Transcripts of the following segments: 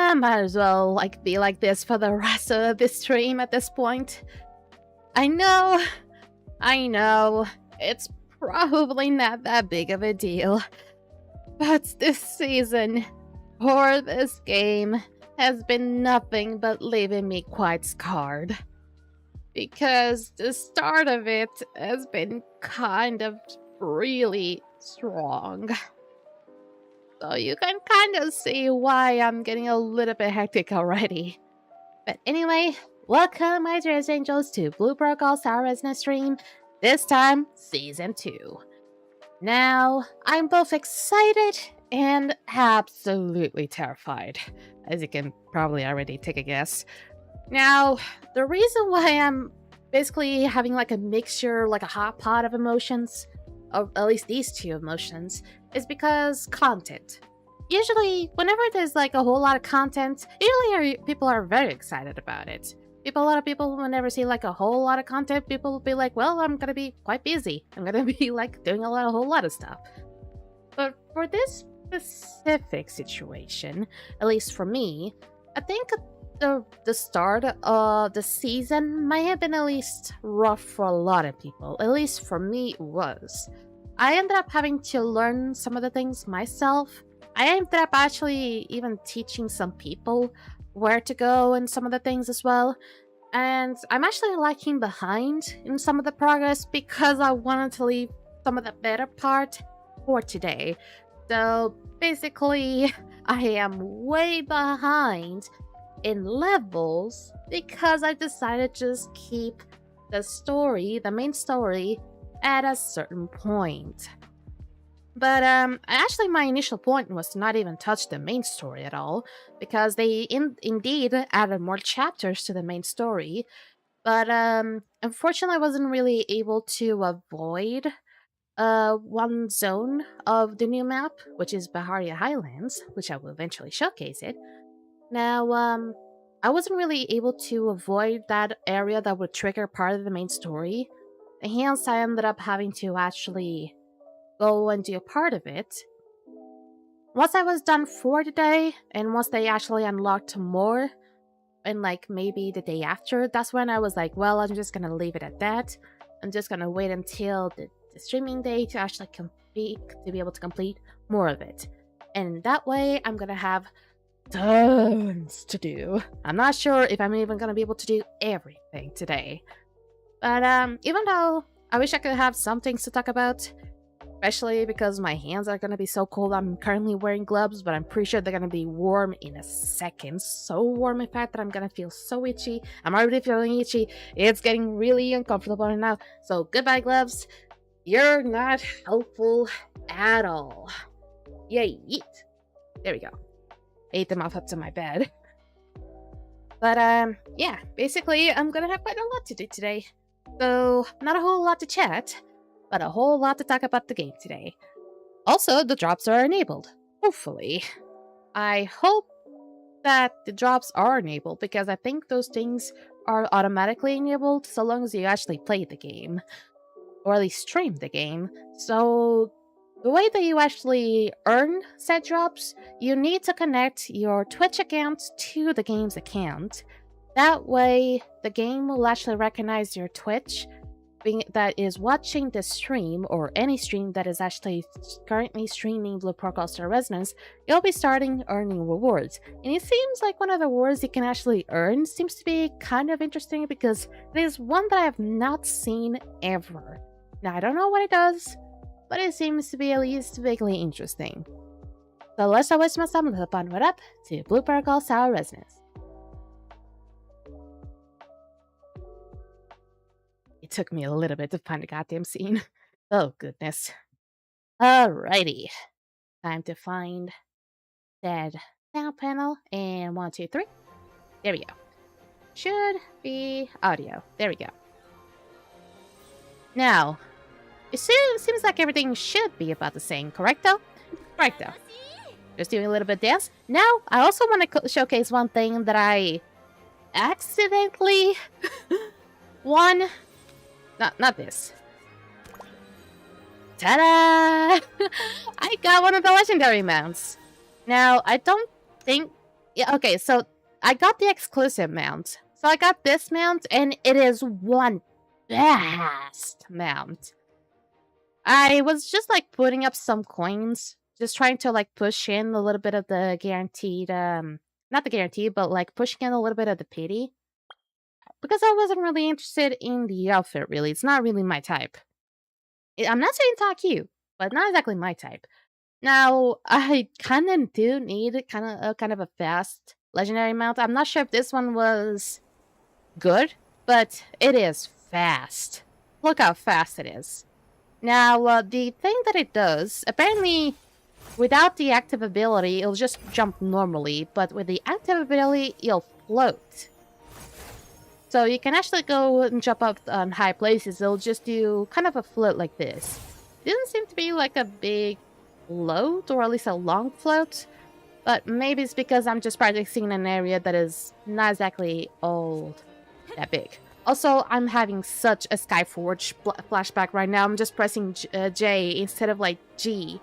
I might as well be like this for the rest of this stream at this point. I know, it's probably not that big of a deal, but this season, or this game, has been nothing but leaving me quite scarred. Because the start of it has been kind of really strong. So you can kind of see why I'm getting a little bit hectic already. But anyway, welcome my dearest angels to Blue Brook All-Star Resonance stream, this time Season 2. Now, I'm both excited and absolutely terrified, as you can probably already take a guess. Now, the reason why I'm basically having like a mixture, like a hot pot of emotions, or at least these two emotions, is because content. Usually, whenever there's like a whole lot of content, usually people are very excited about it. A lot of people, whenever see like a whole lot of content, people will be like, well, I'm gonna be quite busy. I'm gonna be like doing a whole lot of stuff. But for this specific situation, at least for me, I think the start of the season might have been at least rough for a lot of people. At least for me, it was. I ended up having to learn some of the things myself. I ended up actually even teaching some people where to go and some of the things as well. And I'm actually lagging behind in some of the progress because I wanted to leave some of the better part for today. So basically, I am way behind in levels because I decided to just keep the main story, at a certain point. But actually my initial point was to not even touch the main story at all, because they indeed added more chapters to the main story. But unfortunately I wasn't really able to avoid one zone of the new map, which is Baharia Highlands, which I will eventually showcase it. Now, I wasn't really able to avoid that area that would trigger part of the main story, and hence I ended up having to actually go and do a part of it. Once I was done for the day, and once they actually unlocked more, and like maybe the day after, that's when I was like, well, I'm just gonna leave it at that. I'm just gonna wait until the streaming day to actually be able to complete more of it. And that way, I'm gonna have tons to do. I'm not sure if I'm even gonna be able to do everything today. But even though I wish I could have some things to talk about, especially because my hands are gonna be so cold. I'm currently wearing gloves, but I'm pretty sure they're gonna be warm in a second. So warm, in fact, that I'm gonna feel so itchy. I'm already feeling itchy. It's getting really uncomfortable right now. So goodbye, gloves. You're not helpful at all. Yay, yeet. There we go. Ate them off up to my bed. But yeah, basically I'm gonna have quite a lot to do today. So not a whole lot to chat, but a whole lot to talk about the game today. Also, the drops are enabled. Hopefully. I hope that the drops are enabled, because I think those things are automatically enabled so long as you actually play the game. Or at least stream the game. So the way that you actually earn said drops, you need to connect your Twitch account to the game's account. That way, the game will actually recognize your Twitch that is watching the stream, or any stream that is actually currently streaming Blue Brook All-Star Resonance. You'll be starting earning rewards. And it seems like one of the rewards you can actually earn seems to be kind of interesting, because it is one that I have not seen ever. Now, I don't know what it does, but it seems to be at least vaguely interesting. So let's not waste my time, let's bond it up to Blue Brook All-Star Resonance. It took me a little bit to find the goddamn scene. Oh, goodness. Alrighty. Time to find that sound panel. And 1, 2, 3. There we go. Should be audio. There we go. Now, it seems like everything should be about the same, correcto? Correcto. Just doing a little bit of dance. Now, I also want to showcase one thing that I accidentally won. Not this. Ta-da! I got one of the legendary mounts. Now, I don't think yeah, okay, so I got the exclusive mount. So I got this mount, and it is one fast mount. I was just like putting up some coins, just trying to like push in a little bit of the guaranteed, not the guarantee, but like pushing in a little bit of the pity. Because I wasn't really interested in the outfit, really. It's not really my type. I'm not saying it's not cute, but not exactly my type. Now, I kind of do need kind of a fast legendary mount. I'm not sure if this one was good, but it is fast. Look how fast it is. Now, the thing that it does, apparently, without the active ability, it'll just jump normally, but with the active ability, it'll float. So you can actually go and jump up on high places. It'll just do kind of a float like this. It doesn't seem to be like a big float, or at least a long float. But maybe it's because I'm just practicing in an area that is not exactly all that big. Also, I'm having such a Skyforge flashback right now. I'm just pressing J instead of like G.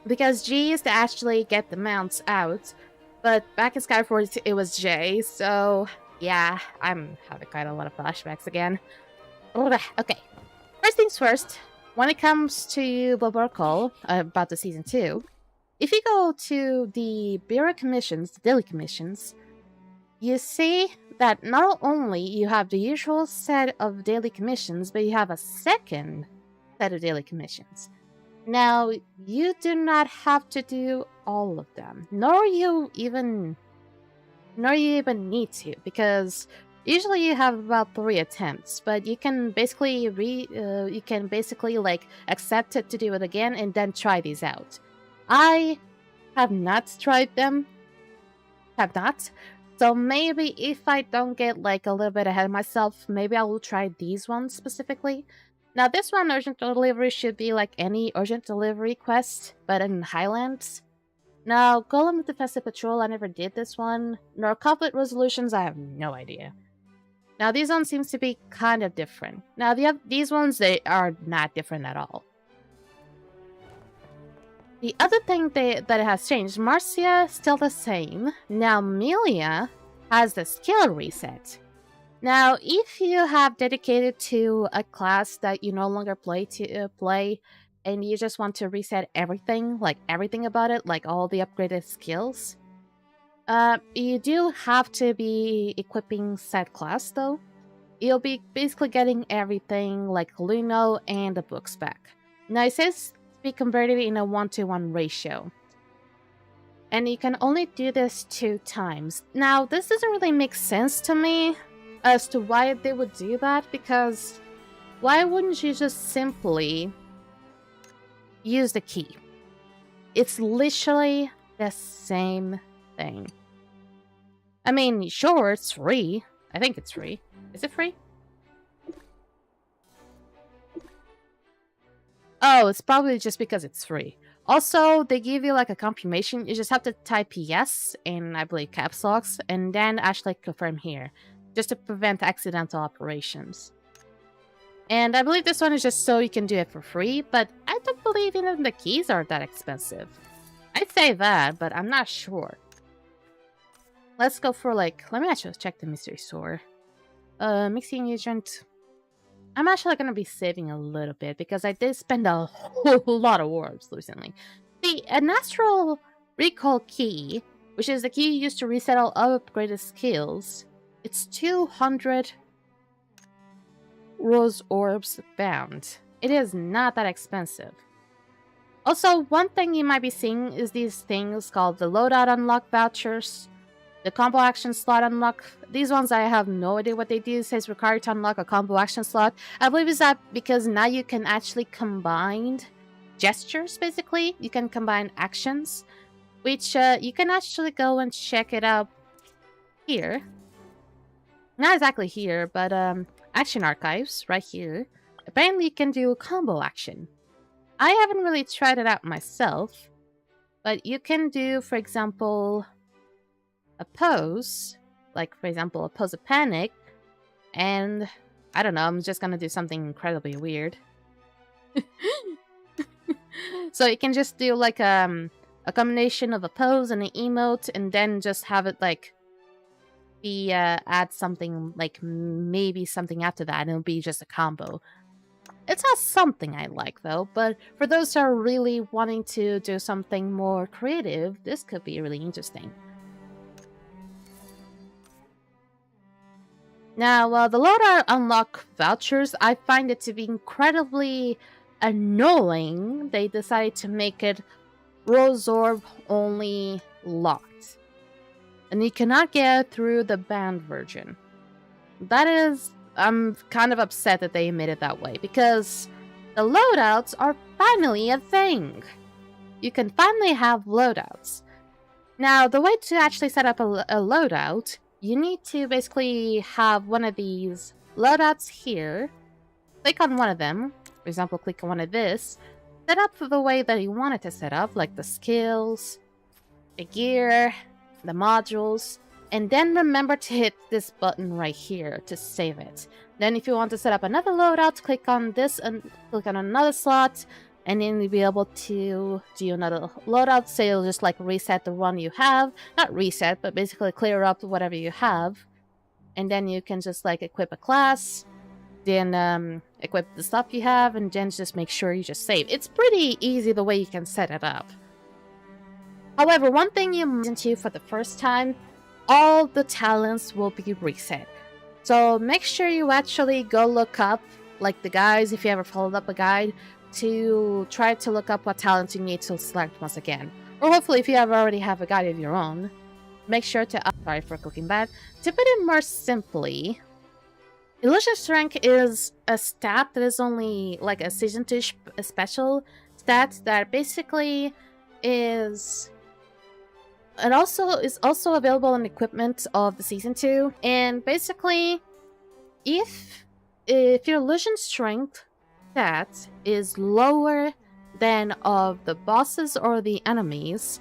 Because G is to actually get the mounts out. But back in Skyforge, it was J. So, yeah, I'm having quite a lot of flashbacks again. Okay, first things first. When it comes to Boborkol, about the Season 2, if you go to the Bureau Commissions, the daily commissions, you see that not only you have the usual set of daily commissions, but you have a second set of daily commissions. Now, you do not have to do all of them, nor you even need to, because usually you have about 3 attempts, but you can basically like accept it to do it again and then try these out. I have not tried them. Have not. So maybe if I don't get like a little bit ahead of myself, maybe I will try these ones specifically. Now this one, urgent delivery, should be like any urgent delivery quest, but in Highlands. Now, Golem Defensive Patrol, I never did this one. Nor conflict resolutions, I have no idea. Now these ones seems to be kind of different. Now these ones, they are not different at all. The other thing that it has changed, Marcia still the same. Now Melia has the skill reset. Now, if you have dedicated to a class that you no longer play and you just want to reset everything, like everything about it, like all the upgraded skills, you do have to be equipping said class though. You'll be basically getting everything like Luno and the books back. Now it says be converted in a 1-to-1 ratio. And you can only do this 2 times. Now, this doesn't really make sense to me as to why they would do that, because why wouldn't you just simply use the key? It's literally the same thing. I mean, sure, it's free. I think it's free. Is it free? Oh, it's probably just because it's free. Also, they give you like a confirmation. You just have to type yes in, I believe, caps locks, and then actually confirm here, just to prevent accidental operations. And I believe this one is just so you can do it for free, but I don't believe even the keys are that expensive. I'd say that, but I'm not sure. Let's go for like, let me actually check the mystery store. Mixing agent. I'm actually going to be saving a little bit because I did spend a whole lot of orbs recently. An astral recall key, which is the key used to reset all upgraded skills, it's 200 rose orbs bound. It is not that expensive. Also, one thing you might be seeing is these things called the loadout unlock vouchers. The combo action slot unlock. These ones I have no idea what they do. It says required to unlock a combo action slot. I believe it's that because now you can actually combine gestures, basically. You can combine actions, which you can actually go and check it out here. Not exactly here, but action archives right here. Apparently you can do a combo action. I haven't really tried it out myself, but you can do, for example, a pose, like for example a pose of panic, and I don't know, I'm just gonna do something incredibly weird. So you can just do like a a combination of a pose and an emote, and then just have it like be add something like maybe something after that, and it'll be just a combo. It's not something I like though, but for those who are really wanting to do something more creative, this could be really interesting. Now, the loadout unlock vouchers, I find it to be incredibly annoying. They decided to make it Rose Orb only locked. And you cannot get through the banned version. That is, I'm kind of upset that they made it that way, because the loadouts are finally a thing. You can finally have loadouts. Now, the way to actually set up a loadout, you need to basically have one of these loadouts here. Click on one of them. For example, click on one of this. Set up the way that you want it to set up, like the skills, the gear, the modules. And then remember to hit this button right here to save it. Then if you want to set up another loadout, click on this and click on another slot. And then you'll be able to do another loadout. So you'll just like reset the one you have. Not reset, but basically clear up whatever you have. And then you can just like equip a class. Then equip the stuff you have. And then just make sure you just save. It's pretty easy the way you can set it up. However, one thing you must do for the first time, all the talents will be reset. So make sure you actually go look up, like the guides, if you ever followed up a guide, to try to look up what talents you need to select once again. Or hopefully if you already have a guide of your own, make sure to, sorry for clicking that. To put it more simply, Illusion Strength is a stat that is only like a Season 2 special stat that basically is... It is also available in equipment of the Season 2. And basically, if your Illusion Strength stat is lower than of the bosses or the enemies,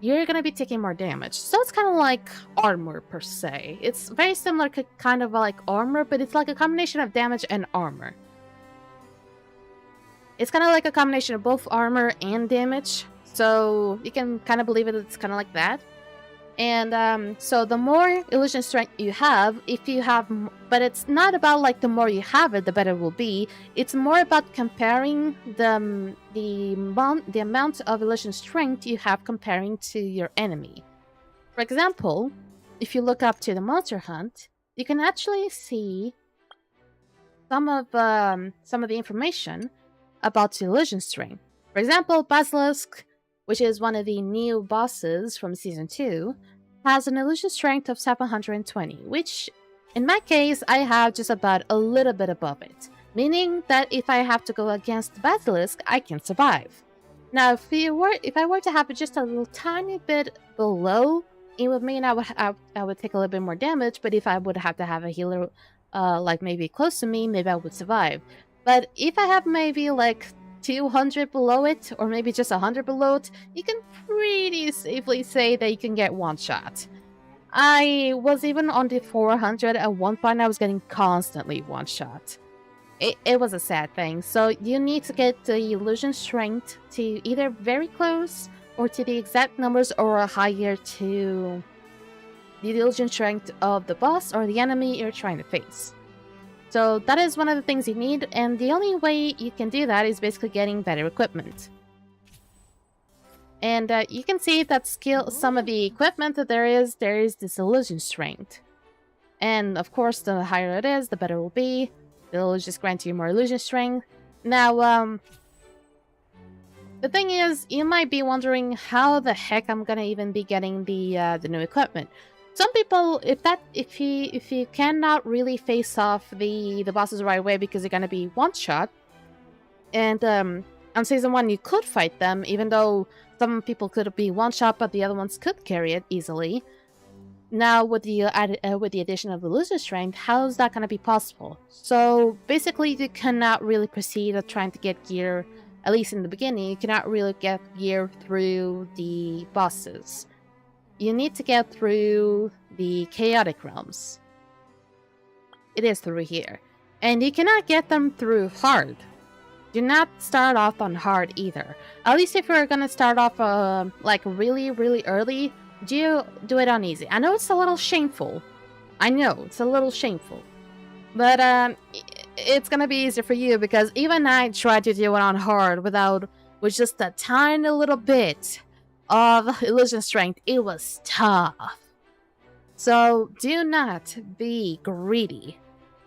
you're gonna be taking more damage. So it's kind of like armor per se. It's very similar to kind of like armor, but it's like a combination of damage and armor. It's kind of like a combination of both armor and damage. So you can kind of believe it's kind of like that. And so the more illusion strength you have, but it's not about like the more you have it, the better it will be. It's more about comparing the amount of illusion strength you have comparing to your enemy. For example, if you look up to the monster hunt, you can actually see some of the information about the illusion strength. For example, Basilisk, which is one of the new bosses from Season 2, has an illusion strength of 720, which, in my case, I have just about a little bit above it. Meaning that if I have to go against Basilisk, I can survive. Now, if I were to have it just a little tiny bit below, it would mean I would take a little bit more damage, but if I would have to have a healer, like maybe close to me, maybe I would survive. But if I have maybe like 200 below it, or maybe just 100 below it, you can pretty safely say that you can get one shot. I was even on the 400 at one point. I was getting constantly one shot. It was a sad thing. So you need to get the illusion strength to either very close or to the exact numbers or higher to the illusion strength of the boss or the enemy you're trying to face. So that is one of the things you need, and the only way you can do that is basically getting better equipment. And you can see that some of the equipment that there is this illusion strength. And of course, the higher it is, the better it will be. It'll just grant you more illusion strength. Now, the thing is, you might be wondering how the heck I'm gonna even be getting the new equipment. Some people, if you cannot really face off the bosses the right way because you're gonna be one shot, and on Season 1 you could fight them, even though some people could be one shot, but the other ones could carry it easily. Now with the addition of the illusion strength, how is that gonna be possible? So basically, you cannot really proceed at trying to get gear, at least in the beginning. You cannot really get gear through the bosses. You need to get through the chaotic realms. It is through here. And you cannot get them through hard. do not start off on hard either. At least if you're gonna start off like really, really early, do it on easy. I know it's a little shameful. I know it's a little shameful, but it's gonna be easier for you because even I tried to do it on hard with just a tiny little bit of illusion strength. It was tough. So do not be greedy.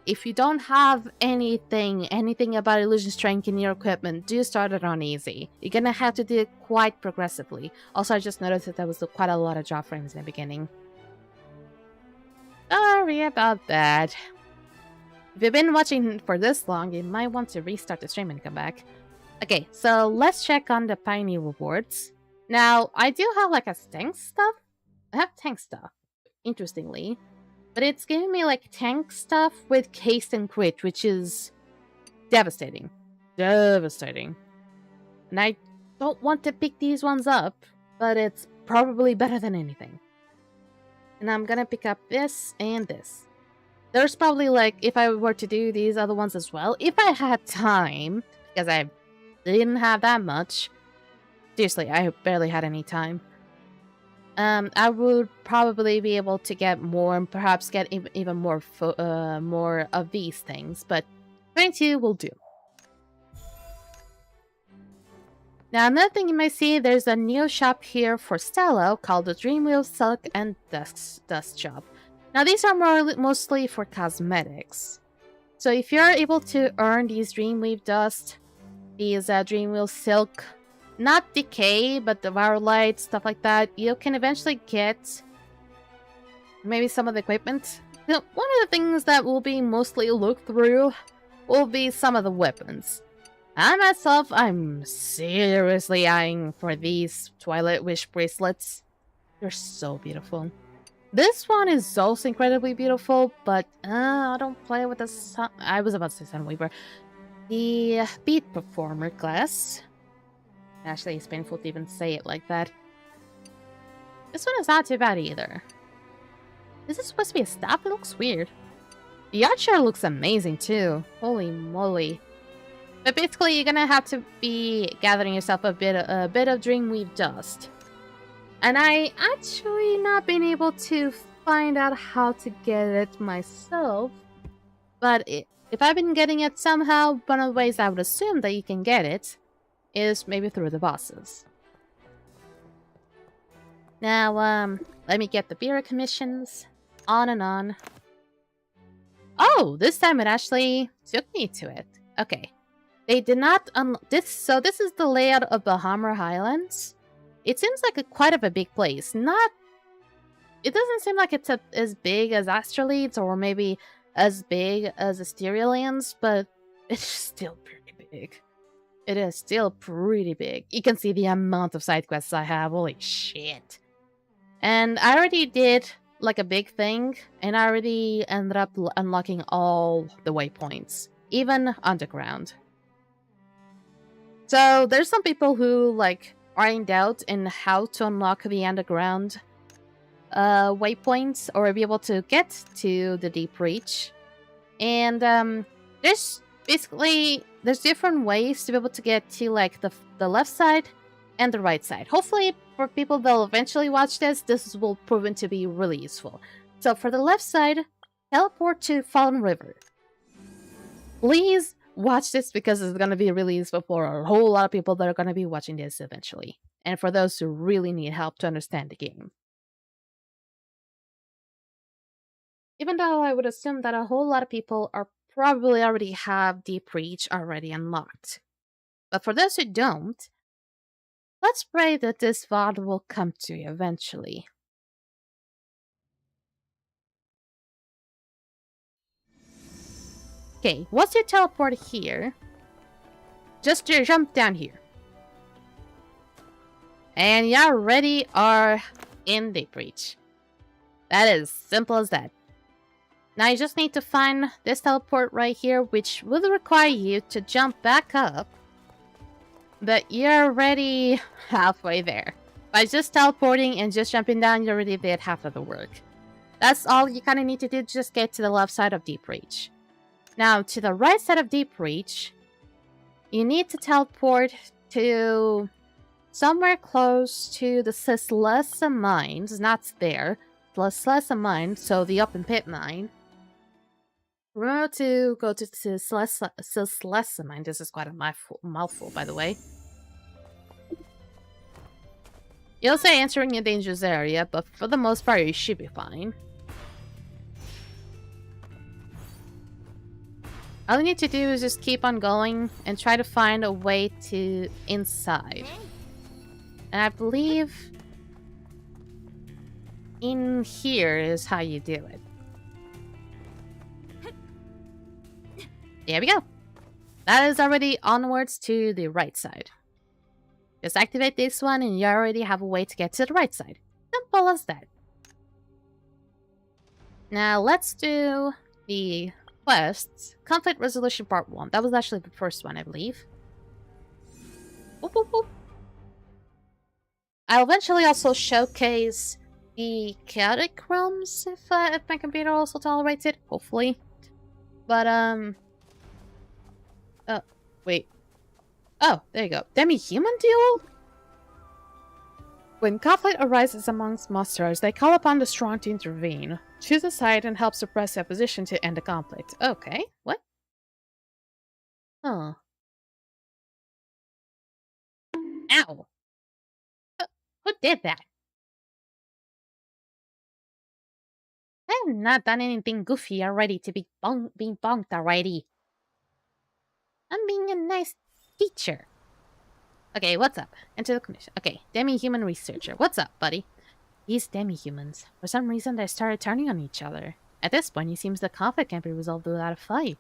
If you don't have anything about illusion strength in your equipment, do start it on easy. You're gonna have to do it quite progressively. Also, I just noticed that there was quite a lot of drop frames in the beginning. Sorry about that. If you've been watching for this long, you might want to restart the stream and come back. Okay, so let's check on the Pioneer rewards. Now, I do have like a tank stuff. I have tank stuff, interestingly. But it's giving me like tank stuff with haste and crit, which is devastating. Devastating. And I don't want to pick these ones up, but it's probably better than anything. And I'm gonna pick up this and this. There's probably like, if I were to do these other ones as well, if I had time, because I didn't have that much. Seriously, I barely had any time. I would probably be able to get more and perhaps get even more of these things, but 22 will do. Now, another thing you might see, there's a new shop here for Stella called the Dreamwheel Silk and Dust Shop. Now, these are mostly for cosmetics. So if you're able to earn these Dreamweave Dust, these Dreamwheel Silk, not decay, but the Virolite, stuff like that, you can eventually get maybe some of the equipment. Now, one of the things that will be mostly looked through will be some of the weapons. I myself, I'm seriously eyeing for these Twilight Wish bracelets. They're so beautiful. This one is also incredibly beautiful, but I don't play with the sun. I was about to say Sunweaver. The Beat Performer class. Actually, it's painful to even say it like that. This one is not too bad either. Is this supposed to be a staff? It looks weird. The archer looks amazing too. Holy moly. But basically, you're gonna have to be gathering yourself a bit of Dreamweave Dust. And I actually not been able to find out how to get it myself. But if I've been getting it somehow, one of the ways I would assume that you can get it is maybe through the bosses. Now, let me get the bureau commissions. On and on. Oh, this time it actually took me to it. Okay. They did not this, so this is the layout of Bahamra Highlands. It seems like quite of a big place. It doesn't seem like it's as big as Astraleads or maybe as big as Asteria Lands, but it's still pretty big. It is still pretty big. You can see the amount of side quests I have. Holy shit. And I already did like a big thing, and I already ended up unlocking all the waypoints, even underground. So there's some people who like are in doubt in how to unlock the underground waypoints or be able to get to the Deep Reach. And there's different ways to be able to get to like the left side and the right side. Hopefully for people that will eventually watch this will prove to be really useful. So for the left side, teleport to Fallen River. Please watch this because it's going to be really useful for a whole lot of people that are going to be watching this eventually. And for those who really need help to understand the game. Even though I would assume that a whole lot of people are probably already have Deep Reach already unlocked. But for those who don't, let's pray that this VOD will come to you eventually. Okay, once you teleport here, just jump down here. And you already are in Deep Reach. That is simple as that. Now you just need to find this teleport right here, which will require you to jump back up. But you're already halfway there. By just teleporting and just jumping down, you already did half of the work. That's all you kind of need to do to just get to the left side of Deep Reach. Now, to the right side of Deep Reach, You need to teleport to somewhere close to the Sislessa mines. Not there. The Sislessa mine, so the open pit mine. Remember to go to Sislessa mine. This is quite a mouthful, by the way. You'll say entering a dangerous area, but for the most part, you should be fine. All you need to do is just keep on going and try to find a way to inside. And I believe in here is how you do it. There we go. That is already onwards to the right side. Just activate this one and you already have a way to get to the right side. Simple as that. Now let's do the quests. Conflict Resolution Part 1. That was actually the first one, I believe. Boop, boop, boop. I'll eventually also showcase the Chaotic Realms if my computer also tolerates it, hopefully. But, oh, wait. Oh, there you go. Demi-human duel? When conflict arises amongst monsters, they call upon the strong to intervene. Choose a side and help suppress the opposition to end the conflict. Okay, what? Huh. Ow! Who did that? I have not done anything goofy already to be being bonked already. I'm being a nice teacher. Okay, what's up? Enter the commission. Okay, demi-human researcher. What's up, buddy? These demi-humans. For some reason, they started turning on each other. At this point, it seems the conflict can't be resolved without a fight.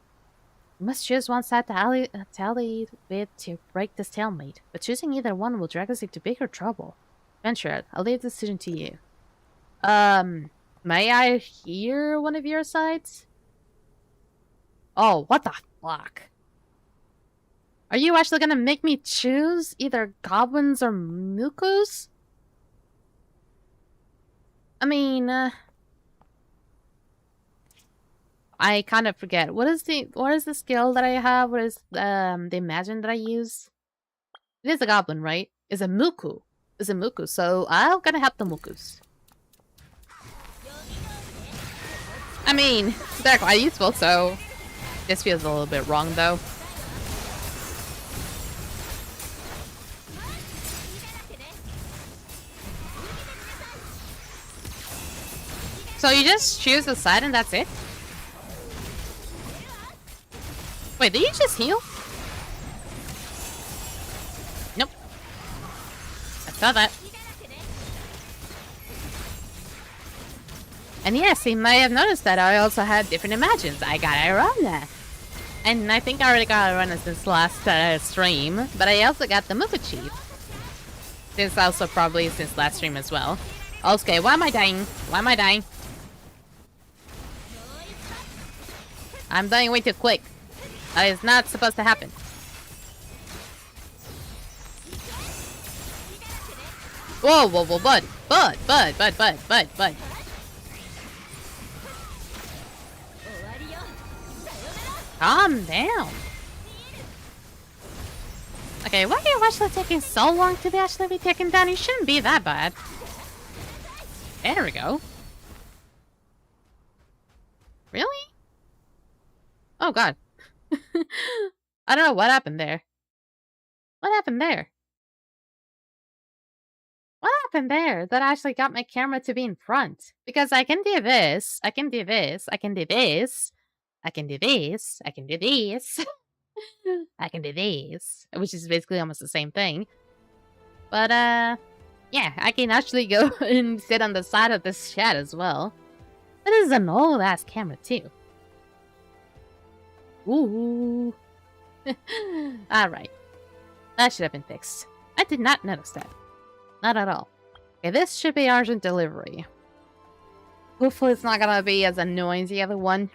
You must choose one side to ally with to break the stalemate, but choosing either one will drag us into bigger trouble. Venture, I'll leave the decision to you. May I hear one of your sides? Oh, what the fuck? Are you actually gonna make me choose either goblins or mukus? I mean, I kind of forget. What is the skill that I have? What is the imagine that I use? It is a goblin, right? It's a muku. It's a muku, so I'm gonna have the mukus. I mean, they're quite useful, so this feels a little bit wrong though. So you just choose the side and that's it? Wait, did you just heal? Nope. I saw that. And yes, you might have noticed that I also had different imagines. I got Irona. And I think I already got Irona since last stream. But I also got the Muka Chief. Since also probably since last stream as well. Okay, why am I dying? Why am I dying? I'm dying way too quick. That is not supposed to happen. Whoa, whoa, whoa, bud. Bud. Calm down. Okay, why are you actually taking so long to actually be taken down? You shouldn't be that bad. There we go. Really? Oh god. I don't know what happened there. What happened there? What happened there that actually got my camera to be in front? Because I can do this, I can do this, I can do this, I can do this, I can do this, I can do this, which is basically almost the same thing. But, yeah, I can actually go and sit on the side of this chat as well. This is an old-ass camera, too. Ooh. Alright. That should have been fixed. I did not notice that. Not at all. Okay, this should be urgent delivery. Hopefully it's not gonna be as annoying as the other one.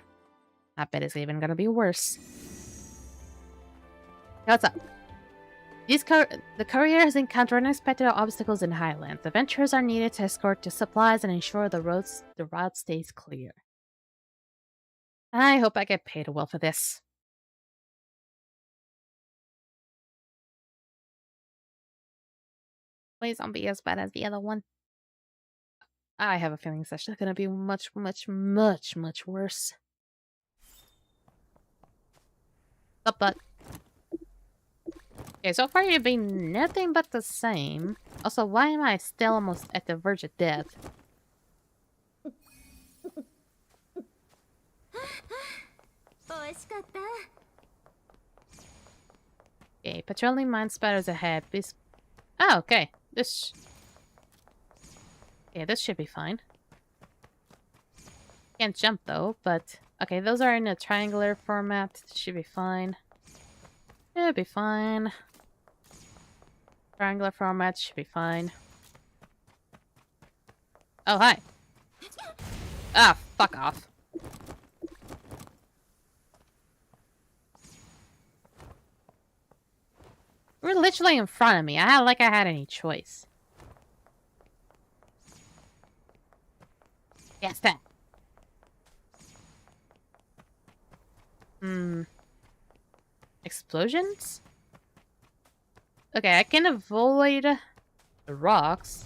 I bet it's even gonna be worse. What's up? The courier has encountered unexpected obstacles in Highlands. Adventurers are needed to escort the supplies and ensure the route stays clear. I hope I get paid well for this. Please don't be as bad as the other one. I have a feeling it's actually gonna be much, much, much, much worse. Stop that. Okay, so far you've been nothing but the same. Also, why am I still almost at the verge of death? Okay, patrolling mine spiders ahead. Please. Oh, okay. Yeah, this should be fine. Can't jump though, but okay, those are in a triangular format. Should be fine. Should be fine. Triangular format should be fine. Oh, hi. Ah, fuck off. You were literally in front of me. I had like I had any choice. Yes, that. Explosions? Okay, I can avoid the rocks.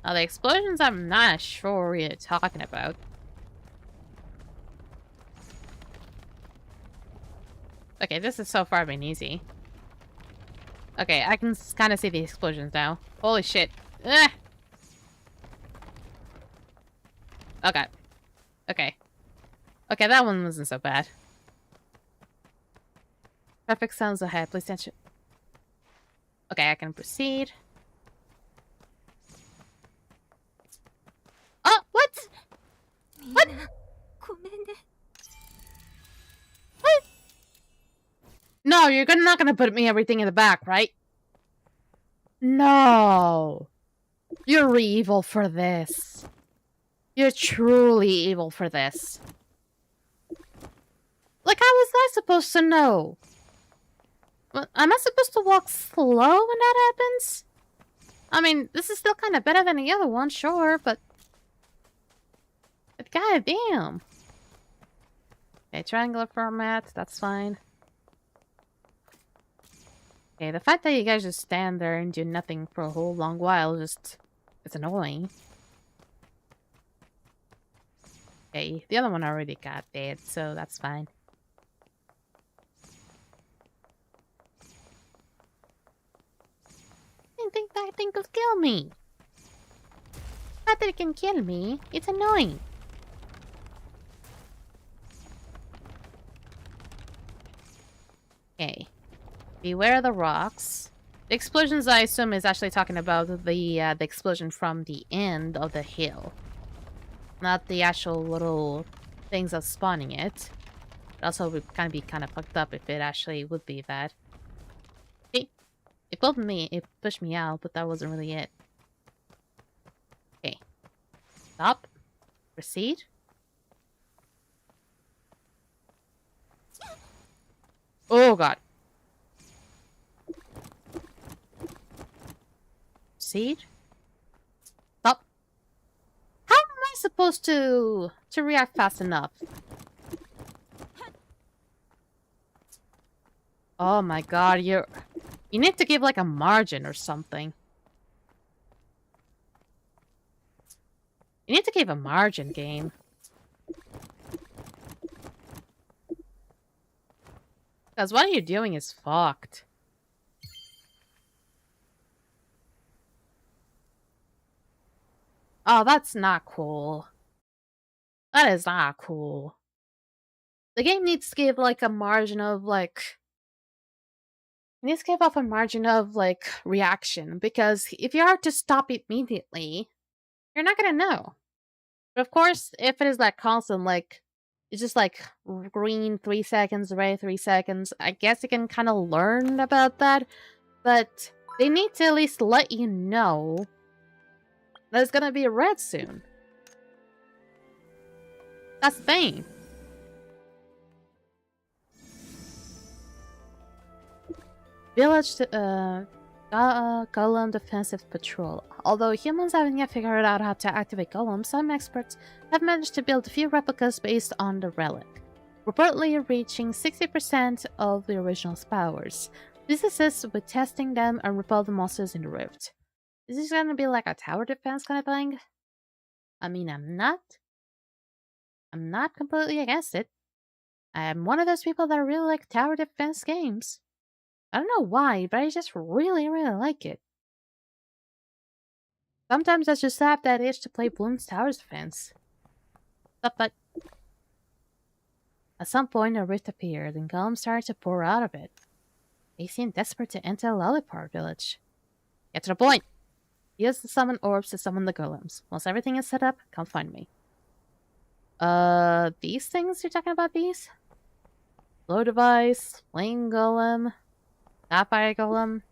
Now, the explosions, I'm not sure what you're talking about. Okay, this is so far been easy. Okay, I can kind of see the explosions now. Holy shit. Ugh. Okay. Okay. Okay, that one wasn't so bad. Traffic sounds ahead. Please attention. Okay, I can proceed. Oh, what? What? What? No, you're not gonna put me everything in the back, right? No. You're evil for this. You're truly evil for this. Like, how was I supposed to know? Am I supposed to walk slow when that happens? I mean, this is still kind of better than the other one, sure, but... But goddamn. Okay, triangular format, that's fine. Okay, the fact that you guys just stand there and do nothing for a whole long while just... It's annoying. Okay, the other one already got dead, so that's fine. I didn't think that thing could kill me. Not that it can kill me, it's annoying. Okay. Beware the rocks. The explosions, I assume, is actually talking about the explosion from the end of the hill. Not the actual little things that's spawning it. It also would kind of be kind of fucked up if it actually would be that. See? It pushed me out, but that wasn't really it. Okay. Stop. Proceed. Oh god. Proceed. Stop. How am I supposed to react fast enough? Oh my god, you need to give like a margin or something. You need to give a margin, game. Because what you're doing is fucked. Oh, that's not cool. That is not cool. The game needs to give like a margin of like... It needs to give off a margin of like reaction. Because if you are to stop immediately, you're not gonna know. But of course, if it is like constant, like... It's just like green 3 seconds, red 3 seconds. I guess you can kind of learn about that. But they need to at least let you know that it's gonna be red soon. That's the thing. Village Golem Defensive Patrol. Although humans haven't yet figured out how to activate golems, some experts have managed to build a few replicas based on the relic, reportedly reaching 60% of the original's powers. This assists with testing them and repel the monsters in the rift. Is this gonna be like a tower defense kind of thing? I mean, I'm not completely against it. I'm one of those people that really like tower defense games. I don't know why, but I just really, really like it. Sometimes I just have that itch to play Bloons Tower Defense. But at some point a rift appeared and golems started to pour out of it. They seemed desperate to enter Lollipop Village. Get to the point! Use the summon orbs to summon the golems. Once everything is set up, come find me. These things? You're talking about these? Blow device, flame golem, sapphire golem.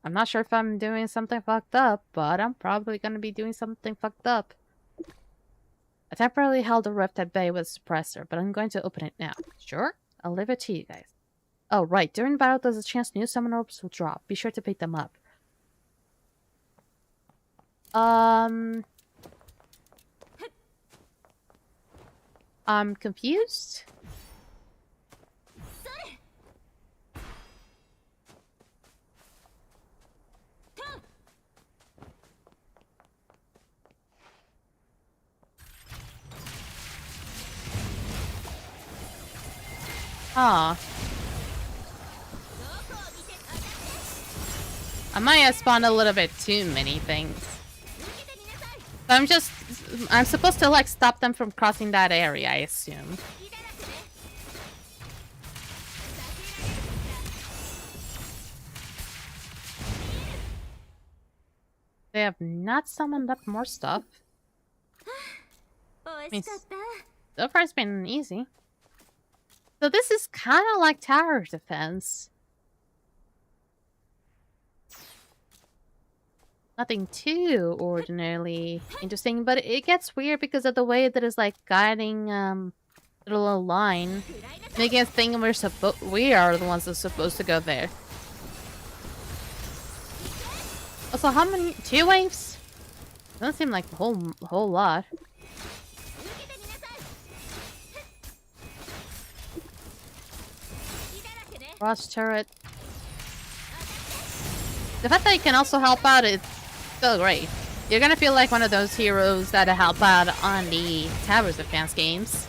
I'm not sure if I'm doing something fucked up, but I'm probably gonna be doing something fucked up. I temporarily held the rift at bay with a suppressor, but I'm going to open it now. Sure? I'll leave it to you guys. Oh, right. During battle, there's a chance new summon orbs will drop. Be sure to pick them up. I'm confused. Huh. I might have spawned a little bit too many things. I'm supposed to like stop them from crossing that area, I assume. They have not summoned up more stuff. I mean, so far it's been easy. So this is kind of like tower defense. Nothing too ordinarily interesting, but it gets weird because of the way that it's like guiding the little line, making us think we are the ones that's supposed to go there. Also, how many? 2 waves? Doesn't seem like a whole lot. Cross turret. The fact that you can also help out is so great. You're gonna feel like one of those heroes that help out on the Towers Defense games.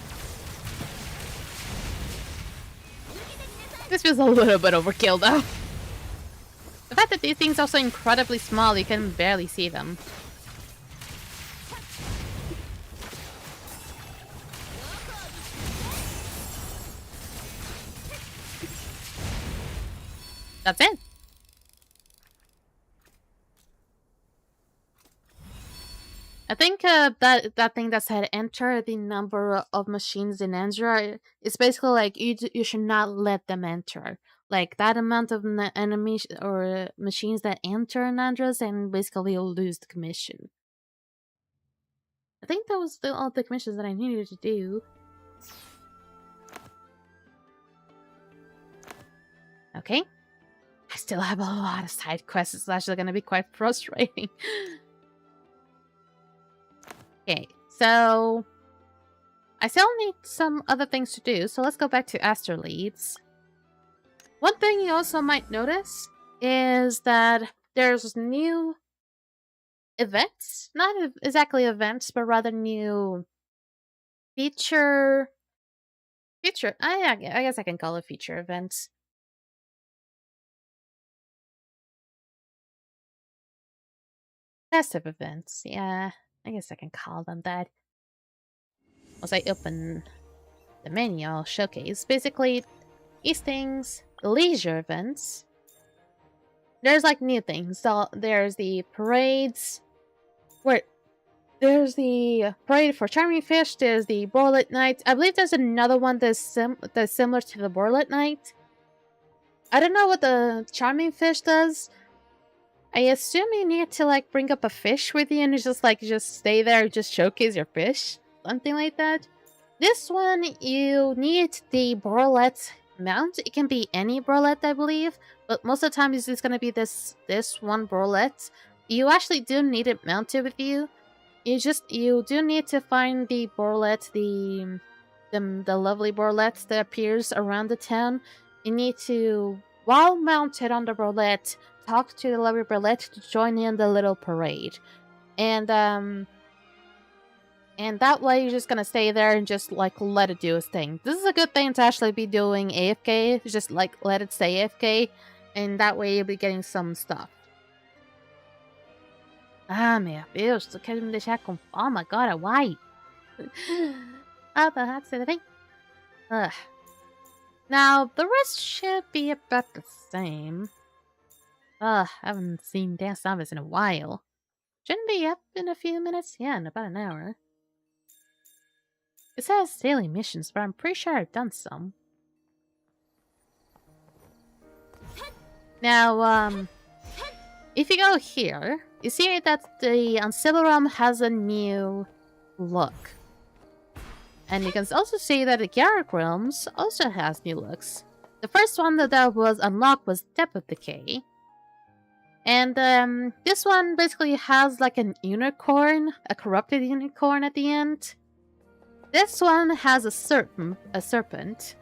This feels a little bit overkill though. The fact that these things are so incredibly small, you can barely see them. That's it. I think that thing that said enter the number of machines in Andra is basically like you should not let them enter. Like that amount of enemies or machines that enter in Andras, and basically you'll lose the commission. I think that was all the commissions that I needed to do. Okay. I still have a lot of side quests. It's actually going to be quite frustrating. Okay, so I still need some other things to do, so let's go back to Astrolabe's. One thing you also might notice is that there's new events. Not exactly events, but rather new feature... I guess I can call it feature events. Festive events, yeah. I guess I can call them that. Once I open the menu, I'll showcase. Basically, these things, leisure events. There's like new things. So there's the parades. There's the parade for Charming Fish. There's the Borlet Night. I believe there's another one that's similar to the Borlet Night. I don't know what the Charming Fish does. I assume you need to like bring up a fish with you and just stay there, just showcase your fish, something like that. This one you need the Borlet mount. It can be any Borlet, I believe, but most of the time it's just gonna be this one Borlet. You actually do need it mounted with you. You do need to find the Borlet, the lovely Borlet that appears around the town. you need to, while mounted on the roulette, talk to the lovely roulette to join in the little parade. And that way you're just gonna stay there and just like let it do its thing. This is a good thing to actually be doing AFK. Just like let it stay AFK, and that way you'll be getting some stuff. Ah, meu Deus, tu quer me deixar com fome agora? Why? Ah, perhaps anything. Ugh. Now, the rest should be about the same. Ugh, I haven't seen Dance Zombies in a while. Shouldn't be up in a few minutes? Yeah, in about an hour. It says daily missions, but I'm pretty sure I've done some. Now, if you go here, you see that the Unstable Realm has a new look. And you can also see that the Garrick Realms also has new looks. The first one that was unlocked was Depth of Decay. And this one basically has like an unicorn, a corrupted unicorn at the end. This one has a serpent.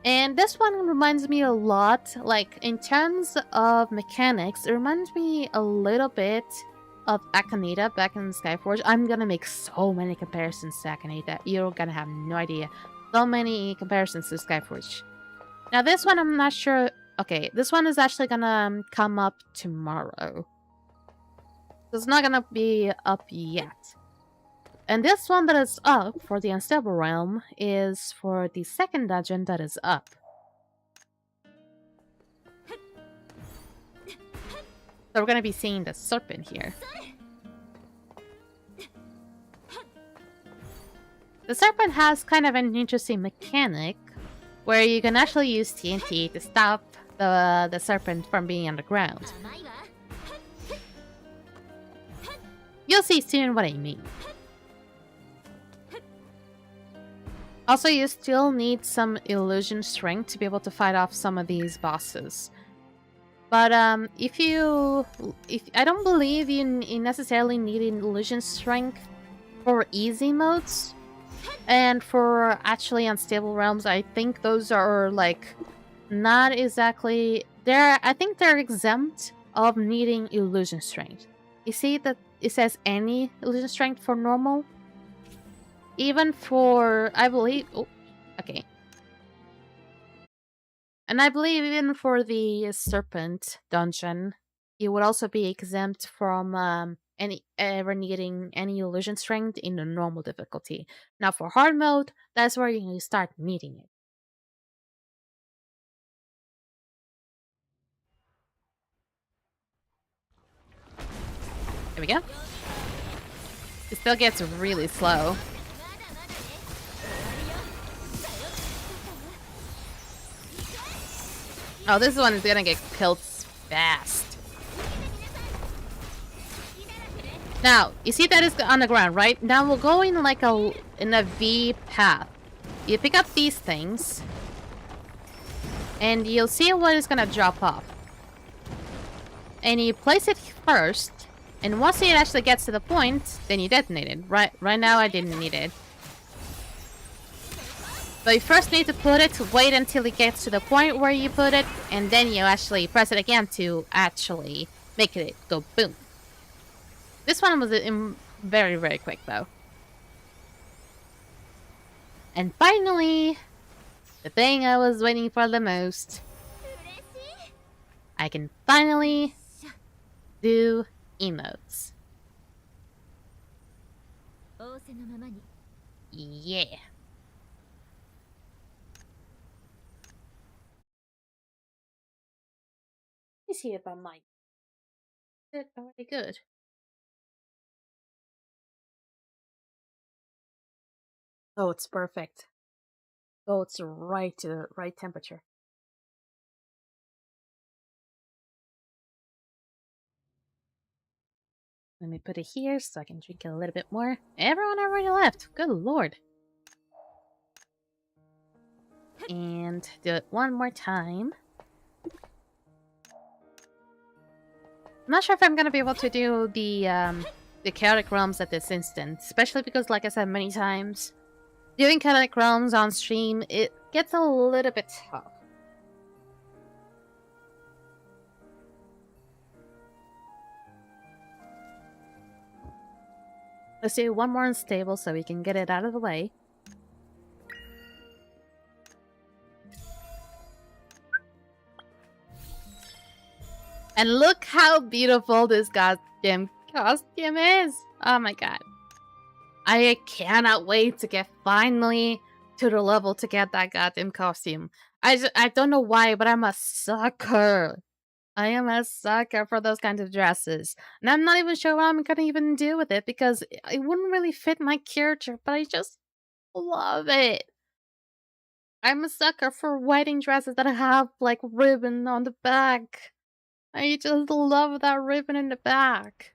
And this one reminds me a lot, like in terms of mechanics, it reminds me a little bit of Akanita back in Skyforge. I'm gonna make so many comparisons to Akanita, you're gonna have no idea. So many comparisons to Skyforge. Now this one I'm not sure. Okay, this one is actually gonna come up tomorrow. It's not gonna be up yet. And this one that is up for the Unstable Realm is for the second dungeon that is up. So we're gonna be seeing the serpent here. The serpent has kind of an interesting mechanic where you can actually use TNT to stop the serpent from being on the ground. You'll see soon what I mean. Also, you still need some illusion strength to be able to fight off some of these bosses. But I don't believe you necessarily need illusion strength for easy modes. And for actually Unstable Realms, I think those are like not exactly I think they're exempt of needing illusion strength. You see that it says any illusion strength for normal? Even for, I believe, oh, okay. And I believe even for the Serpent dungeon, you would also be exempt from ever needing any illusion strength in the normal difficulty. Now for hard mode, that's where you start needing it. There we go. It still gets really slow. Oh, this one is gonna get killed fast. Now, you see that is on the ground, right? Now we'll go in like in a V path. You pick up these things, and you'll see what is gonna drop off. And you place it first, and once it actually gets to the point, then you detonate it. Right now I didn't need it. But you first need to put it, wait until it gets to the point where you put it, and then you actually press it again to actually make it go boom. This one was very, very quick though. And finally, the thing I was waiting for the most. I can finally do emotes. Yeah. Let me see if I might. Is it already good? Oh, it's perfect. Oh, it's right to the right temperature. Let me put it here so I can drink a little bit more. Everyone already left. Good lord. And do it one more time. I'm not sure if I'm gonna be able to do the chaotic realms at this instant, especially because, like I said many times, doing chaotic realms on stream, it gets a little bit tough. Let's do one more unstable so we can get it out of the way. And look how beautiful this goddamn costume is! Oh my god. I cannot wait to get finally to the level to get that goddamn costume. I don't know why, but I'm a sucker. I am a sucker for those kinds of dresses. And I'm not even sure what I'm gonna even do with it because it wouldn't really fit my character, but I just love it. I'm a sucker for wedding dresses that have like ribbon on the back. I just love that ribbon in the back.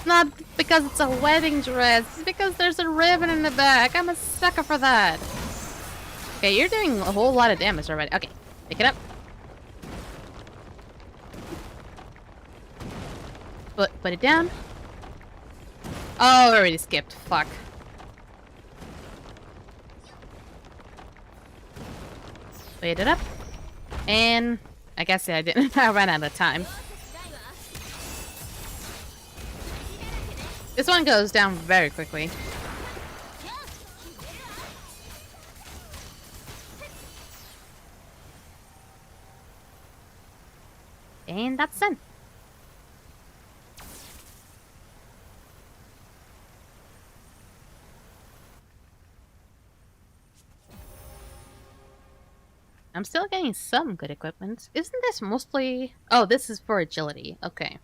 Not because it's a wedding dress, it's because there's a ribbon in the back. I'm a sucker for that. Okay, you're doing a whole lot of damage already. Okay, pick it up. Put it down. Oh, I already skipped. Fuck. Wait it up. And I guess I didn't. I ran out of time. This one goes down very quickly. And that's done. I'm still getting some good equipment. Isn't this mostly... Oh, this is for agility. Okay.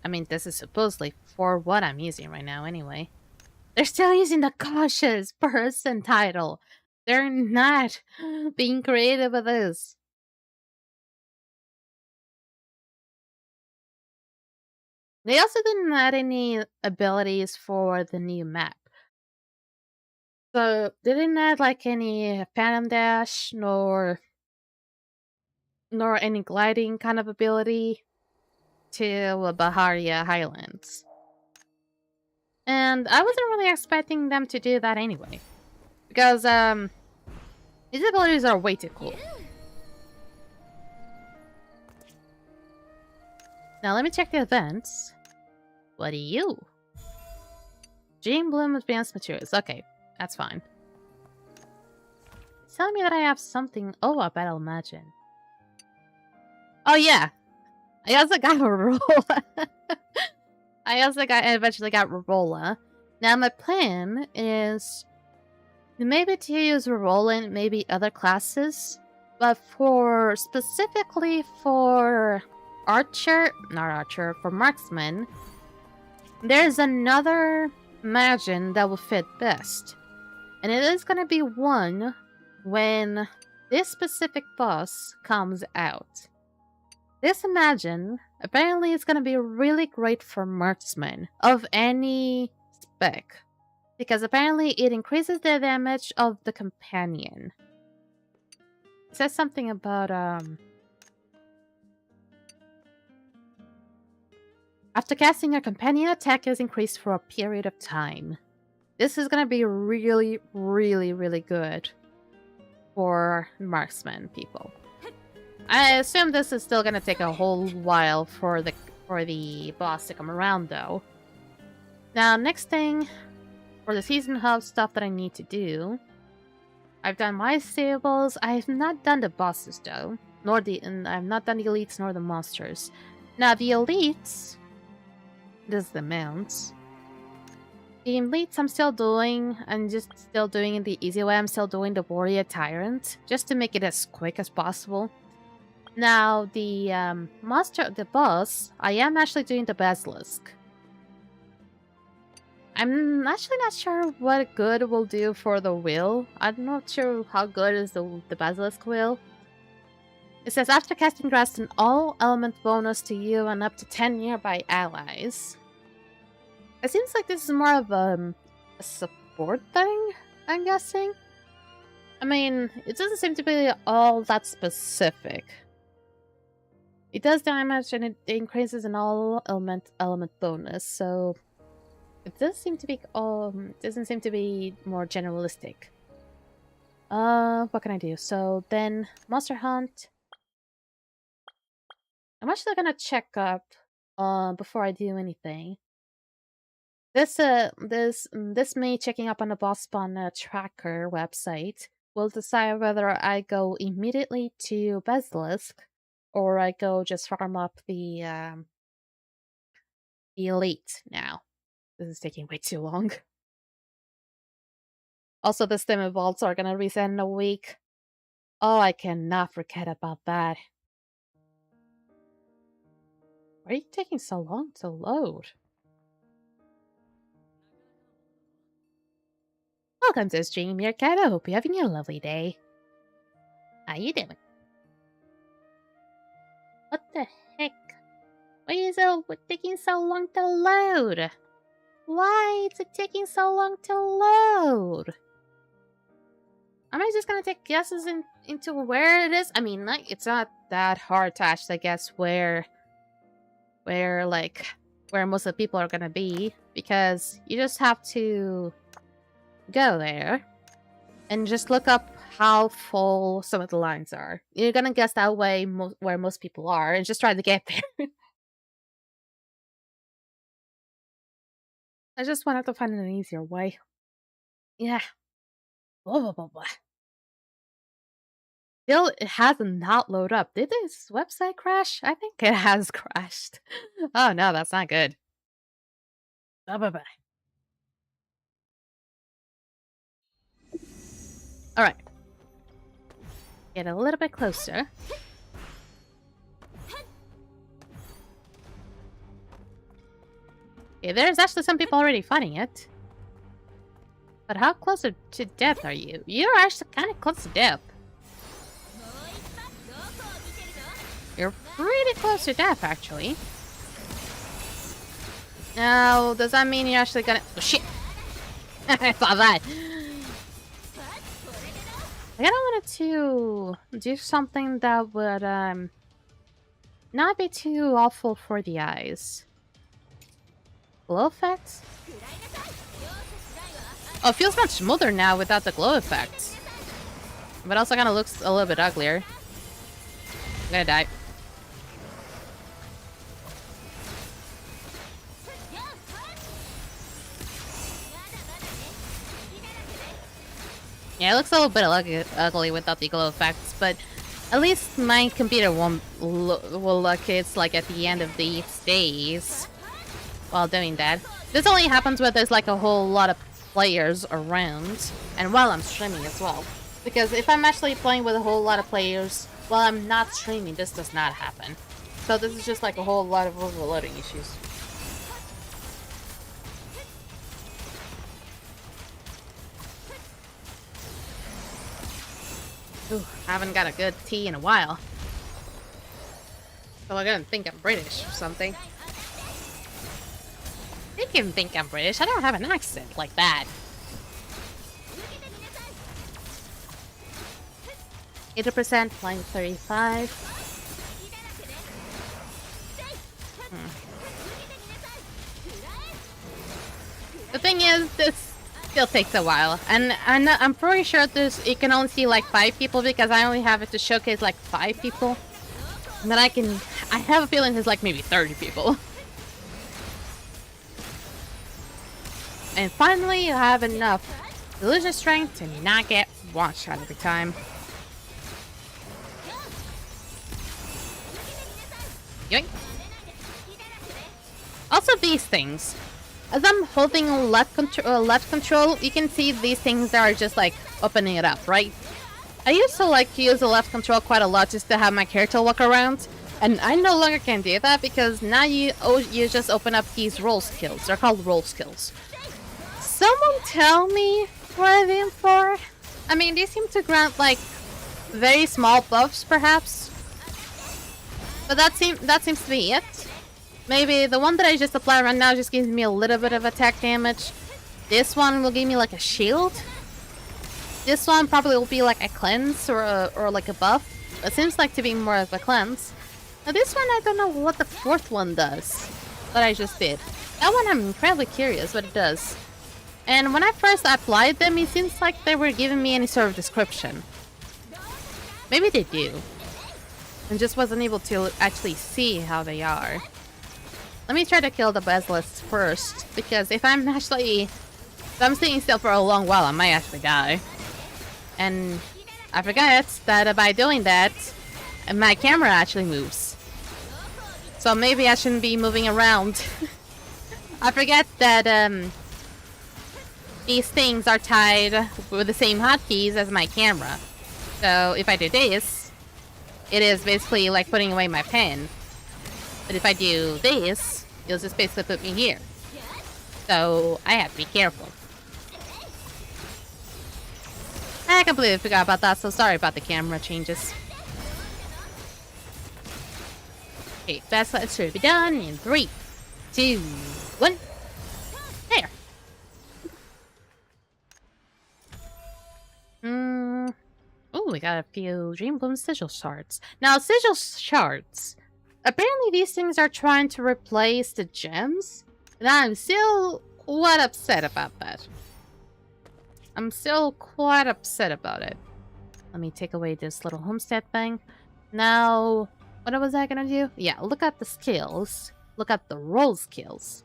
I mean, this is supposedly for what I'm using right now anyway. They're still using the cautious person title. They're not being creative with this. They also didn't add any abilities for the new map. So they didn't add like any Phantom Dash nor any gliding kind of ability to Baharia Highlands. And I wasn't really expecting them to do that anyway. Because these abilities are way too cool. Now let me check the events. What are you? Gene Bloom Advanced Materials. Okay, that's fine. It's telling me that I have something. Oh, I bet I'll imagine. Oh yeah, I also got Aurora. I eventually got Aurora. Now my plan is maybe to use Aurora in maybe other classes, but specifically for for Marksman, there's another Imagine that will fit best. And it is going to be one when this specific boss comes out. This Imagine apparently is going to be really great for marksmen of any spec. Because apparently it increases the damage of the companion. It says something about after casting, your companion attack is increased for a period of time. This is gonna be really, really, really good for marksman people. I assume this is still gonna take a whole while for the boss to come around, though. Now, next thing for the season hub stuff that I need to do, I've done my stables. I have not done the bosses though, and I've not done the elites nor the monsters. Now, the elites. This is the mounts. The elites I'm still doing. I'm just still doing it the easy way. I'm still doing the Warrior Tyrant. Just to make it as quick as possible. Now, the the boss, I am actually doing the Basilisk. I'm actually not sure what good it will do for the wheel. I'm not sure how good is the Basilisk wheel. It says, after casting grasp, an all-element bonus to you and up to 10 nearby allies. It seems like this is more of a support thing, I'm guessing. I mean, it doesn't seem to be all that specific. It does damage and it increases an all-element bonus, so... It does seem to be, doesn't seem to be more generalistic. What can I do? So then, Monster Hunt... I'm actually gonna check up before I do anything. This me checking up on the boss spawn tracker website will decide whether I go immediately to Basilisk or I go just farm up the elite now. This is taking way too long. Also, the stem vaults are gonna reset in a week. Oh, I cannot forget about that. Why are you taking so long to load? Welcome to stream, Meerkat. I hope you're having a lovely day. How you doing? What the heck? Why is it taking so long to load? Why is it taking so long to load? Am I just gonna take guesses into where it is? I mean, like, it's not that hard to actually guess where most of the people are gonna be, because you just have to go there and just look up how full some of the lines are. You're gonna guess that way where most people are and just try to get there. I just wanted to find an easier way. Yeah. Blah, blah, blah, blah. Still, it has not load up. Did this website crash? I think it has crashed. Oh no, that's not good. Blah, blah, blah. Alright. Get a little bit closer. Okay, there's actually some people already fighting it. But how close to death are you? You're actually kind of close to death. You're pretty close to death, actually. Now, does that mean you're actually gonna... Oh, shit! I saw that! I kinda wanted to do something that would, not be too awful for the eyes. Glow effects? Oh, it feels much smoother now without the glow effects. But also kinda looks a little bit uglier. I'm gonna die. Yeah, it looks a little bit ugly without the glow effects, but at least my computer will look it's like at the end of the days while doing that. This only happens when there's like a whole lot of players around, and while I'm streaming as well. Because if I'm actually playing with a whole lot of players while I'm not streaming, this does not happen. So this is just like a whole lot of overloading issues. Ooh, I haven't got a good tea in a while. So I'm gonna think I'm British or something. They can think I'm British. I don't have an accent like that. 80%, flying 35. The thing is, this still takes a while, and I'm pretty sure you can only see like 5 people because I only have it to showcase like 5 people. And then I have a feeling there's like maybe 30 people. And finally, I have enough illusion strength to not get one-shot every time. Yoink. Also, these things. As I'm holding left control, you can see these things are just like opening it up, right? I used to like use the left control quite a lot just to have my character walk around, and I no longer can do that because now you just open up these roll skills. They're called roll skills. Someone tell me what they're for? I mean, they seem to grant like very small buffs, perhaps. But that seems to be it. Maybe the one that I just applied right now just gives me a little bit of attack damage. This one will give me like a shield. This one probably will be like a cleanse or like a buff. It seems like to be more of a cleanse. Now this one, I don't know what the 4th one does that I just did. That one I'm incredibly curious what it does. And when I first applied them, it seems like they were giving me any sort of description. Maybe they do. And just wasn't able to actually see how they are. Let me try to kill the basilisk first, because if I'm staying still for a long while, I might actually die. And I forget that by doing that, my camera actually moves. So maybe I shouldn't be moving around. I forget that these things are tied with the same hotkeys as my camera. So if I do this, it is basically like putting away my pen. But if I do this, it'll just basically put me here. So I have to be careful. I completely forgot about that, so sorry about the camera changes. Okay, basilisk should be done in 3, 2, 1. There. Oh, we got a few Dream Bloom sigil shards. Now, sigil shards. Apparently, these things are trying to replace the gems, and I'm still quite upset about that. I'm still quite upset about it. Let me take away this little homestead thing. Now, what was I gonna do? Yeah, look at the skills. Look at the roll skills.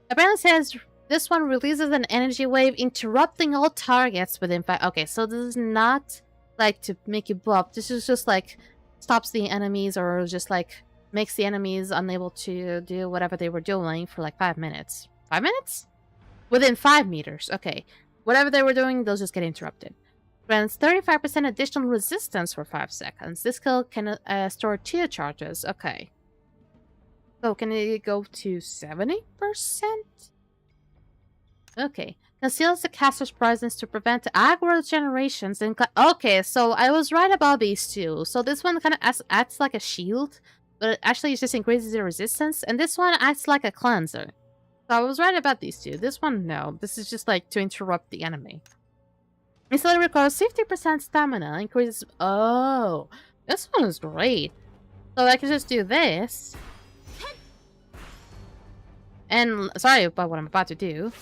Apparently says this one releases an energy wave interrupting all targets within 5. Okay, so this is not like to make you buff. This is just like stops the enemies or just like makes the enemies unable to do whatever they were doing for like 5 minutes. 5 minutes? Within 5 meters. Okay. Whatever they were doing, they'll just get interrupted. Grants 35% additional resistance for 5 seconds. This skill can store 2 charges. Okay. So can it go to 70%? Okay. Conceals the caster's presence to prevent aggro generations. Okay, so I was right about these two. So this one kind of acts like a shield, but it actually just increases your resistance. And this one acts like a cleanser. So I was right about these two. This one, no. This is just like to interrupt the enemy. Instantly recovers 50% stamina. Increases... Oh, this one is great. So I can just do this. And sorry about what I'm about to do.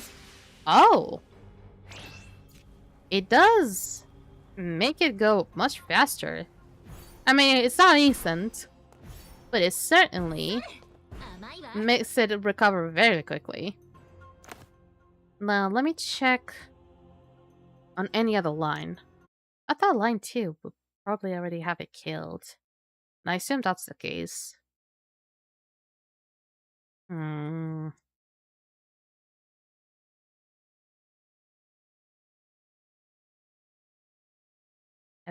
Oh. It does make it go much faster. I mean, it's not instant, but it certainly makes it recover very quickly. Now, let me check on any other line. I thought line 2 would probably already have it killed. And I assume that's the case. I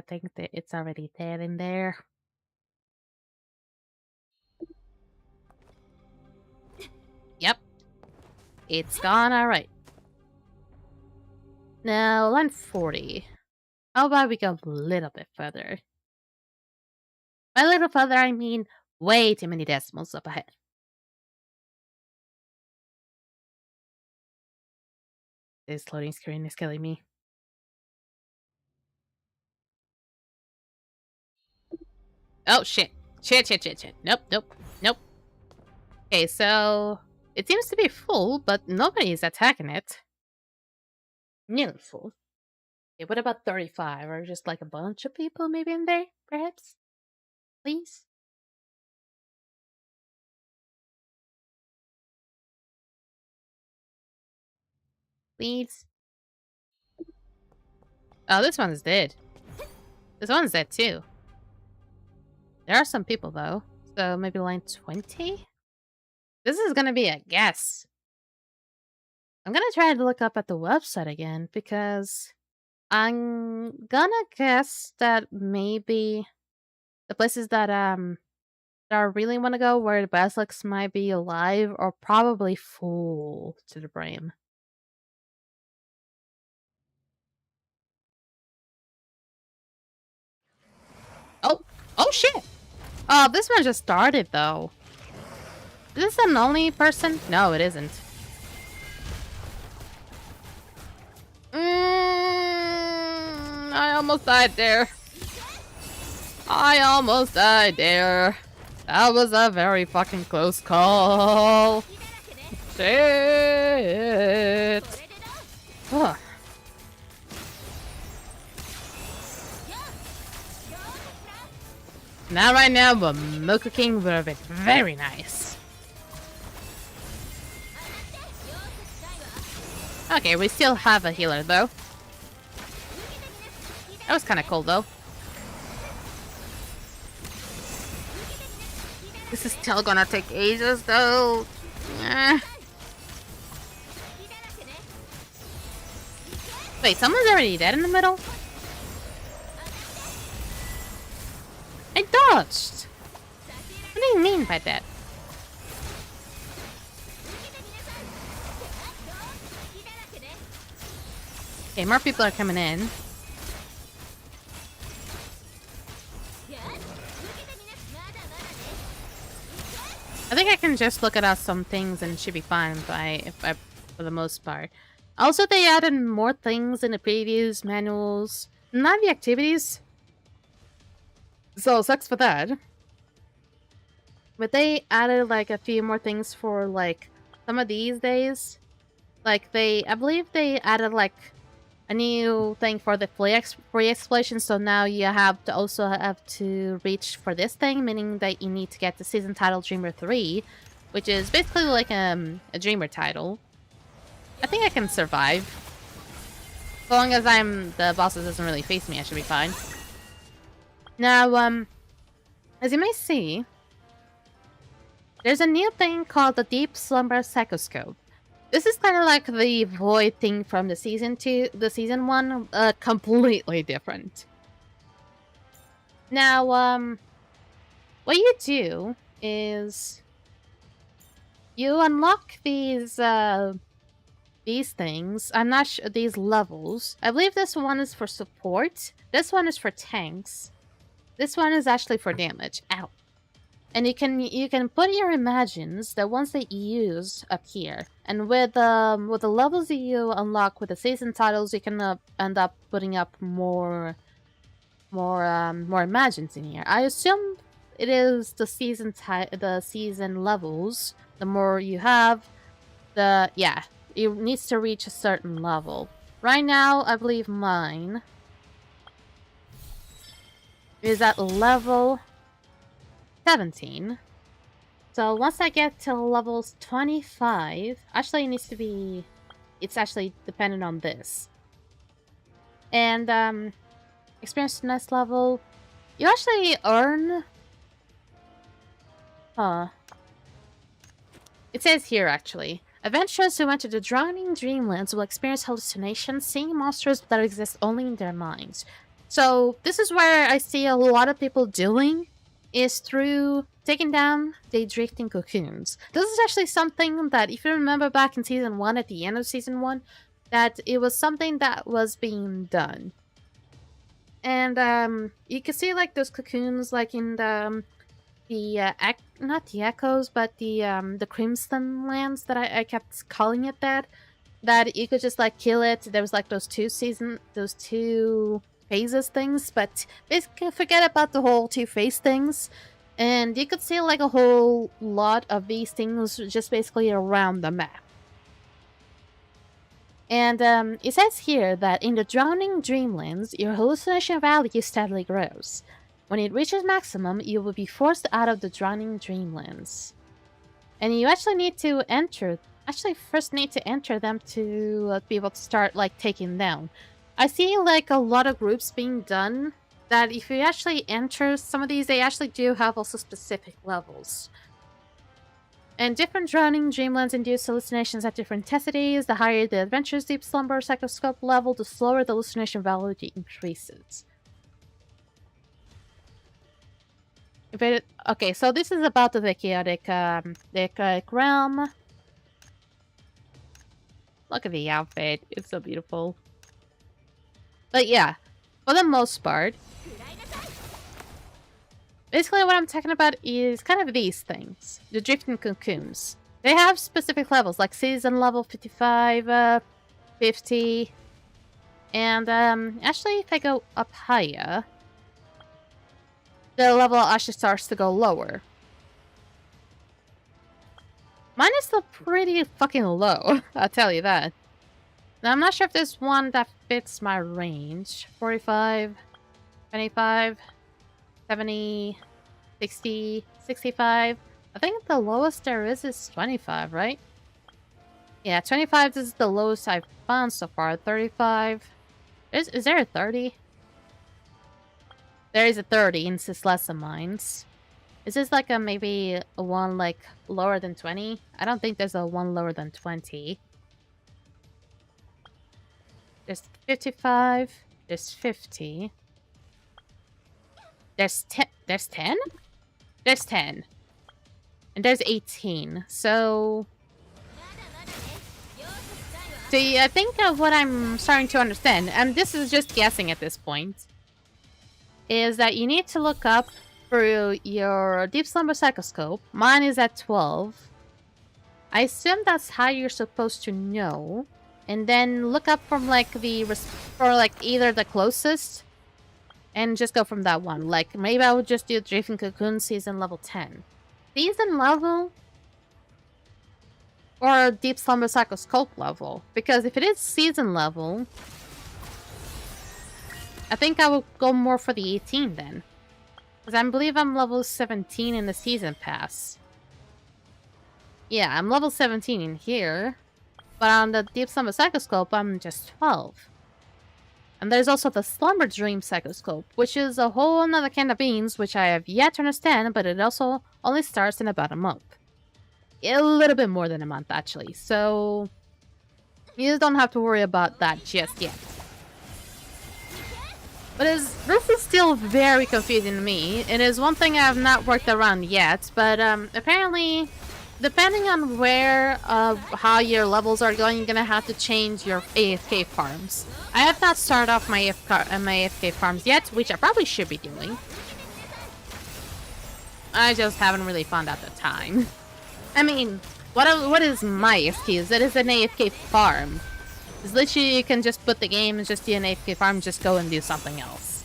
think that it's already dead in there. Yep. It's gone, alright. Now, line 40. How about we go a little bit further? By a little further, I mean way too many decimals up ahead. This loading screen is killing me. Oh, shit. Shit. Nope. Okay, so it seems to be full, but nobody is attacking it. Nearly full. Okay, what about 35? Or just like a bunch of people maybe in there, perhaps? Please? Please? Oh, this one's dead. This one's dead too. There are some people though. So maybe line 20? This is gonna be a guess. I'm gonna try to look up at the website again because I'm gonna guess that maybe the places that I really want to go where the basilisks might be alive are probably full to the brim. Oh shit! Oh, this one just started though. Is this an only person? No, it isn't. I almost died there. That was a very fucking close call. Shit. Ugh. Now, right now, the Mocha King would have been very nice. Okay, we still have a healer, though. That was kind of cool, though. This is still gonna take ages, though. Wait, someone's already dead in the middle? I dodged! What do you mean by that? Okay, more people are coming in. I think I can just look at some things and should be fine for the most part. Also, they added more things in the previews, manuals, not the activities. So, sucks for that. But they added, like, a few more things for, like, some of these days. Like, I believe they added, like, a new thing for the free exploration, so now you have to reach for this thing, meaning that you need to get the season title Dreamer 3, which is basically like a Dreamer title. I think I can survive. As long as the bosses doesn't really face me, I should be fine. Now, as you may see, there's a new thing called the Deep Slumber Psychoscope. This is kind of like the Void thing from the season 1, completely different. Now, what you do is you unlock these things. I'm not sure, these levels. I believe this one is for support. This one is for tanks. This one is actually for damage. Ow. And you can put your imagines, the ones that you use, up here. And with the levels that you unlock with the season titles, you can end up putting up more imagines in here. I assume it is the season levels. The more you have, it needs to reach a certain level. Right now, I believe mine is at level 17. So once I get to levels 25, actually it needs to be, it's actually dependent on this. And experience to next level, you actually earn, it says here actually, adventurers who enter the drowning dreamlands will experience hallucinations, seeing monsters that exist only in their minds. So this is where I see a lot of people doing, is through taking down the drifting cocoons. This is actually something that, if you remember back in Season 1, at the end of Season 1, that it was something that was being done. And you can see like those cocoons like in not the Echoes, but the Crimson Lands, that I kept calling it that you could just like kill it. There was like those two phases things, but basically forget about the whole two-phase things, and you could see like a whole lot of these things just basically around the map. And it says here that in the drowning dreamlands, your hallucination value steadily grows. When it reaches maximum, you will be forced out of the drowning dreamlands. And you actually first need to enter them to be able to start like taking down. I see like a lot of groups being done that if you actually enter some of these, they actually do have also specific levels. And different drowning dreamlands induce hallucinations at different intensities. The higher the adventure's deep slumber psychoscope level, the slower the hallucination value increases. Okay, so this is about the chaotic realm. Look at the outfit, it's so beautiful. But yeah, for the most part, basically what I'm talking about is kind of these things. The drifting cocoons. They have specific levels, like season level 55, 50. And actually if I go up higher, the level actually starts to go lower. Mine is still pretty fucking low, I'll tell you that. Now, I'm not sure if there's one that fits my range. 45, 25, 70, 60, 65. I think the lowest there is 25, right? Yeah, 25 is the lowest I've found so far. 35. Is there a 30? There is a 30 and it's less than mines. Is this like a maybe a one like lower than 20? I don't think there's a one lower than 20. There's 55. There's 50. There's 10. There's 10? There's 10. And there's 18. So... See, I think what I'm starting to understand, and this is just guessing at this point, is that you need to look up for your Deep Slumber Psychoscope. Mine is at 12. I assume that's how you're supposed to know. And then look up from like either the closest and just go from that one. Like maybe I would just do Drifting Cocoon season level 10. Season level or Deep Slumber Psychoscope level. Because if it is season level, I think I would go more for the 18 then. Because I believe I'm level 17 in the season pass. Yeah, I'm level 17 in here. But on the Deep Slumber Psychoscope, I'm just 12. And there's also the Slumber Dream Psychoscope, which is a whole nother can of beans, which I have yet to understand, but it also only starts in about a month. A little bit more than a month, actually. So, you don't have to worry about that just yet. But this is still very confusing to me. It is one thing I have not worked around yet, but apparently... Depending on where, how your levels are going, you're gonna have to change your AFK farms. I have not started off my AFK farms yet, which I probably should be doing. I just haven't really found out the time. I mean, what is my AFK? That is an AFK farm. It's literally you can just put the game and just do an AFK farm, just go and do something else.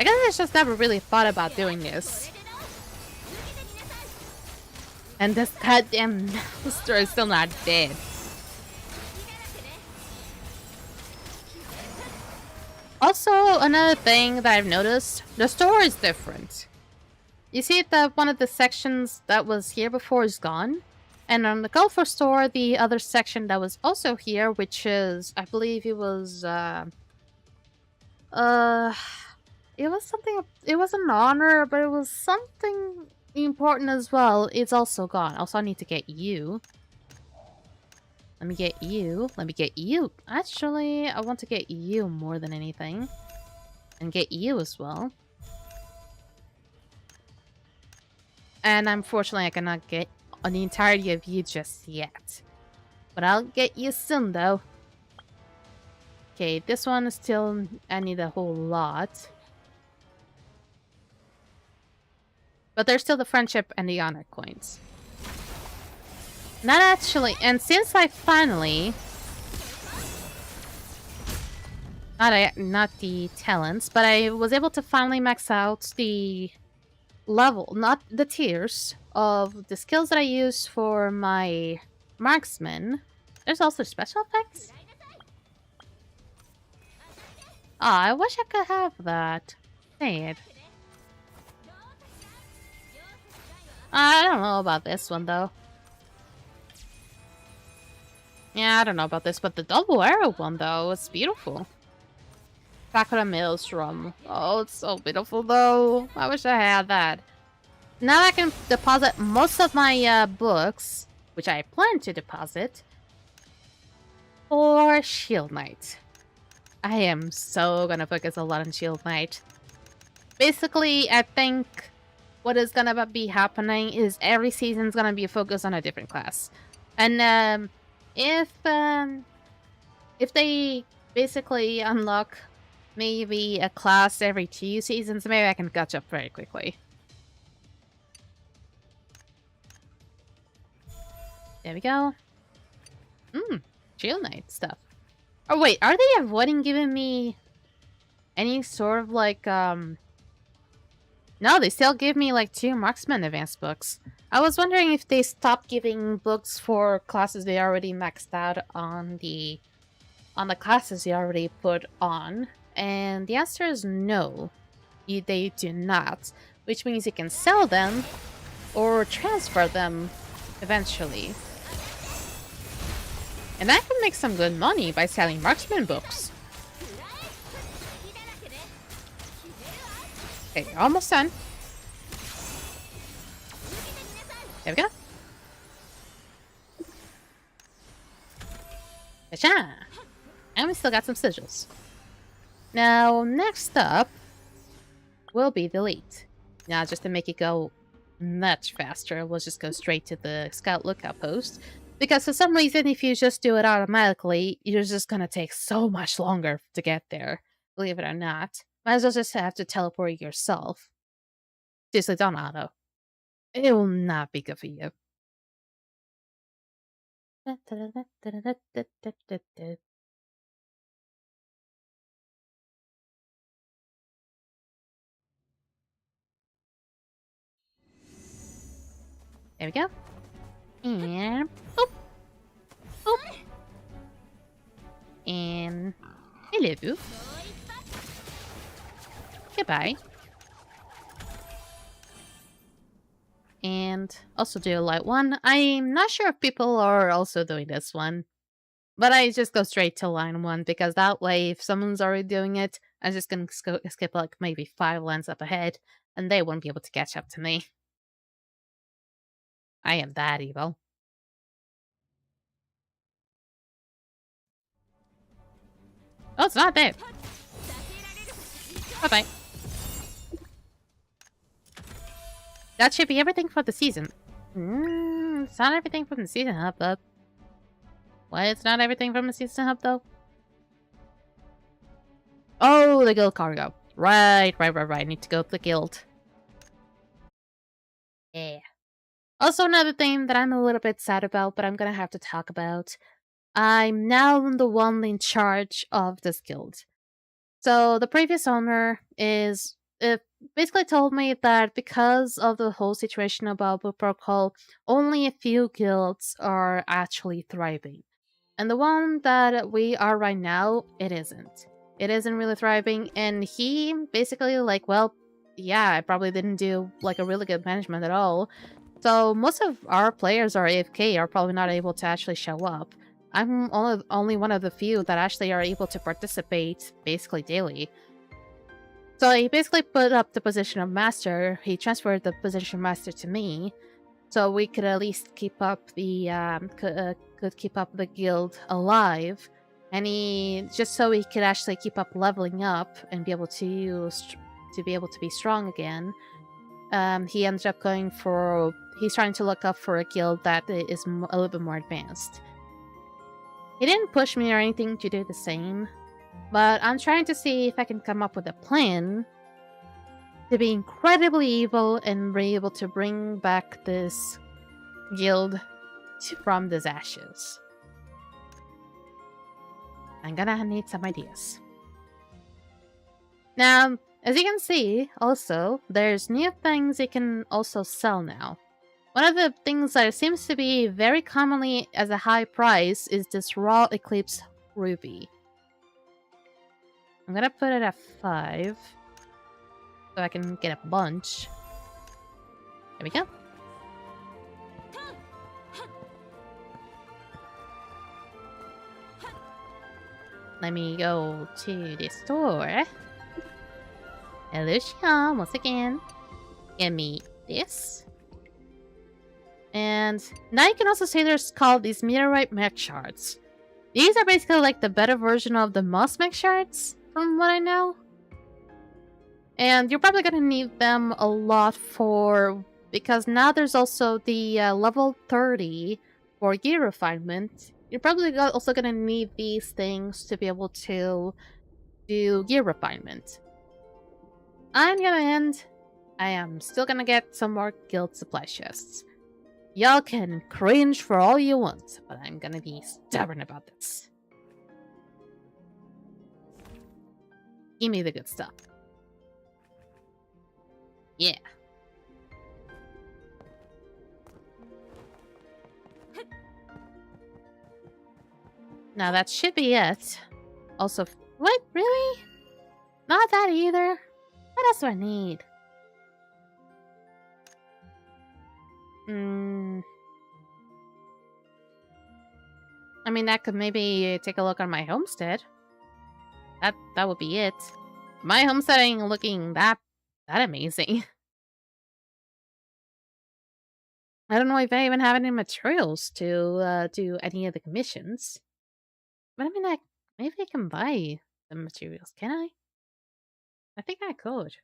I guess I just never really thought about doing this. And this goddamn monster is still not dead. Also, another thing that I've noticed, the store is different. You see that one of the sections that was here before is gone. And on the Gulfer store, the other section that was also here, which is, I believe it was, it was something, it was an honor, but it was something important as well. It's also gone. Also, I need to get you. Let me get you. Let me get you. Actually, I want to get you more than anything. And get you as well. And unfortunately, I cannot get on the entirety of you just yet. But I'll get you soon, though. Okay, this one is still... I need a whole lot. But there's still the friendship and the honor coins. Not actually, and since I finally... Not the talents, but I was able to finally max out the level, not the tiers, of the skills that I use for my marksman. There's also special effects? Ah, I wish I could have that. Sad. I don't know about this one, though. Yeah, I don't know about this, but the double arrow one, though, it's beautiful. Sakura Maelstrom. Oh, it's so beautiful, though. I wish I had that. Now I can deposit most of my books, which I plan to deposit, for Shield Knight. I am so gonna focus a lot on Shield Knight. Basically, I think... what is gonna be happening is every season's gonna be focused on a different class. And if they basically unlock maybe a class every 2 seasons, maybe I can catch up very quickly. There we go. Shield Knight stuff. Oh wait, are they avoiding giving me any sort of like No, they still give me like 2 Marksman Advanced books. I was wondering if they stopped giving books for classes they already maxed out on the classes they already put on. And the answer is no. They do not. Which means you can sell them or transfer them eventually. And I can make some good money by selling marksman books. Okay, almost done. There we go. Gotcha. And we still got some sigils. Now, next up will be delete. Now, just to make it go much faster, we'll just go straight to the scout lookout post. Because for some reason, if you just do it automatically, you're just gonna take so much longer to get there. Believe it or not. Might as well just have to teleport yourself. Seriously, don't auto. It will not be good for you. There we go. And boop. Boop. And hello. Goodbye. And also do a light one. I'm not sure if people are also doing this one. But I just go straight to line 1 because that way if someone's already doing it, I'm just gonna skip like maybe 5 lines up ahead and they won't be able to catch up to me. I am that evil. Oh, it's not there. Bye-bye. That should be everything for the season. It's not everything from the season hub, but... What? It's not everything from the season hub, though? Oh, the guild cargo. Right. I need to go to the guild. Yeah. Also, another thing that I'm a little bit sad about, but I'm gonna have to talk about. I'm now the one in charge of this guild. So the previous owner is basically told me that because of the whole situation about book protocol, only a few guilds are actually thriving. And the one that we are right now, it isn't. It isn't really thriving, and he basically like, well, yeah, I probably didn't do like a really good management at all. So most of our players are AFK, are probably not able to actually show up. I'm only one of the few that actually are able to participate basically daily. So he basically put up the position of master. He transferred the position of master to me, so we could at least keep up the could keep up the guild alive. And he just so he could actually keep up leveling up and be able to be strong again. He ended up going for. He's trying to look up for a guild that is a little bit more advanced. He didn't push me or anything to do the same, but I'm trying to see if I can come up with a plan to be incredibly evil and be able to bring back this guild from these ashes. I'm gonna need some ideas. Now, as you can see, also, there's new things you can also sell now. One of the things that seems to be very commonly as a high price is this Raw Eclipse Ruby. I'm gonna put it at 5 so I can get a bunch. There we go. Let me go to the store. Hello, Sean, once again. Give me this. And now you can also see there's called these meteorite mech shards. These are basically like the better version of the moss mech shards, from what I know. And you're probably gonna need them a lot because now there's also the level 30 for gear refinement. You're probably also gonna need these things to be able to do gear refinement. On the other hand, I am still gonna get some more guild supply chests. Y'all can cringe for all you want, but I'm gonna be stubborn about this. Give me the good stuff. Yeah. Now that should be it. Also, what? Really? Not that either? What else do I need? I mean, I could maybe take a look on my homestead. That would be it. My homestead ain't looking that amazing. I don't know if I even have any materials to do any of the commissions. But I mean, maybe I can buy the materials. Can I? I think I could.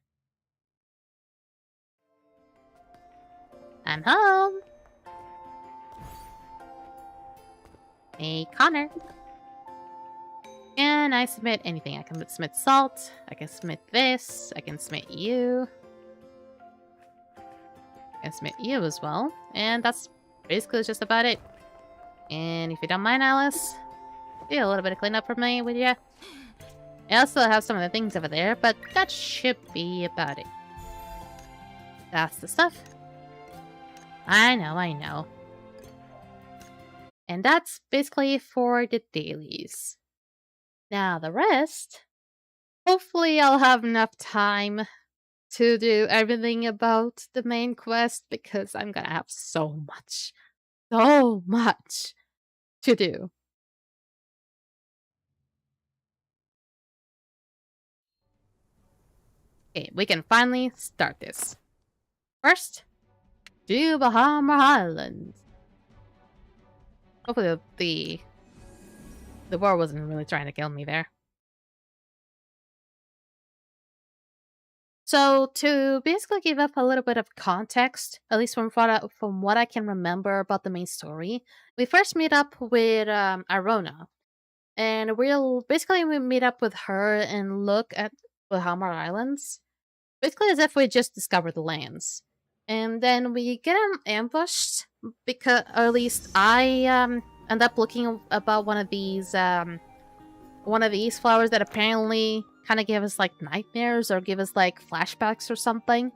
I'm home. Hey, Connor. Can I submit anything? I can submit salt. I can submit this. I can submit you. I can submit you as well. And that's basically just about it. And if you don't mind, Alice, do a little bit of cleanup for me, would ya? I also have some of the things over there, but that should be about it. That's the stuff. I know, I know. And that's basically for the dailies. Now, the rest, hopefully I'll have enough time to do everything about the main quest, because I'm gonna have so much to do. Okay, we can finally start this. First, do Bahama Island. Hopefully the war wasn't really trying to kill me there. So, to basically give up a little bit of context, at least from what I can remember about the main story, we first meet up with Arona. And we meet up with her and look at the Hammer Islands. Basically as if we just discovered the lands. And then we get ambushed, because, or at least I end up looking about one of these flowers that apparently kind of give us like nightmares or give us like flashbacks or something.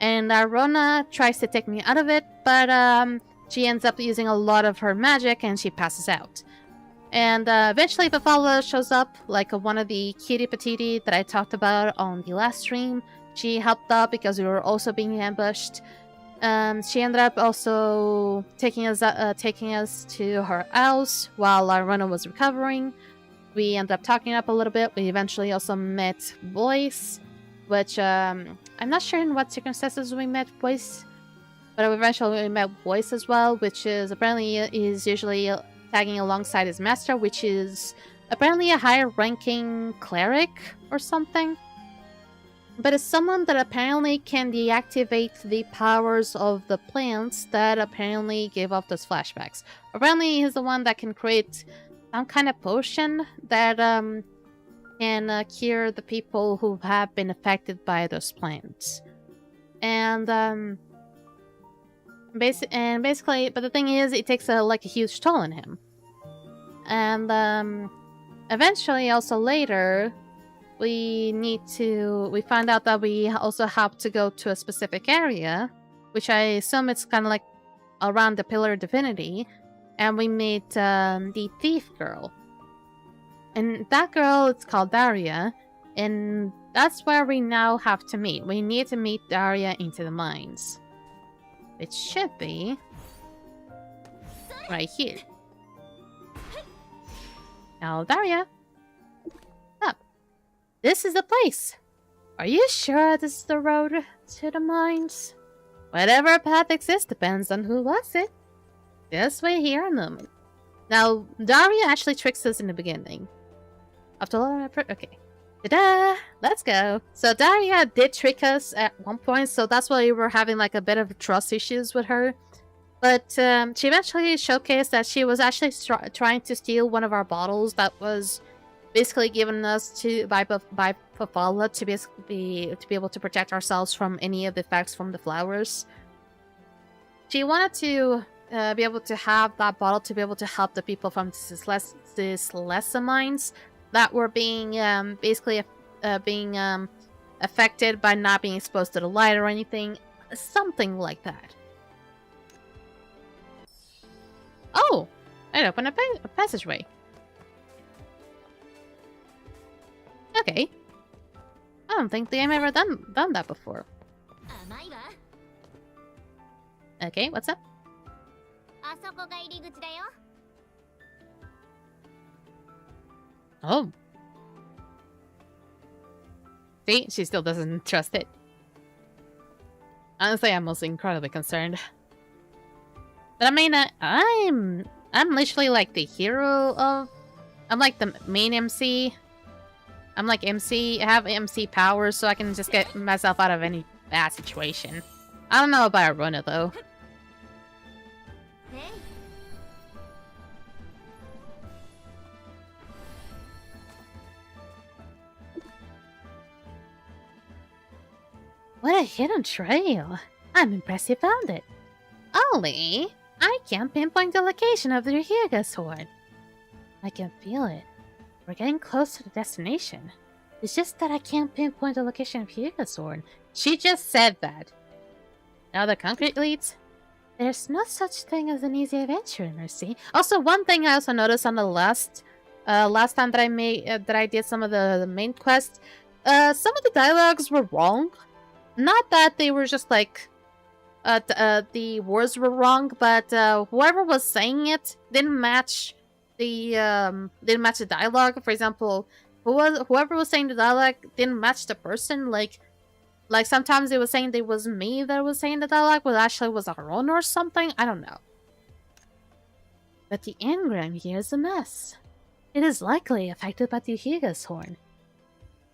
And Rona tries to take me out of it, but she ends up using a lot of her magic and she passes out. And eventually Bafala shows up, like one of the cutie patiti that I talked about on the last stream. She helped out because we were also being ambushed. She ended up also taking us to her house while Rona was recovering. We ended up talking up a little bit. We eventually also met Boyce, which I'm not sure in what circumstances we met Boyce, but eventually we met Boyce as well, which is apparently is usually tagging alongside his master, which is apparently a higher ranking cleric or something. But it's someone that apparently can deactivate the powers of the plants that apparently gave off those flashbacks. Apparently he's the one that can create some kind of potion that can cure the people who have been affected by those plants. And basically, but the thing is, it takes a huge toll on him. And eventually, also later, we find out that we also have to go to a specific area, which I assume it's kind of like around the Pillar of Divinity, and we meet the thief girl. And that girl, it's called Daria, and that's where we now have to meet. We need to meet Daria into the mines. It should be right here. Now, Daria, up. This is the place. Are you sure this is the road to the mines? Whatever path exists depends on who walks it. Just wait here a moment. Now, Daria actually tricks us in the beginning. After all, okay. Ta-da! Let's go. So Daria did trick us at one point, so that's why we were having like a bit of trust issues with her. But she eventually showcased that she was actually trying to steal one of our bottles that was basically given us by Fafala to be able to protect ourselves from any of the effects from the flowers. She wanted to be able to have that bottle to be able to help the people from these lesser mines that were being affected by not being exposed to the light or anything, something like that. Oh, it opened a passageway. Okay. I don't think they've ever done that before. Okay, what's up? Oh. See? She still doesn't trust it. Honestly, I'm also incredibly concerned. But I mean, I'm literally like the hero of... I'm like the main MC. I'm like MC. I have MC powers, so I can just get myself out of any bad situation. I don't know about Rona, though. What a hidden trail. I'm impressed you found it. Ollie, I can't pinpoint the location of the Hyuga sword. I can feel it. We're getting close to the destination. It's just that I can't pinpoint the location of Hyuga sword. She just said that. Now the concrete leads? There's no such thing as an easy adventure, Mercy. Also, one thing I also noticed on the last time that I did some of the main quests, some of the dialogues were wrong. Not that they were just like the words were wrong, but whoever was saying it didn't match the dialogue. For example, whoever was saying the dialogue didn't match the person. Like sometimes they were saying it was me that was saying the dialogue, but actually it was Arona or something. I don't know. But the engram here is a mess. It is likely affected by the Hyuga's horn.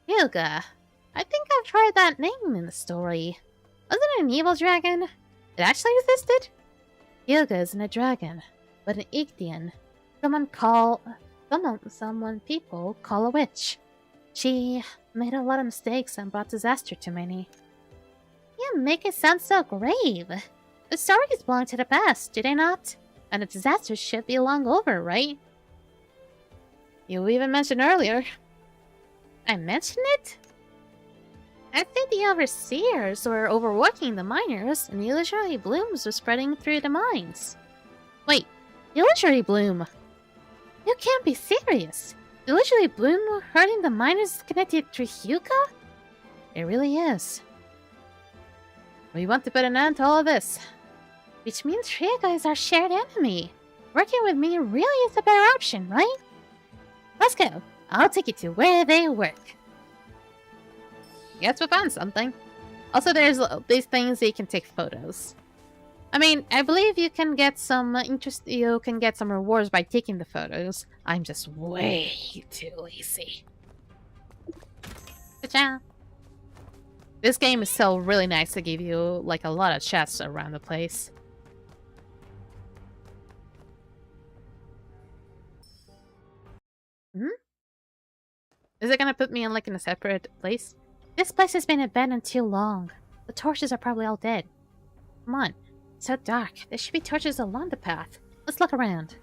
Hyuga. I think I've heard that name in the story. Wasn't it an evil dragon? It actually existed? Hyuga isn't a dragon, but an Igdian. Someone people call a witch. She made a lot of mistakes and brought disaster to many. You make it sound so grave. The stories belong to the past, do they not? And the disaster should be long over, right? You even mentioned earlier. I mentioned it? I think the overseers were overworking the miners, and the illusory blooms were spreading through the mines. Wait, illusory bloom? You can't be serious. The illusory bloom hurting the miners is connected to Hyuga? It really is. We want to put an end to all of this. Which means Hyuga is our shared enemy. Working with me really is a better option, right? Let's go. I'll take you to where they work. Guess we found something. Also, there's these things that you can take photos. I mean, I believe you can get some rewards by taking the photos. I'm just way too lazy. Cha-cha. This game is still really nice to give you like a lot of chests around the place. Is it gonna put me in like in a separate place? This place has been abandoned too long. The torches are probably all dead. Come on. It's so dark. There should be torches along the path. Let's look around.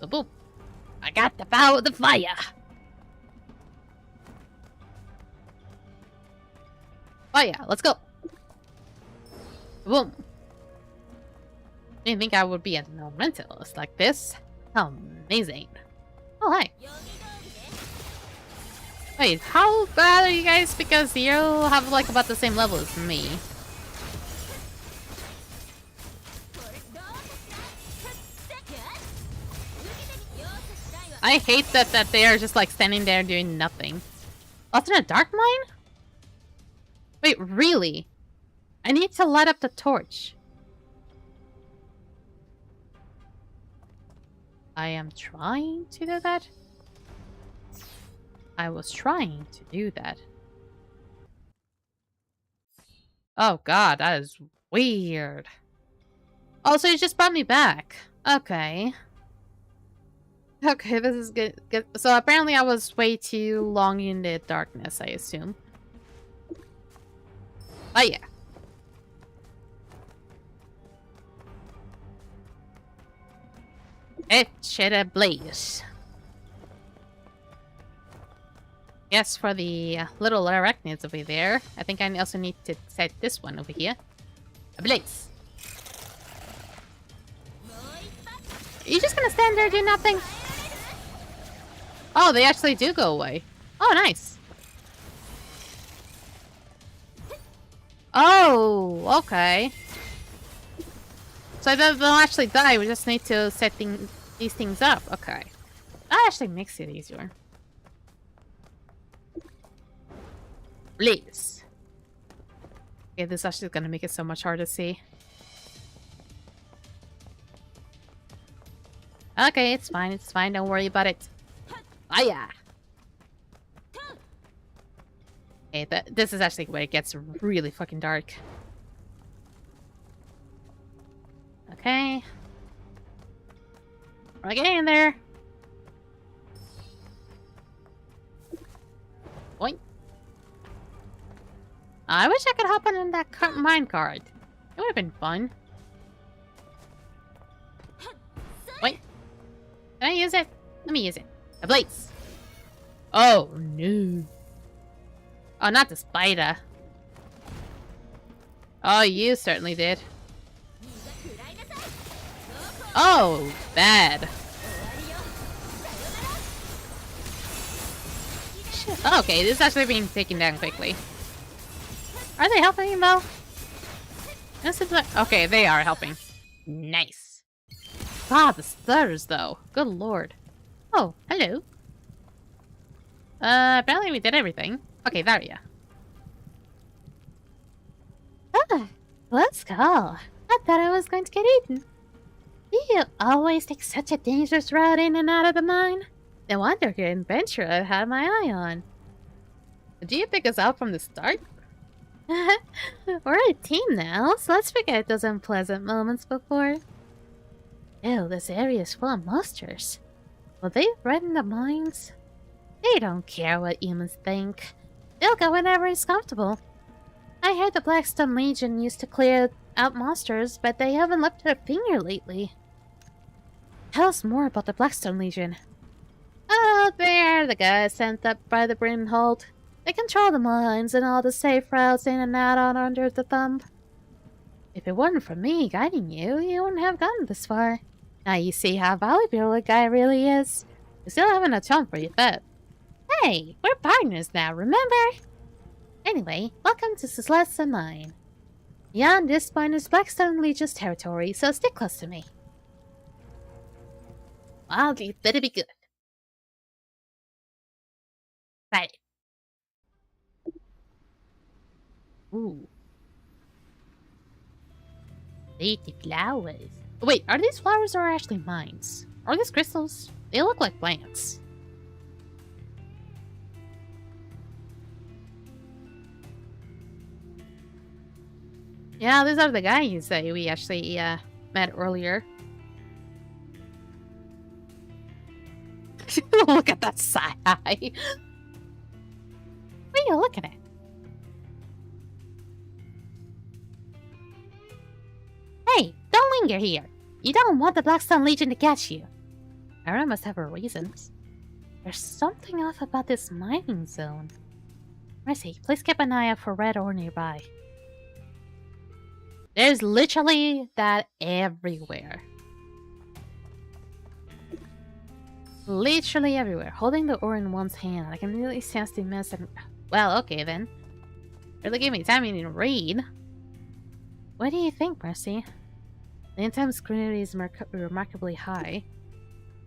Boop, boop. I got the power of the fire. Oh yeah, let's go. Boom. Didn't think I would be an elementalist like this. How amazing. Oh, hi. Wait, how bad are you guys? Because you have like about the same level as me. I hate that they are just like standing there doing nothing. Oh, it's in a dark mine? Wait, really? I need to light up the torch. I am trying to do that. I was trying to do that. Oh god, that is weird. Oh, so you just brought me back. Okay. Okay, this is good. So apparently I was way too long in the darkness, I assume. Oh yeah. It should ablaze. Yes, for the little arachnids over there. I think I also need to set this one over here. Ablaze. Are you just gonna stand there doing nothing? Oh, they actually do go away. Oh, nice. Oh, okay. So they'll actually die. We just need to set these things up. Okay. That actually makes it easier. Please. Okay, this actually is gonna make it so much harder to see. Okay, it's fine. It's fine. Don't worry about it. Ah, yeah. Okay, this is actually where it gets really fucking dark. Okay. We're getting in there. Boing. I wish I could hop on that minecart. It would have been fun. Wait. Can I use it? Let me use it. A blaze. Oh, no. Oh, not the spider. Oh, you certainly did. Oh, bad. Shit. Oh, okay, this is actually being taken down quickly. Are they helping him though? Okay, they are helping. Nice. Ah, the stutters though. Good lord. Oh, hello. Apparently we did everything. Okay, there you. Ah, let's go. I thought I was going to get eaten. You always take such a dangerous route in and out of the mine. No wonder you're an adventurer I had my eye on. Did you pick us out from the start? We're a team now, so let's forget those unpleasant moments before. Ew, this area is full of monsters. Will they threaten the mines? They don't care what humans think. They'll go whenever it's comfortable. I heard the Blackstone Legion used to clear out monsters, but they haven't lifted a finger lately. Tell us more about the Blackstone Legion. Oh, they're the guys sent up by the Brimhold. They control the mines and all the safe routes in and out on under the thumb. If it wasn't for me guiding you, you wouldn't have gotten this far. Now you see how valuable a guy really is. You still haven't a chance for your bet. Hey, we're partners now, remember? Anyway, welcome to Celeste Mine. Beyond this point is Blackstone Legion's territory, so stick close to me. Well, you better be good. Right. Ooh. Pretty flowers. Wait, are these flowers or actually mines? Are these crystals? They look like plants. Yeah, these are the guys that we actually met earlier. Look at that side eye. What are you looking at? Hey, don't linger here. You don't want the Blackstone Legion to catch you. Aaron must have her reasons. There's something off about this mining zone. Mercy, please keep an eye out for red ore nearby. There's literally that everywhere. Literally everywhere. Holding the ore in one's hand, I can really sense the mess and... Well, okay then. Really give me time to read. What do you think, Mercy? The intense scrutiny is remarkably high.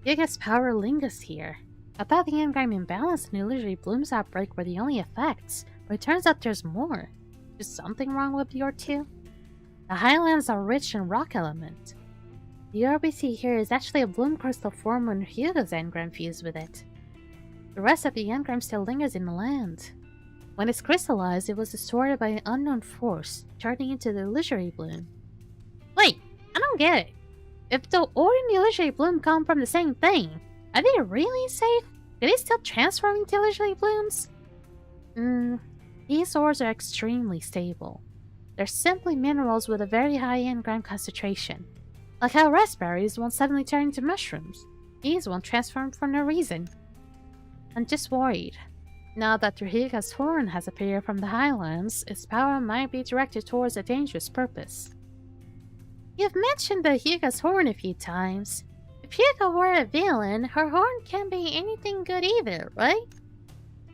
Giga's power lingers here. I thought the engram imbalance and illusory blooms outbreak were the only effects, but it turns out there's more. Is something wrong with your two? The highlands are rich in rock element. The RBC here is actually a bloom crystal formed when Hugo's engram fused with it. The rest of the engram still lingers in the land. When it's crystallized, it was distorted by an unknown force, turning into the illusory bloom. Wait, I don't get it. If the ore and the illusory bloom come from the same thing, are they really safe? Are they still transforming to illusory blooms? These ores are extremely stable. They're simply minerals with a very high engram concentration. Like how raspberries won't suddenly turn into mushrooms. These won't transform for no reason. I'm just worried. Now that Ruhiga's horn has appeared from the highlands, its power might be directed towards a dangerous purpose. You've mentioned the Hyuga's horn a few times. If Hyuga were a villain, her horn can't be anything good either, right?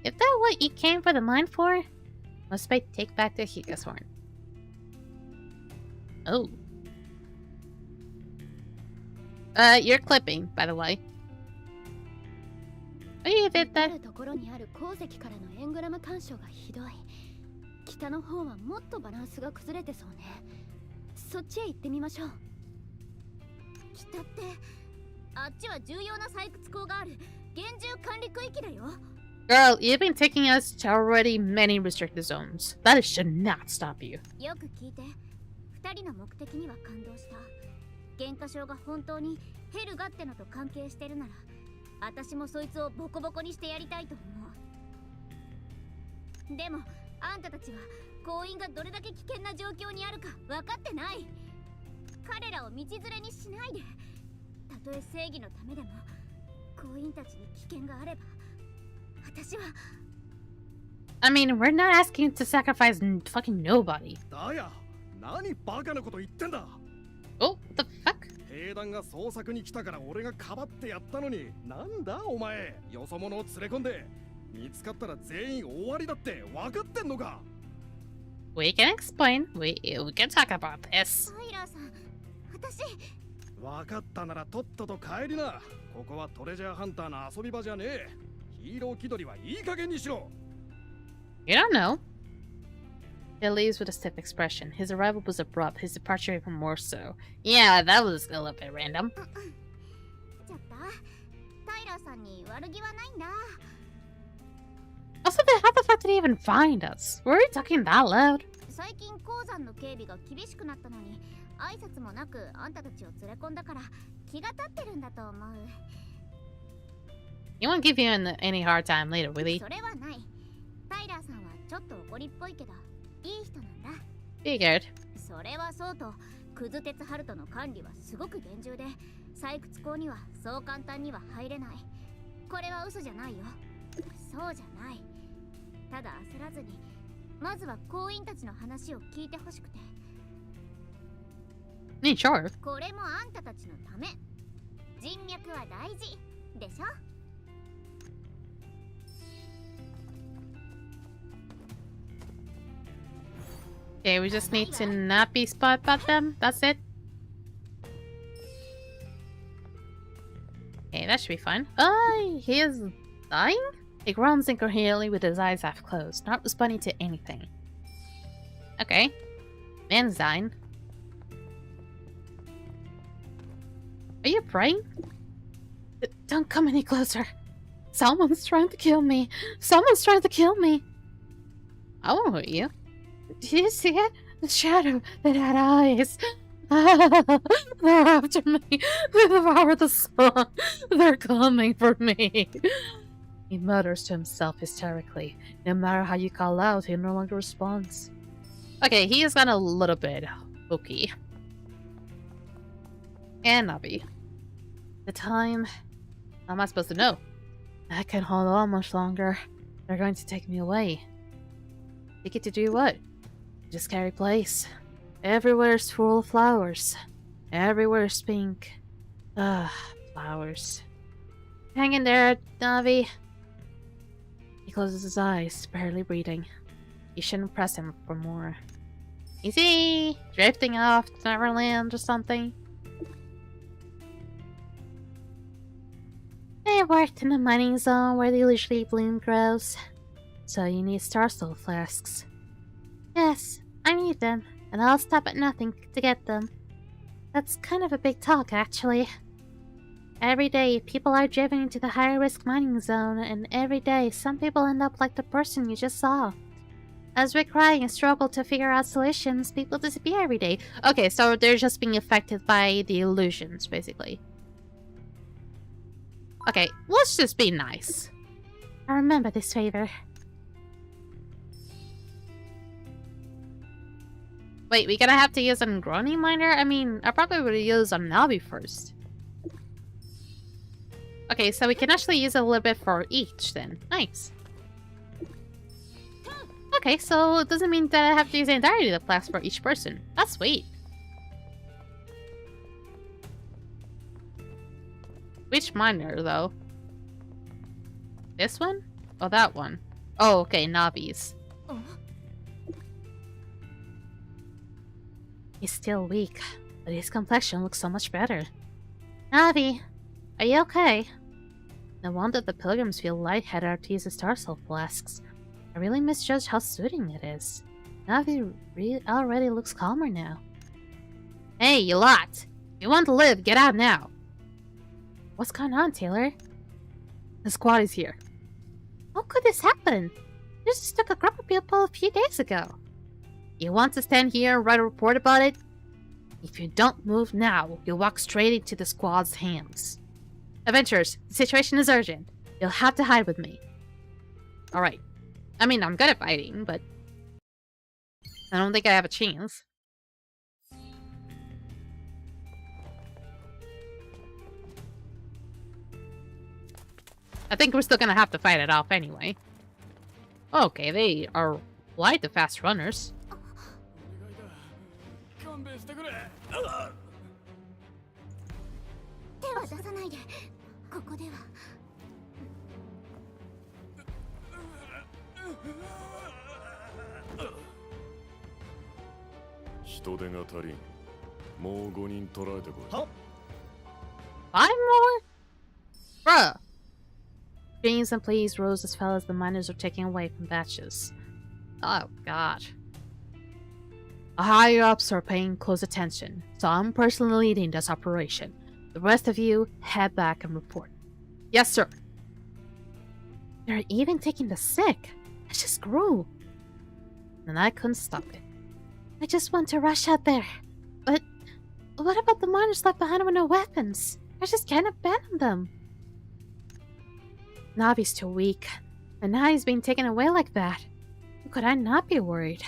If that's what you came for the mine for, must I take back the Hyuga's horn. Oh. You're clipping, by the way. Oh, you did that. ところにある鉱石からのエングラム干渉がひどい。北の方はもっとバランスが崩れてそうね。そっちへ行ってみましょう。北ってあっちは重要な採掘口がある厳重管理区域だよ。Girl, you've been taking us to already many restricted zones. That should not stop you. よく聞いて。二人の目的には感動した。原価賞が本当にヘルガってのと関係してるなら、私もそいつをボコボコにしてやりたいと思う。でもあんたたちは行員がどれだけ危険な状況にあるか分かってない。彼らを道連れにしないで。たとえ正義のためでも行員たちに危険があれば、私は。I mean, we're not asking you to sacrifice fucking nobody. だや、何バカなこと言ってんだ。Oh, what the fuck? 兵団が捜索に来たから俺がかばってやったのに、なんだお前、よそ者を連れ込んで、見つかったら全員終わりだって分かってんのか。We can explain. We can talk about this. タイラーさん、私。分かったならとっとと帰りな。ここはトレジャーハンターの遊び場じゃねえ。ヒーロー気取りはいい加減にしろ。You don't know. He leaves with a stiff expression. His arrival was abrupt, his departure even more so. Yeah, that was a little bit random. ちょっとタイラーさんに悪気はないんだ。Also, how the fuck did he even find us? Were we talking that loud? 最近鉱山の警備が厳しくなったのに、挨拶もなくあんたたちを連れ込んだから気が立ってるんだと思う。He won't give you any hard time later, will he? それはない。タイラーさんはちょっと怒りっぽいけど、いい人なんだ。Figured. それはそうと、クズ鉄ハルトの管理はすごく厳重で、採掘口にはそう簡単には入れない。これは嘘じゃないよ。そうじゃない。ただ焦らずに、まずは行員たちの話を聞いてほしくて。Sure. これもあんたたちのため。人脈は大事でしょ。Okay, we just need to not be spot about them. That's it. Okay, that should be fine. Oh, he is dying? He groans incoherently with his eyes half closed, not responding to anything. Okay. Man's dying. Are you praying? Don't come any closer. Someone's trying to kill me. Someone's trying to kill me. I won't hurt you. Do you see it? The shadow that had eyes. They're after me. They devour the sun. They're coming for me. He mutters to himself hysterically. No matter how you call out, he no longer responds. Okay, he has gotten a little bit okay. And Nabi. The time... How am I supposed to know? I can't hold on much longer. They're going to take me away. Take it to do what? A scary place. Everywhere's full of flowers. Everywhere's pink. Flowers. Hang in there, Navi. He closes his eyes, barely breathing. You shouldn't press him for more. Is he drifting off to Neverland or something? I worked in the mining zone where the usually bloom grows. So you need starstone flasks. Yes, I need them, and I'll stop at nothing to get them. That's kind of a big talk, actually. Every day, people are driven into the high-risk mining zone, and every day, some people end up like the person you just saw. As we cry and struggle to figure out solutions, people disappear every day. Okay, so they're just being affected by the illusions, basically. Okay, let's just be nice. I remember this favor. Wait, we gotta have to use a Grony miner? I mean, I probably would use a Navi first. Okay, so we can actually use a little bit for each then. Nice. Okay, so it doesn't mean that I have to use the entirety of the flask for each person. That's sweet. Which miner, though? This one? Oh, that one. Oh, okay, Navi's. He's still weak, but his complexion looks so much better. Navi, are you okay? No wonder the pilgrims feel lightheaded after using star soul flasks. I really misjudged how soothing it is. Navi already looks calmer now. Hey, you lot! If you want to live, get out now! What's going on, Taylor? The squad is here. How could this happen? You just took a group of people a few days ago. You want to stand here and write a report about it? If you don't move now, you'll walk straight into the squad's hands. Adventurers, the situation is urgent. You'll have to hide with me. Alright. I mean, I'm good at fighting, but I don't think I have a chance. I think we're still gonna have to fight it off anyway. Okay, they are quite the fast runners. 手は出さないで。ここでは。人手が足りん。もう5人捕らえてこい。 5 more? Bruh. Screams and pleas rose as fell as the miners were taken away from batches. Oh god. The higher-ups are paying close attention, so I'm personally leading this operation. The rest of you, head back and report. Yes, sir. They're even taking the sick. That just grew. And I couldn't stop it. I just want to rush out there. But what about the miners left behind with no weapons? I just can't abandon them. Navi's too weak, and now he's being taken away like that. How could I not be worried?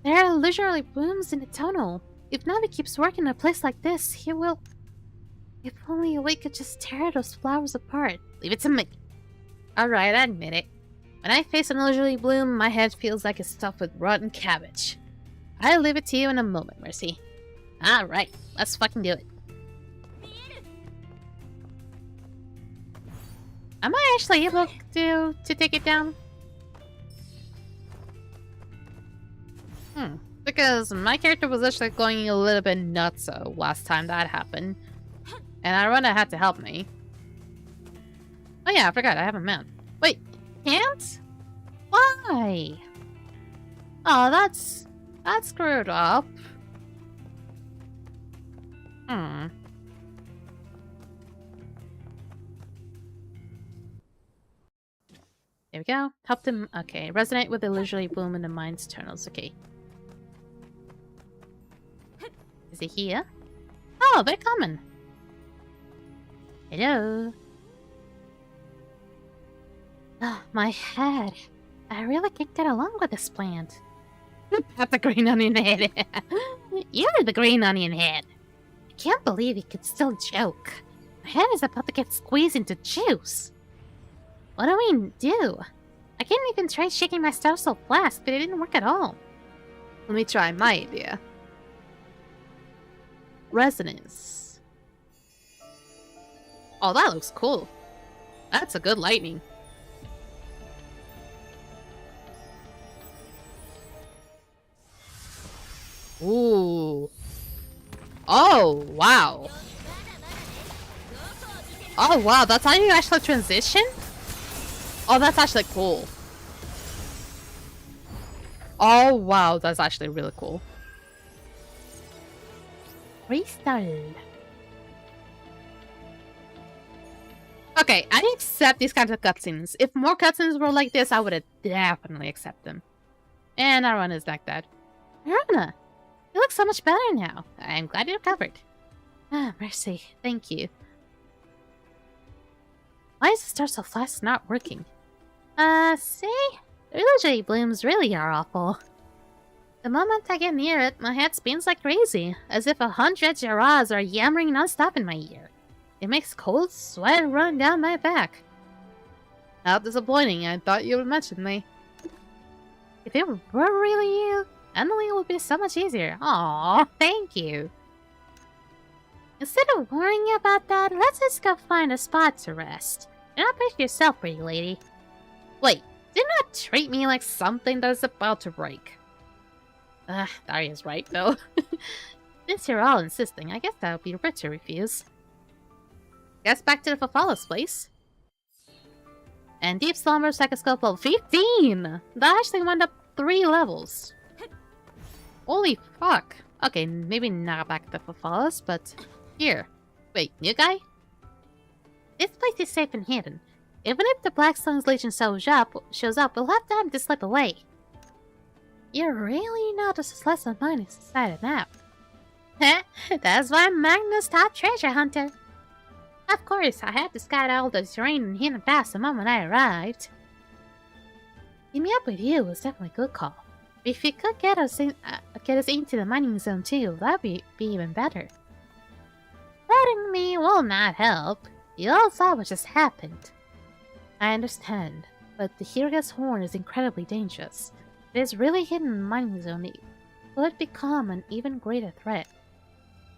There are literally blooms in the tunnel. If Navi keeps working in a place like this, he will... If only we could just tear those flowers apart. Leave it to me. Alright, I admit it. When I face an illusory bloom, my head feels like it's stuffed with rotten cabbage. I'll leave it to you in a moment, Mercy. Alright, let's fucking do it. Am I actually able to take it down? Because my character was actually going a little bit nutso last time that happened. And Irona had to help me. Oh yeah, I forgot, I have a mount. Wait, can't? Why? Oh, that's screwed up. There we go. Help them. Okay. Resonate with the illusory bloom in the mind's tunnels. Okay. Is he here? Oh, they're coming. Hello. Oh, my head. I really can't get along with this plant. Pat the green onion head. You're the green onion head. I can't believe you could still joke. My head is about to get squeezed into juice. What do we do? I can't even try shaking my star soul flask, but it didn't work at all. Let me try my idea. Resonance. Oh, that looks cool. That's a good lightning. Ooh. Oh, wow. Oh, wow, that's how you actually transition? Oh, that's actually cool. Oh, wow, that's actually really cool. Restart. Okay, I accept these kinds of cutscenes. If more cutscenes were like this, I would have definitely accept them. And Arana is like that. Arana, you look so much better now. I'm glad you recovered. Ah, mercy. Thank you. Why is the star so flask not working? See? The illusory blooms really are awful. The moment I get near it, my head spins like crazy, as if 100 Jarrahs are yammering non-stop in my ear. It makes cold sweat run down my back. How disappointing, I thought you would mention me. If it were really you, Emily would be so much easier. Aww, thank you. Instead of worrying about that, let's just go find a spot to rest. Do not push yourself, pretty lady. Wait, do not treat me like something that is about to break. Daria's right, though. Since you're all insisting, I guess that would be rude to refuse. Guess back to the Fafala's place. And Deep Slumber Psychoscope level 15! That actually went up 3 levels. Holy fuck. Okay, maybe not back to Fafala's, but here. Wait, new guy? This place is safe and hidden. Even if the Black Sun's Legion shows up, we'll have time to slip away. You really know this is less than mine inside a nap. Heh, that's why I'm Magnus' top treasure hunter. Of course, I had to scout all the terrain and hidden past the moment I arrived. Teaming up with you was definitely a good call. If you could get us into the mining zone too, that'd be even better. Letting me will not help. You all saw what just happened. I understand, but the Hiraga's horn is incredibly dangerous. If it is really hidden in the mining zone, it would become an even greater threat.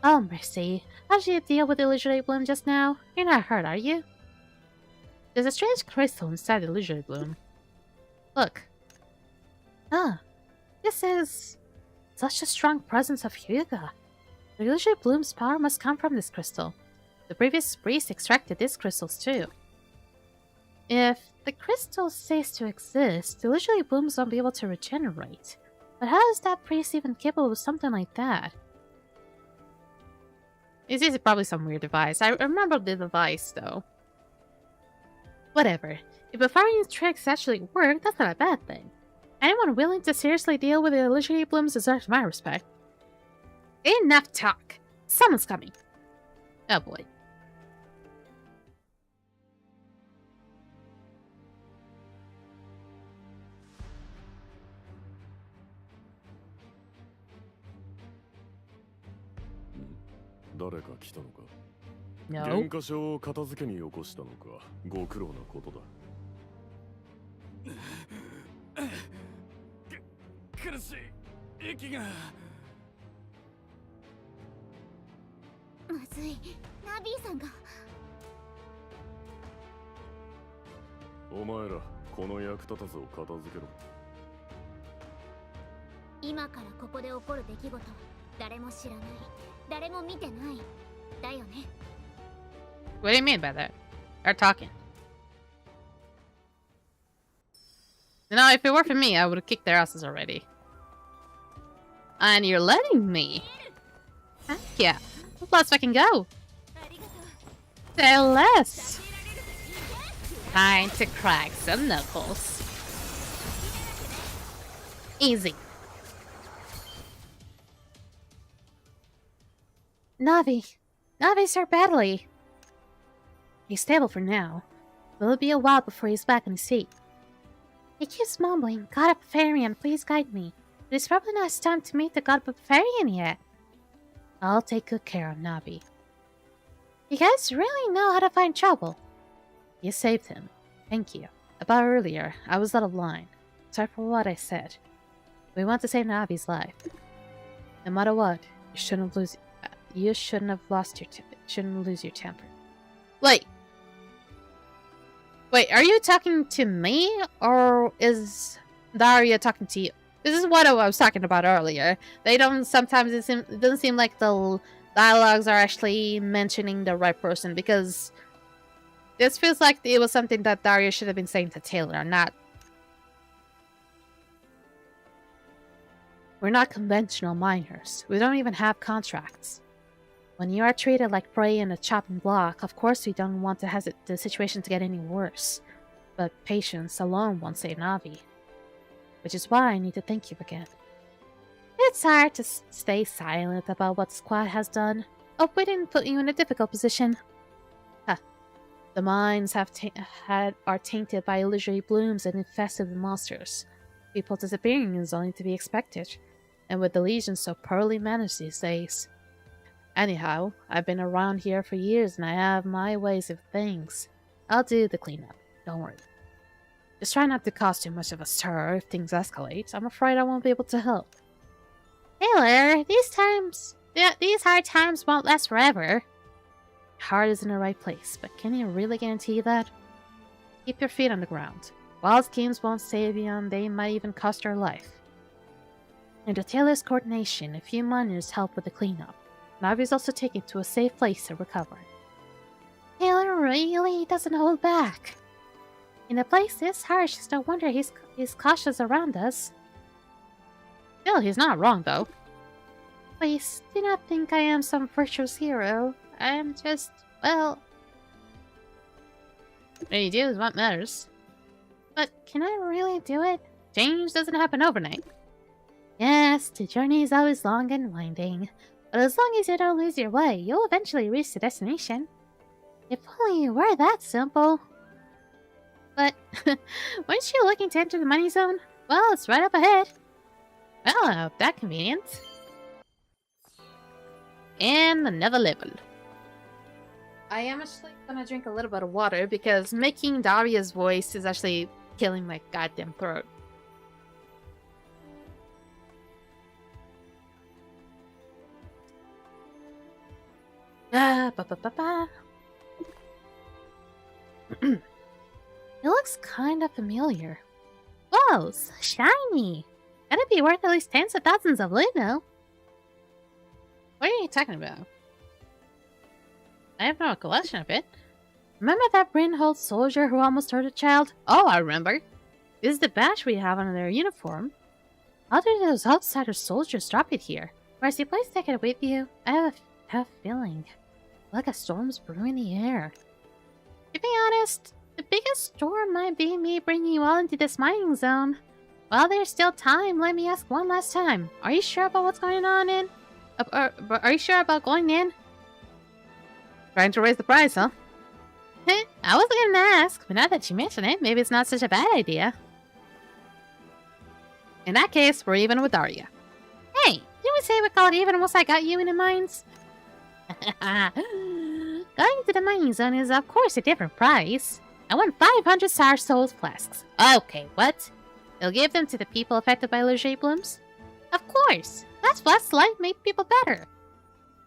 Oh, mercy. How did you deal with the illusory bloom just now? You're not hurt, are you? There's a strange crystal inside the illusory bloom. Look. Ah, this is such a strong presence of Hyuga. The illusory bloom's power must come from this crystal. The previous priest extracted these crystals too. If the crystal ceases to exist, the illusory blooms won't be able to regenerate. But how is that priest even capable of something like that? This is probably some weird device. I remember the device, though. Whatever. If Bafarian's tricks actually work, that's not a bad thing. Anyone willing to seriously deal with the illusory blooms deserves my respect. Enough talk! Someone's coming! Oh boy. Hmm. 誰か来たのか No. 原価書を片付けによこしたのかご苦労なことだ苦しい息がまずい、ナビーさんが。お前らこの役立たずを片付けろ今からここで起こる出来事は誰も知らない、誰も見てないだよね。 What do you mean by that? They're talking. You know, if it were for me, I would have kicked their asses already. And you're letting me? Heck yeah. Let's fucking go. Say less. Time to crack some knuckles. Easy. Navi. Navi's hurt badly. He's stable for now. But it'll be a while before he's back on his feet. He keeps mumbling, God of Bavarian, please guide me. But it's probably not his time to meet the God of Bavarian yet. I'll take good care of Navi. You guys really know how to find trouble. You saved him. Thank you. About earlier, I was out of line. Sorry for what I said. We want to save Navi's life. No matter what, you shouldn't lose your temper. Wait, are you talking to me, or is Daria talking to you? This is what I was talking about earlier. They don't sometimes, it doesn't seem like the dialogues are actually mentioning the right person, because this feels like it was something that Daria should have been saying to Taylor, not... We're not conventional miners. We don't even have contracts. When you are treated like prey in a chopping block, of course we don't want the situation to get any worse. But patience alone won't save Navi. Which is why I need to thank you again. It's hard to stay silent about what Squad has done. Oh, we didn't put you in a difficult position. Huh. The mines are tainted by illusory blooms and infested with monsters. People disappearing is only to be expected. And with the Legion so poorly managed these days. Anyhow, I've been around here for years and I have my ways of things. I'll do the cleanup, don't worry. Just try not to cause too much of a stir if things escalate. I'm afraid I won't be able to help. Taylor, these hard times won't last forever. Your heart is in the right place, but can you really guarantee that? Keep your feet on the ground. Wild schemes won't save you and they might even cost your life. Under Taylor's coordination, a few miners help with the cleanup. Navi is also taken to a safe place to recover. Taylor really doesn't hold back. In a place this harsh, it's no wonder he's cautious around us. Still, he's not wrong, though. Please, do not think I am some virtuous hero. I am just, well... What you do is what matters. But can I really do it? Change doesn't happen overnight. Yes, the journey is always long and winding. But as long as you don't lose your way, you'll eventually reach the destination. If only it were that simple. But, weren't you looking to enter the money zone? Well, it's right up ahead. Well, that's convenient. And another level. I am actually gonna drink a little bit of water because making Daria's voice is actually killing my goddamn throat. It looks kind of familiar. Whoa, so shiny! Gotta be worth at least tens of thousands of Luno. What are you talking about? I have no recollection of it. Remember that Brynhold soldier who almost hurt a child? Oh, I remember. This is the badge we have on their uniform. How did those outsider soldiers drop it here? Marcy, please take it with you. I have a tough feeling. Like a storm's brewing the air. To be honest, the biggest storm might be me bringing you all into this mining zone. While there's still time, let me ask one last time. Are you sure about what's going on in? Are you sure about going in? Trying to raise the price, huh? I wasn't gonna ask, but now that you mention it, maybe it's not such a bad idea. In that case, we're even with Daria. Hey, didn't we say we called even once I got you in the mines? Going to the mining zone is of course a different price. I want 500 Sour Souls flasks. Okay, what? You'll give them to the people affected by Leger blooms? Of course! That's flasks like make people better.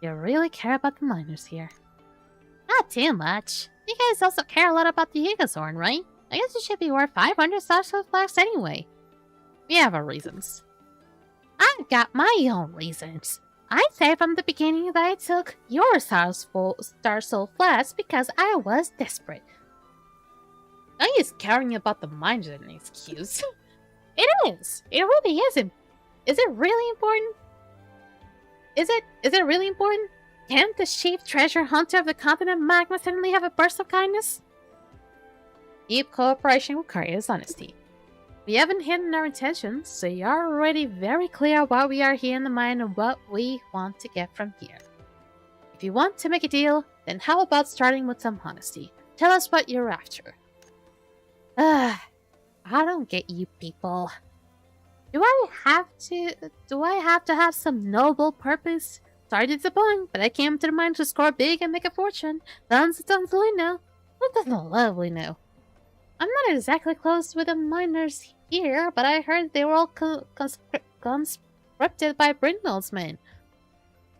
You really care about the miners here. Not too much. You guys also care a lot about the Yugazorn, right? I guess it should be worth 500 Sour Soul flasks anyway. We have our reasons. I've got my own reasons. I say from the beginning that I took your Star Soul flask because I was desperate. Now he's caring about the miners an excuse. It is! It really isn't. Is it really important? Is it really important? Can't the chief treasure hunter of the continent Magma suddenly have a burst of kindness? Deep cooperation requires honesty. We haven't hidden our intentions, so you're already very clear why we are here in the mine and what we want to get from here. If you want to make a deal, then how about starting with some honesty? Tell us what you're after. I don't get you people. Do I have to have some noble purpose? Sorry to disappoint, but I came to the mine to score big and make a fortune. Tons of Luno. Who doesn't love Luno? I'm not exactly close with the miners here, but I heard they were all conscripted by Brynhold's men.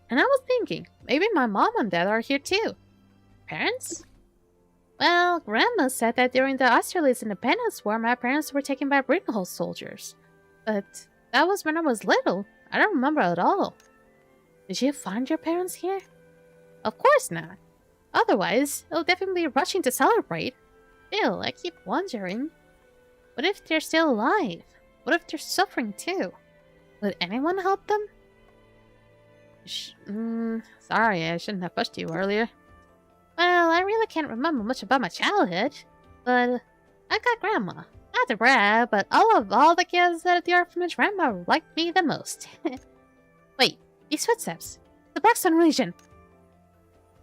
And I was thinking, maybe my mom and dad are here too. Parents? Well, Grandma said that during the Austerlitz Independence War, my parents were taken by Brynhold soldiers. But that was when I was little. I don't remember at all. Did you find your parents here? Of course not. Otherwise, they'll definitely be rushing to celebrate. Still, I keep wondering. What if they're still alive? What if they're suffering too? Would anyone help them? Sorry, I shouldn't have pushed you earlier. Well, I really can't remember much about my childhood. But I got Grandma. Not to brag, but all the kids at the orphanage, Grandma liked me the most. Wait, these footsteps. The Blackstone region.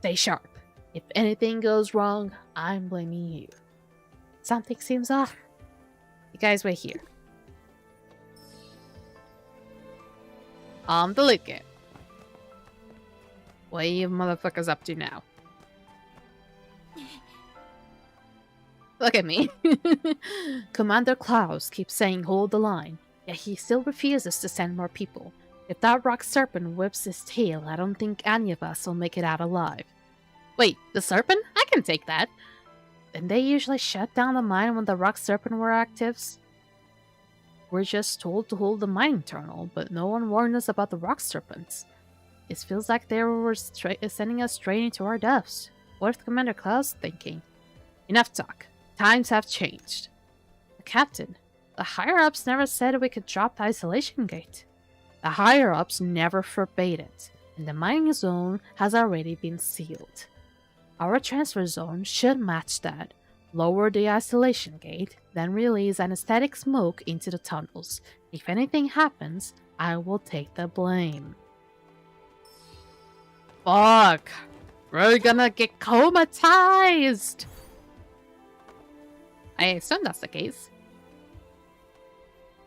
Stay sharp. If anything goes wrong, I'm blaming you. Something seems off. You guys wait here. On the lookout. What are you motherfuckers up to now? Look at me. Commander Klaus keeps saying hold the line, yet he still refuses to send more people. If that rock serpent whips his tail, I don't think any of us will make it out alive. Wait, the serpent? I can take that. Didn't they usually shut down the mine when the rock serpent were active? We're just told to hold the mining tunnel, but no one warned us about the rock serpents. It feels like they were sending us straight into our deaths. Fourth Commander Klaus thinking. Enough talk. Times have changed. The captain. The higher-ups never said we could drop the isolation gate. The higher-ups never forbade it, and the mining zone has already been sealed. Our transfer zone should match that. Lower the isolation gate, then release anesthetic smoke into the tunnels. If anything happens, I will take the blame. Fuck! We're gonna get comatized! I assume that's the case.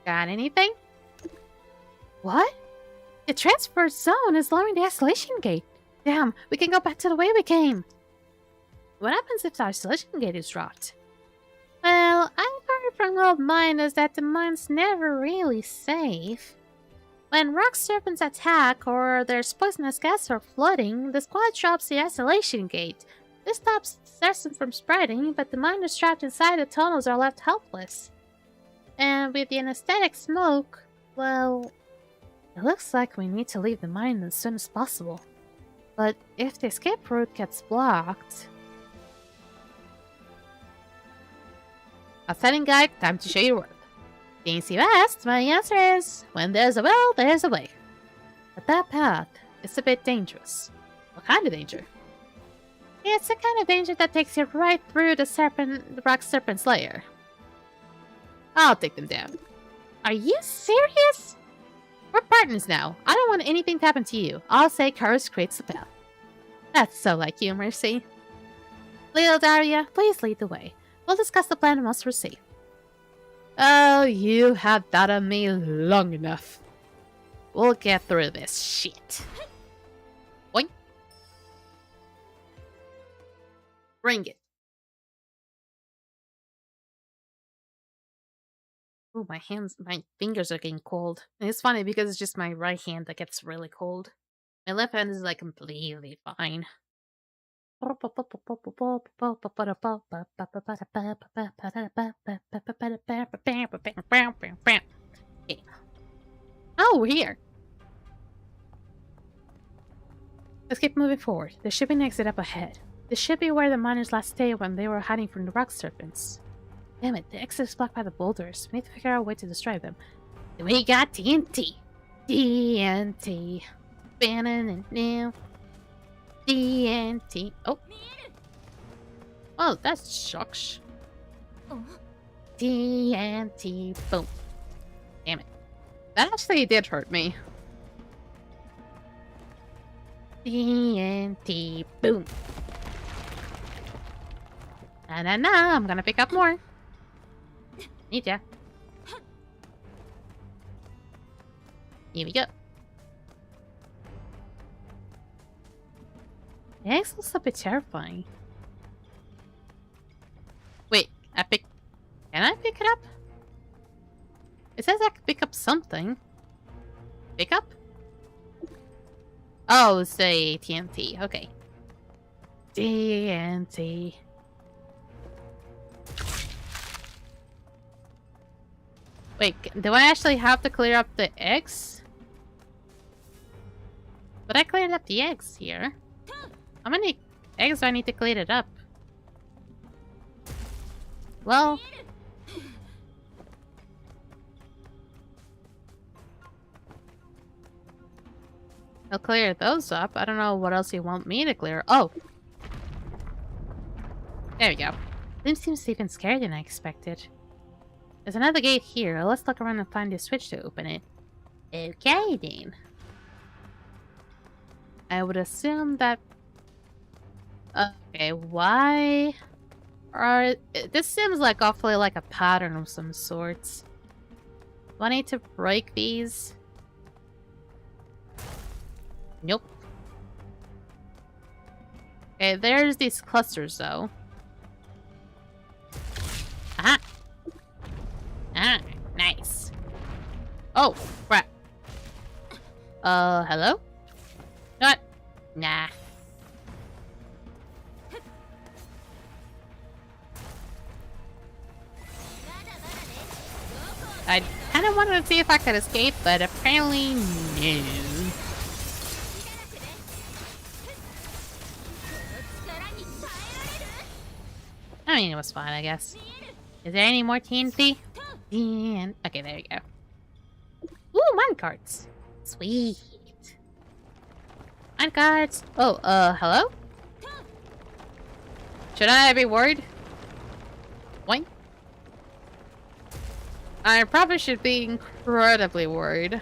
Got anything? What? The transfer zone is lowering the isolation gate. Damn, we can go back to the way we came. What happens if the isolation gate is dropped? Well, I've heard from old miners that the mine's never really safe. When rock serpents attack or there's poisonous gas or flooding, the squad drops the isolation gate. This stops Sarsen from spreading, but the miners trapped inside the tunnels are left helpless. And with the anesthetic smoke, well, it looks like we need to leave the mine as soon as possible. But if the escape route gets blocked... Outstanding guide, time to show your worth. Since you asked, my answer is, when there's a will, there's a way. But that path is a bit dangerous. What kind of danger? It's the kind of danger that takes you right through the rock serpent's lair. I'll take them down. Are you serious? We're partners now. I don't want anything to happen to you. I'll say courage creates the path. That's so like you, Mercy. Little Daria, please lead the way. We'll discuss the plan once we're safe. Oh, you have doubted me long enough. We'll get through this shit. Boing. Bring it. Oh, my fingers are getting cold. And it's funny because it's just my right hand that gets really cold. My left hand is like completely fine. Oh, we're here. Let's keep moving forward. There should be an exit up ahead. This should be where the miners last stayed when they were hiding from the rock serpents. Damn it, the exit is blocked by the boulders. We need to figure out a way to destroy them. We got TNT. TNT. Bannon now. TNT. Oh. Oh, that shocks. TNT. Boom. Damn it. That actually did hurt me. TNT. Boom. Nah, I'm gonna pick up more. Need ya. Here we go. The eggs looks a bit terrifying. Wait, can I pick it up? It says I can pick up something. Pick up? Oh, say TNT. Okay. TNT. Wait, do I actually have to clear up the eggs? But I cleared up the eggs here. How many eggs do I need to clean it up? Well... I'll clear those up. I don't know what else you want me to clear. Oh! There we go. This seems even scarier than I expected. There's another gate here. Let's look around and find the switch to open it. Okay, then. I would assume that... Okay, why are... This seems like awfully like a pattern of some sorts. Do I need to break these? Nope. Okay, there's these clusters, though. Aha! Ah, nice. Oh, crap. Hello? What? Nah. I kind of wanted to see if I could escape, but apparently no. I mean, it was fine, I guess. Is there any more TNT? And okay, there you go. Ooh, mine cards. Sweet. Mine cards. Oh, hello? Should I be worried? What? I probably should be incredibly worried.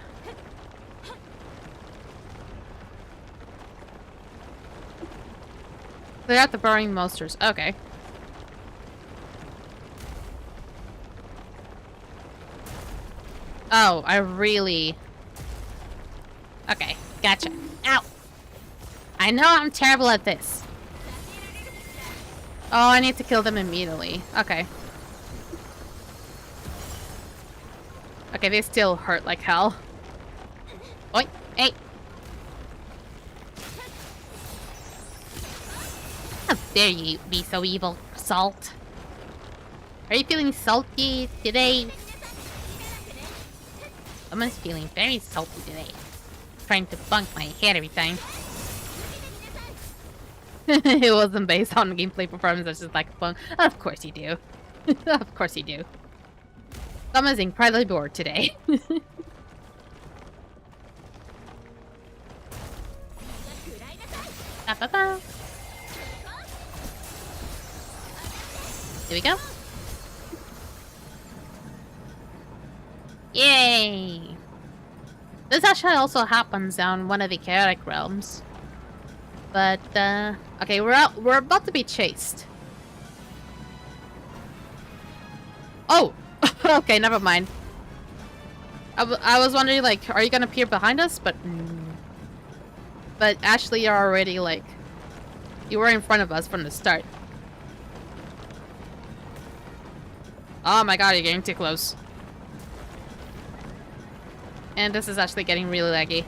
They got the burning monsters. Okay. Oh, I really... Okay, gotcha. Ow! I know I'm terrible at this. Oh, I need to kill them immediately. Okay. Okay, they still hurt like hell. Oi! Hey! How dare you be so evil, Salt? Are you feeling salty today? Someone's feeling very salty today. Trying to bunk my head every time. It wasn't based on gameplay performance, it's just like fun. Of course you do. Of course you do. Someone's incredibly bored today. Ba-ba-ba. Here we go. Yay! This actually also happens on one of the chaotic realms. But, okay, we're about to be chased. Oh! Okay, never mind. I was wondering, like, are you gonna appear behind us? But, but actually you're already, like, you were in front of us from the start. Oh my god, you're getting too close. And this is actually getting really laggy.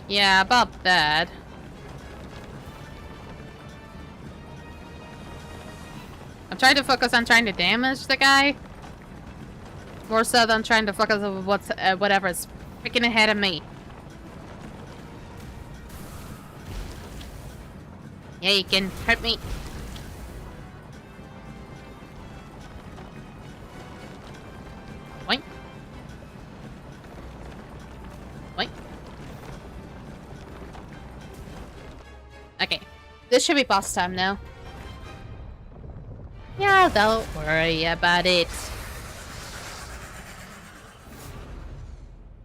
Yeah, about that. I'm trying to focus on trying to damage the guy. More so than trying to focus on what's whatever's freaking ahead of me. Yeah, you can hurt me. Boink. Boink. Okay. This should be boss time now. Yeah, don't worry about it.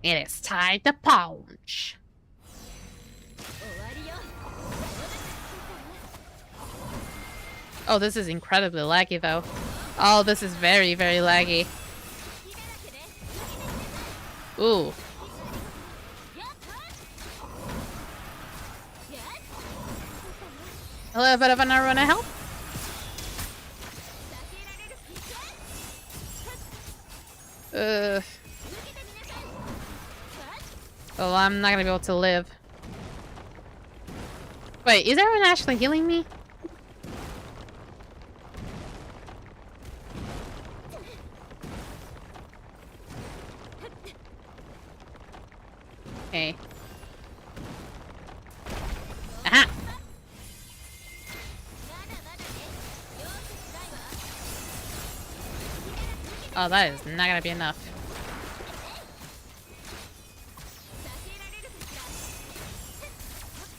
It is time to punch. Oh, this is incredibly laggy though. Oh, this is very, very laggy. Ooh. A little bit of an run of help. Oh, I'm not gonna be able to live. Wait, is everyone actually healing me? Okay. Aha! Oh, that is not gonna be enough.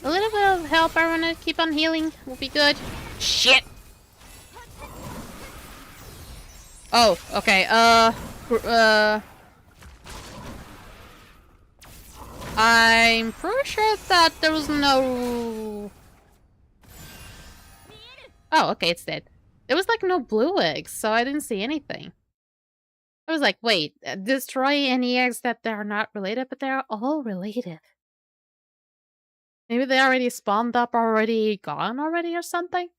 A little bit of help, I wanna keep on healing, will be good. Shit! Oh, okay, I'm pretty sure that there was no... Oh, okay, it's dead. There was like no blue eggs, so I didn't see anything. I was like, wait, destroy any eggs that they're not related, but they're all related. Maybe they already spawned up already, gone already or something?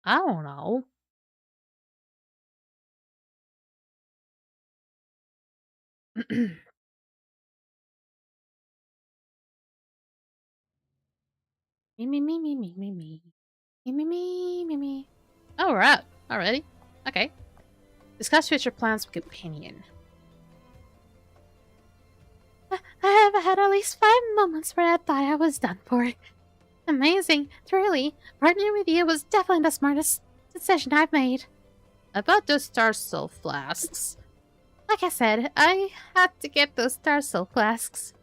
I don't know. Me, me, me, me, me, me, me. Me, me, me, me, me. Oh, we're out already. Okay. Discuss future plans with companion. I have had at least 5 moments where I thought I was done for. Amazing, truly. Partnering with you was definitely the smartest decision I've made. About those Star Soul flasks. Like I said, I had to get those Star Soul flasks.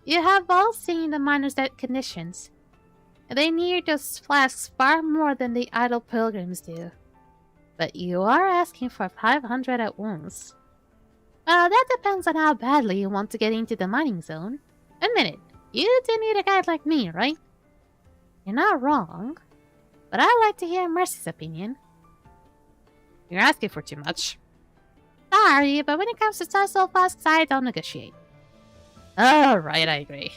You have all seen the miners' conditions. They need those flasks far more than the idle pilgrims do. But you are asking for 500 at once. Well, that depends on how badly you want to get into the mining zone. Admit it, you do need a guide like me, right? You're not wrong, but I'd like to hear Mercy's opinion. You're asking for too much. Sorry, but when it comes to Star Soul flasks, I don't negotiate. Alright, I agree.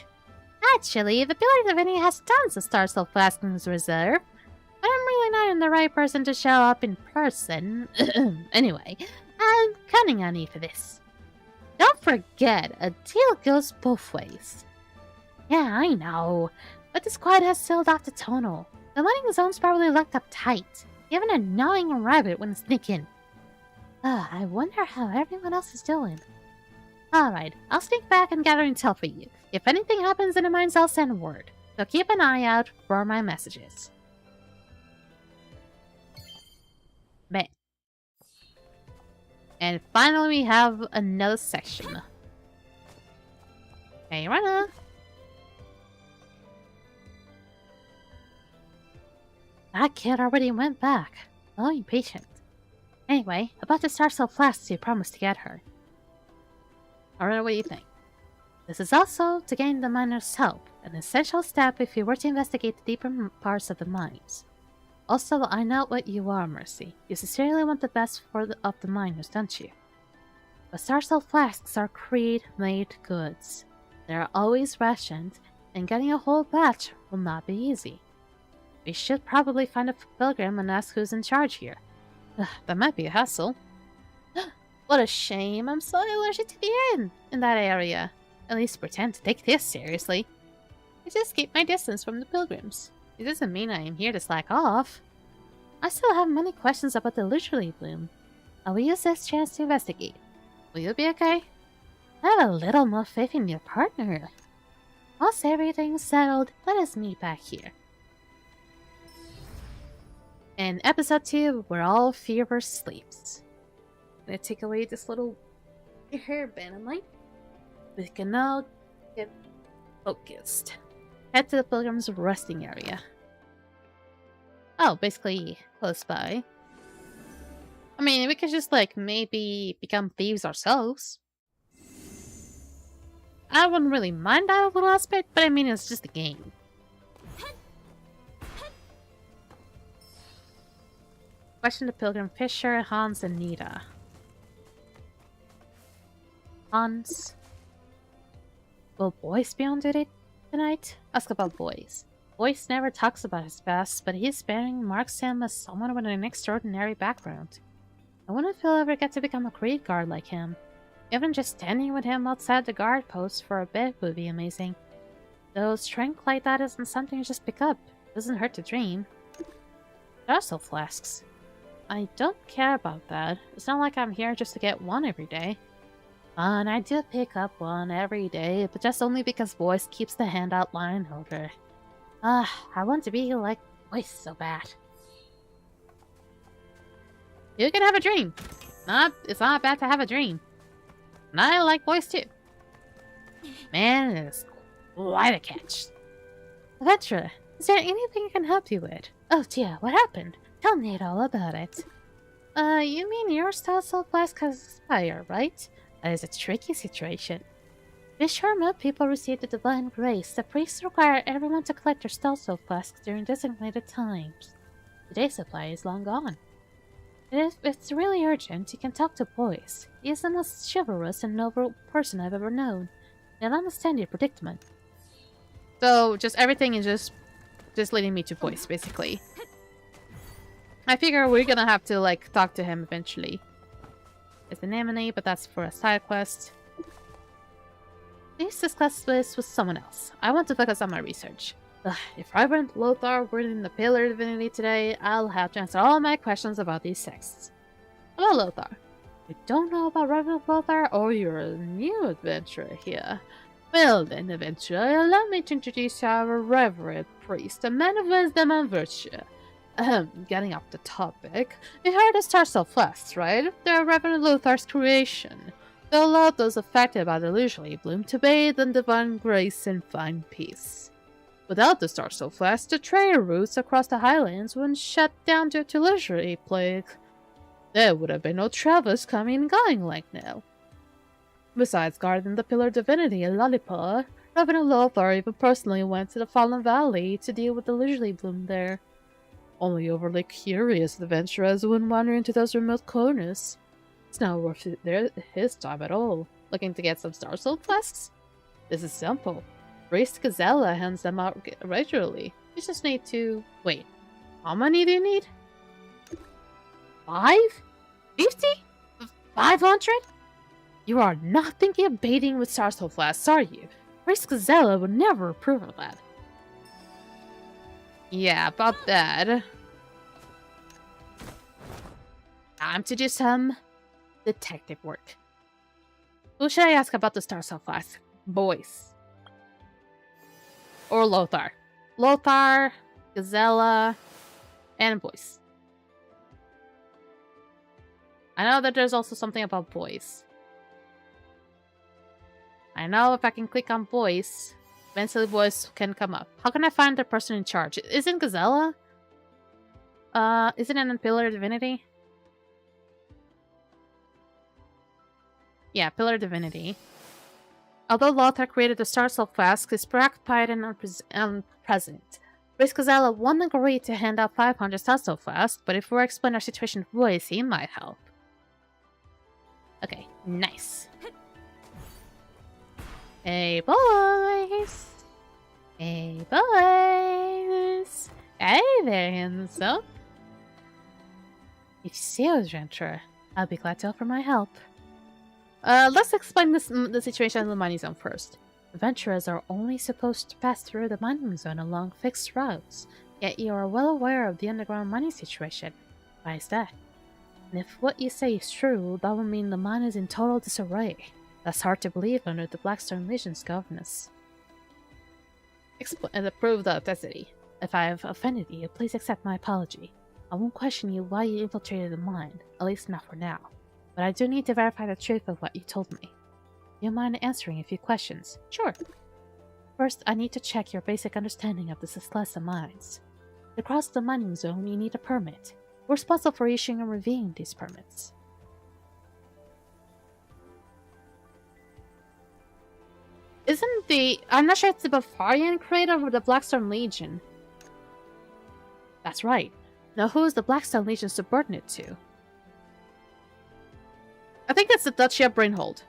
Actually, the Pillar Divinity has tons of Star Soul flasks in his reserve. But I'm really not the right person to show up in person. Anyway, I'm counting on you for this. Don't forget, a deal goes both ways. Yeah, I know, but the squad has sealed off the tunnel. The mining zone's probably locked up tight. Even a gnawing rabbit wouldn't sneak in. I wonder how everyone else is doing. Alright, I'll sneak back and gather intel for you. If anything happens in the mines, I'll send word. So keep an eye out for my messages. Bet. And finally we have another section. Hey, Rana! That kid already went back. So impatient. Anyway, about the Star Soul flasks you promised to get her. Alright, what do you think? This is also to gain the miner's help, an essential step if you were to investigate the deeper parts of the mines. Also, I know what you are, Mercy. You sincerely want the best of the miners, don't you? But Star Soul flasks are Creed-made goods. They are always rationed, and getting a whole batch will not be easy. We should probably find a pilgrim and ask who's in charge here. That might be a hassle. What a shame. I'm so allergic to the air in that area. At least pretend to take this seriously. I just keep my distance from the pilgrims. It doesn't mean I am here to slack off. I still have many questions about the Literally Bloom. I will use this chance to investigate. Will you be okay? I have a little more faith in your partner. Once everything's settled, let us meet back here. In episode 2, where all fever sleeps. I'm gonna take away this little hairband of mine. We can now get focused. Head to the pilgrim's resting area. Oh, basically close by. I mean, we could just like maybe become thieves ourselves. I wouldn't really mind that little aspect, but I mean it's just a game. Question the pilgrim Fisher, Hans, and Nita. Hans. Will Boyce be on duty tonight? Ask about Boyce. Boyce never talks about his past, but his bearing marks him as someone with an extraordinary background. I wonder if he'll ever get to become a Creed guard like him. Even just standing with him outside the guard post for a bit would be amazing. Though strength like that isn't something you just pick up. Doesn't hurt to dream. There are still flasks. I don't care about that. It's not like I'm here just to get one every day. And I do pick up one every day, but just only because Boyce keeps the handout line over. I want to be like Boyce so bad. You can have a dream. It's not bad to have a dream. And I like Boyce too. Man, it is quite a catch. Vetra, is there anything I can help you with? Oh dear, what happened? Tell me all about it. You mean your Star Soul flask has fire, right? That is a tricky situation. To be sure most people receive the Divine Grace, the priests require everyone to collect their Star Soul flasks during designated times. Today's supply is long gone. If it's really urgent, you can talk to Boyce. He is the most chivalrous and noble person I've ever known. They'll understand your predicament. So, just everything is just leading me to Boyce, basically. I figure we're gonna have to, like, talk to him eventually. It's an anemone, but that's for a side quest. Please discuss this with someone else. I want to focus on my research. If Reverend Lothar were in the Pillar Divinity today, I'll have to answer all my questions about these texts. Hello, Lothar. You don't know about Reverend Lothar, or you're a new adventurer here. Well then, eventually, allow me to introduce our reverend priest, a man of wisdom and virtue. Getting off the topic, we heard the Stars of West, right? They're Reverend Luther's creation. They allowed those affected by the illusory bloom to bathe in divine grace and find peace. Without the Stars of West, the trade routes across the highlands would shut down due to illusory plague. There would have been no travels coming and going like now. Besides guarding the pillar divinity in Lollipop, Reverend Lothar even personally went to the Fallen Valley to deal with the illusory bloom there. Only overly curious adventurers wouldn't wander into those remote corners. It's not worth his time at all. Looking to get some Star Soul flasks? This is simple. Priest Gazella hands them out regularly. You just need to... Wait, how many do you need? 5? 50? 500? You are not thinking of baiting with Star Soul flasks, are you? Priest Gazella would never approve of that. Yeah, about that. Time to do some detective work. Who should I ask about the Star Cell Flask? Boys. Or Lothar. Lothar, Gazella, and Boys. I know that there's also something about Boys. I know if I can click on Boys, eventually Boys can come up. How can I find the person in charge? Isn't Gazella? Isn't it in Pillar Divinity? Yeah, Pillar Divinity. Although Lothar created the Star Soul Flask, he's preoccupied and unpresent. Priest Gazella won't agree to hand out 500 Star Soul Flasks, but if we explain our situation to Boys, he might help. Okay, nice. Hey boys! Hey boys! Hey there, handsome! If you see a adventurer, I'll be glad to offer my help. Let's explain the situation in the mining zone first. Adventurers are only supposed to pass through the mining zone along fixed routes, yet you are well aware of the underground mining situation. Why is that? And if what you say is true, that would mean the mine is in total disarray. That's hard to believe under the Blackstone Legion's governance. And prove the authenticity. If I have offended you, please accept my apology. I won't question you why you infiltrated the mine, at least not for now. But I do need to verify the truth of what you told me. Do you mind answering a few questions? Sure. First, I need to check your basic understanding of the Celesta mines. To cross the mining zone, you need a permit. We're responsible for issuing and reviewing these permits. Isn't the... I'm not sure it's the Bavarian creator or the Blackstone Legion. That's right. Now who is the Blackstone Legion subordinate to? I think that's the Duchy of Brynhold.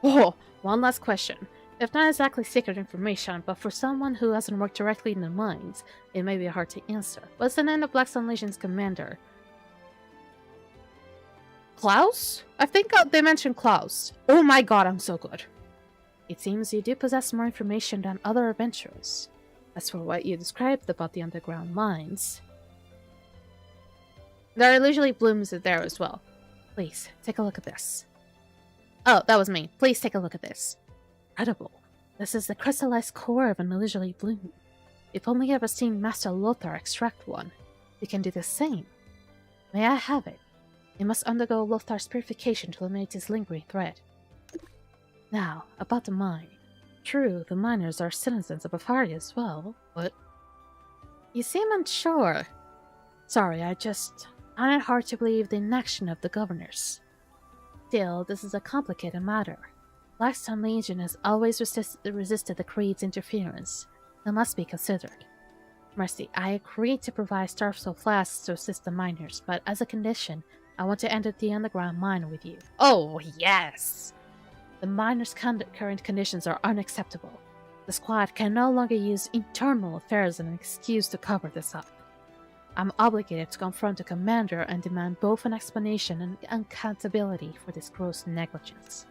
Oh, one last question. If not exactly secret information, but for someone who hasn't worked directly in the mines, it may be hard to answer. What's the name of Blackstone Legion's commander? Klaus? I think they mentioned Klaus. Oh my god, I'm so good. It seems you do possess more information than other adventurers. As for what you described about the underground mines... There are usually blooms there as well. Please, take a look at this. Oh, that was me. Please take a look at this. Incredible. This is the crystallized core of an illusory bloom. If only you ever seen Master Lothar extract one, you can do the same. May I have it? You must undergo Lothar's purification to eliminate his lingering threat. Now, about the mine. True, the miners are citizens of Bavaria as well, but... You seem unsure. Sorry, I just find it hard to believe the inaction of the governors. Still, this is a complicated matter. Blackstone Legion has always resisted the Creed's interference. That must be considered. Mercy, I agreed to provide Star Soul flasks to assist the miners, but as a condition, I want to enter the underground mine with you. Oh, yes! The miners' current conditions are unacceptable. The squad can no longer use internal affairs as an excuse to cover this up. I'm obligated to confront the commander and demand both an explanation and accountability for this gross negligence.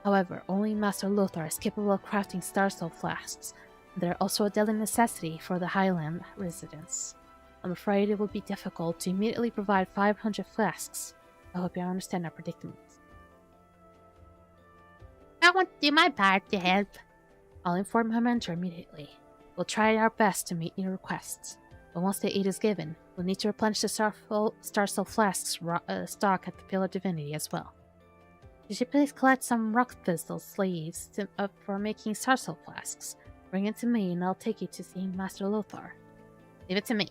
However, only Master Lothar is capable of crafting Star Soul flasks, and they're also a daily necessity for the Highland residents. I'm afraid it will be difficult to immediately provide 500 flasks. I hope you understand our predicament. I want to do my part to help. I'll inform my mentor immediately. We'll try our best to meet your requests. But once the aid is given, we'll need to replenish the Star Soul Flask's stock at the Pillar Divinity as well. Could you please collect some rock thistle sleeves for making Star Soul Flasks? Bring it to me and I'll take you to see Master Lothar. Leave it to me.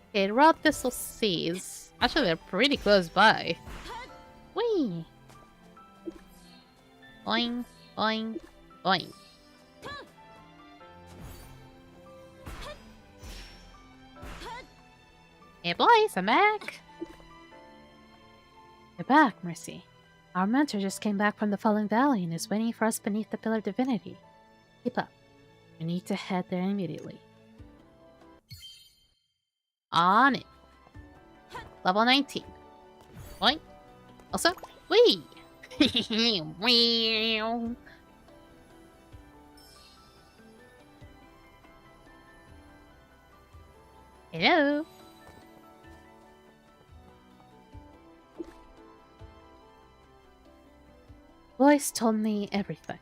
Okay, raw thistle seeds. Actually, they're pretty close by. Whee! Boing, boing, boing. Hey boys, I'm back! You're back, Mercy. Our mentor just came back from the Falling Valley and is waiting for us beneath the Pillar Divinity. Keep up. We need to head there immediately. On it. Level 19. Boing. Also, wee! Hello. Voice told me everything.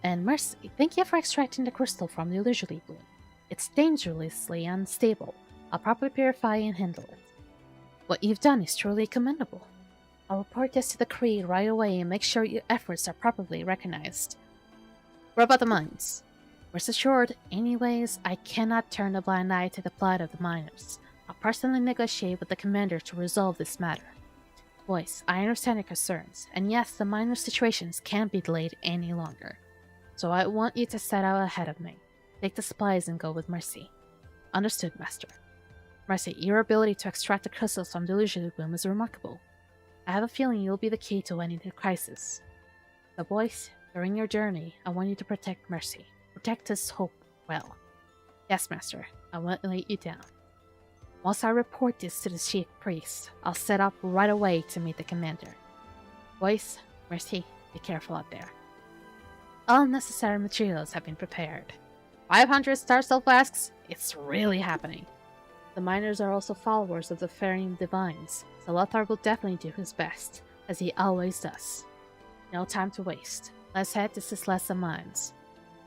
And Mercy, thank you for extracting the crystal from the illusory bloom. It's dangerously unstable. I'll properly purify and handle it. What you've done is truly commendable. I'll report this to the Creed right away and make sure your efforts are properly recognized. What about the mines? Rest assured, anyways, I cannot turn a blind eye to the plight of the miners. I'll personally negotiate with the commander to resolve this matter. Voice, I understand your concerns, and yes, the miner situations can't be delayed any longer. So I want you to set out ahead of me. Take the supplies and go with Mercy. Understood, Master. Mercy, your ability to extract the crystals from the illusory bloom is remarkable. I have a feeling you'll be the key to ending the crisis. The voice, during your journey, I want you to protect Mercy. Protect his hope well. Yes, Master, I won't let you down. Once I report this to the Chief Priest, I'll set up right away to meet the commander. Voice, Mercy, be careful out there. All necessary materials have been prepared. 500 Star Soul Flasks? It's really happening. The miners are also followers of the Faring Divines, so Lothar will definitely do his best, as he always does. No time to waste. Let's head to Sislessa Mines.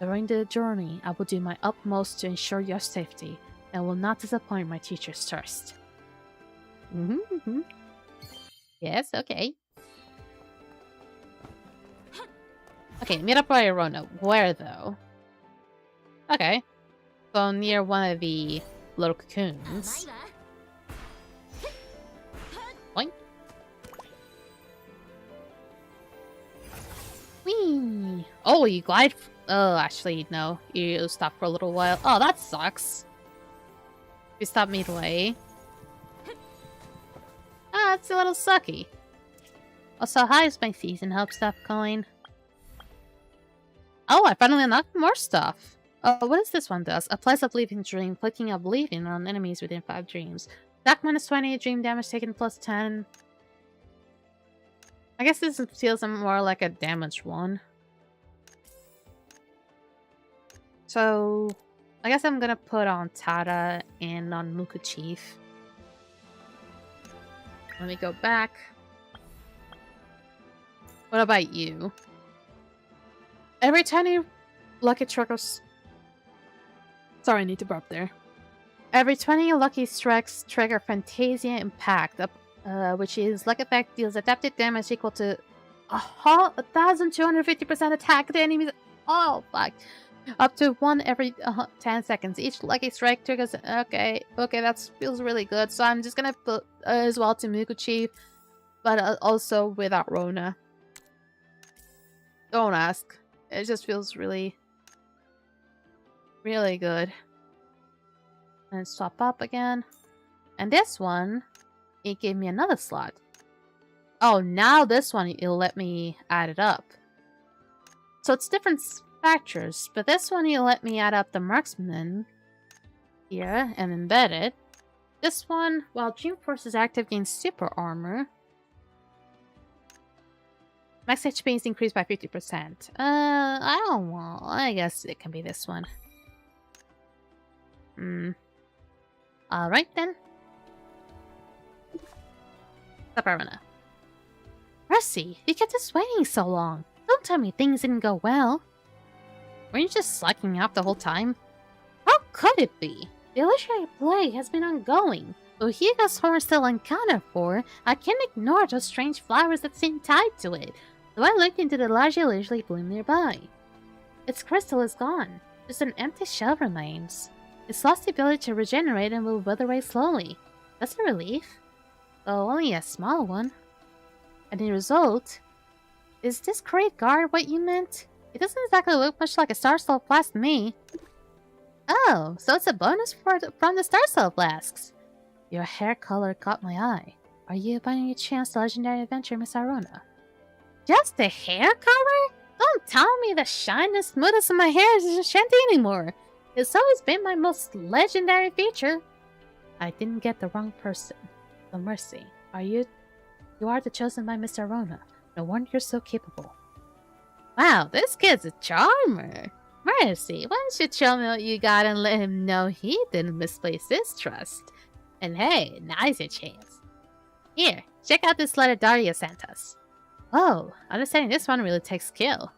During the journey, I will do my utmost to ensure your safety, and will not disappoint my teacher's thirst. Yes, okay. Okay, meet up by Arona. Where, though? Okay. So near one of the little cocoons. Boing. Whee! Oh, you glide... Oh, actually, no. You stop for a little while. Oh, that sucks. You stop midway. Ah, it's a little sucky. Also, how is my season help stuff going? Oh, I finally unlocked more stuff. Oh, what does this one does? Applies Oblivion Dream, inflicting Oblivion on enemies within 5 dreams. Attack -20, dream damage taken +10. I guess this feels more like a damage one. So, I guess I'm gonna put on Tara and on Muku Chief. Let me go back. What about you? Every 20 lucky triggers... Sorry, I need to burp there. Every 20 lucky strikes trigger Fantasia Impact, which is luck effect deals adapted damage equal to 1,250% attack to enemies. Oh, fuck. Up to 1 every 10 seconds. Each lucky strike triggers... Okay, that feels really good. So I'm just gonna put as well to Muku Chief, but also without Rona. Don't ask. It just feels really, really good. And swap up again. And this one, it gave me another slot. Oh, now this one, it'll let me add it up. So it's different factors, but this one, it'll let me add up the marksman here and embed it. This one, while Dream Force is active, gains super armor. Max HP is increased by 50%. I don't know. I guess it can be this one. Alright then. Stop Arena. Mercy, you kept us waiting so long. Don't tell me things didn't go well. Were you just slacking off the whole time? How could it be? The illusionary plague has been ongoing. Though Hugo's horn is still unaccounted for, I can't ignore those strange flowers that seem tied to it, though I looked into the large illusory bloom nearby. Its crystal is gone. Just an empty shell remains. It's lost the ability to regenerate and will wither away slowly. That's a relief. Though only a small one. And the result... Is this great guard what you meant? It doesn't exactly look much like a Star Soul Flask to me. Oh, so it's a bonus from the Star Soul Flasks. Your hair color caught my eye. Are you by any chance the legendary adventurer Miss Arona? Just the hair color? Don't tell me the shine and smoothness of my hair isn't shanty anymore. It's always been my most legendary feature. I didn't get the wrong person. So Mercy, you are the chosen by Miss Arona. No wonder you're so capable. Wow, this kid's a charmer. Mercy, why don't you tell me what you got and let him know he didn't misplace his trust? And hey, now's your chance. Here, check out this letter Daria sent us. Oh, understanding this one really takes skill.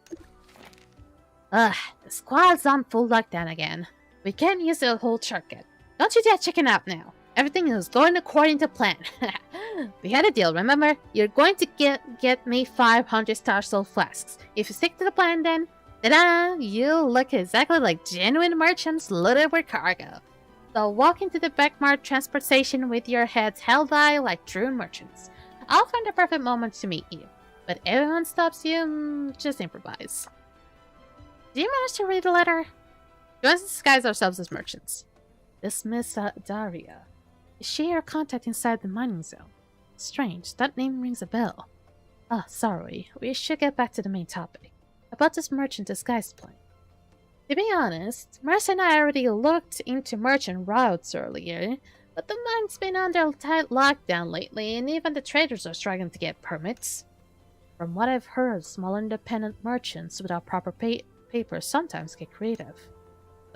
Ugh, the squad's on full lockdown again. We can't use the whole shortcut. Don't you dare check it out now. Everything is going according to plan. We had a deal, remember? You're going to get me 500 Star Soul Flasks. If you stick to the plan then, ta-da! You'll look exactly like genuine merchants loaded with cargo. So walk into the backmarked transport station with your heads held high like true merchants. I'll find the perfect moment to meet you. But if everyone stops you, just improvise. Do you manage to read the letter? We want to disguise ourselves as merchants. This Miss Daria. Is she your contact inside the mining zone? Strange, that name rings a bell. Ah, sorry, we should get back to the main topic. About this merchant disguise plan. To be honest, Mercy and I already looked into merchant routes earlier, but the mine's been under tight lockdown lately, and even the traders are struggling to get permits. From what I've heard, small independent merchants without proper papers sometimes get creative.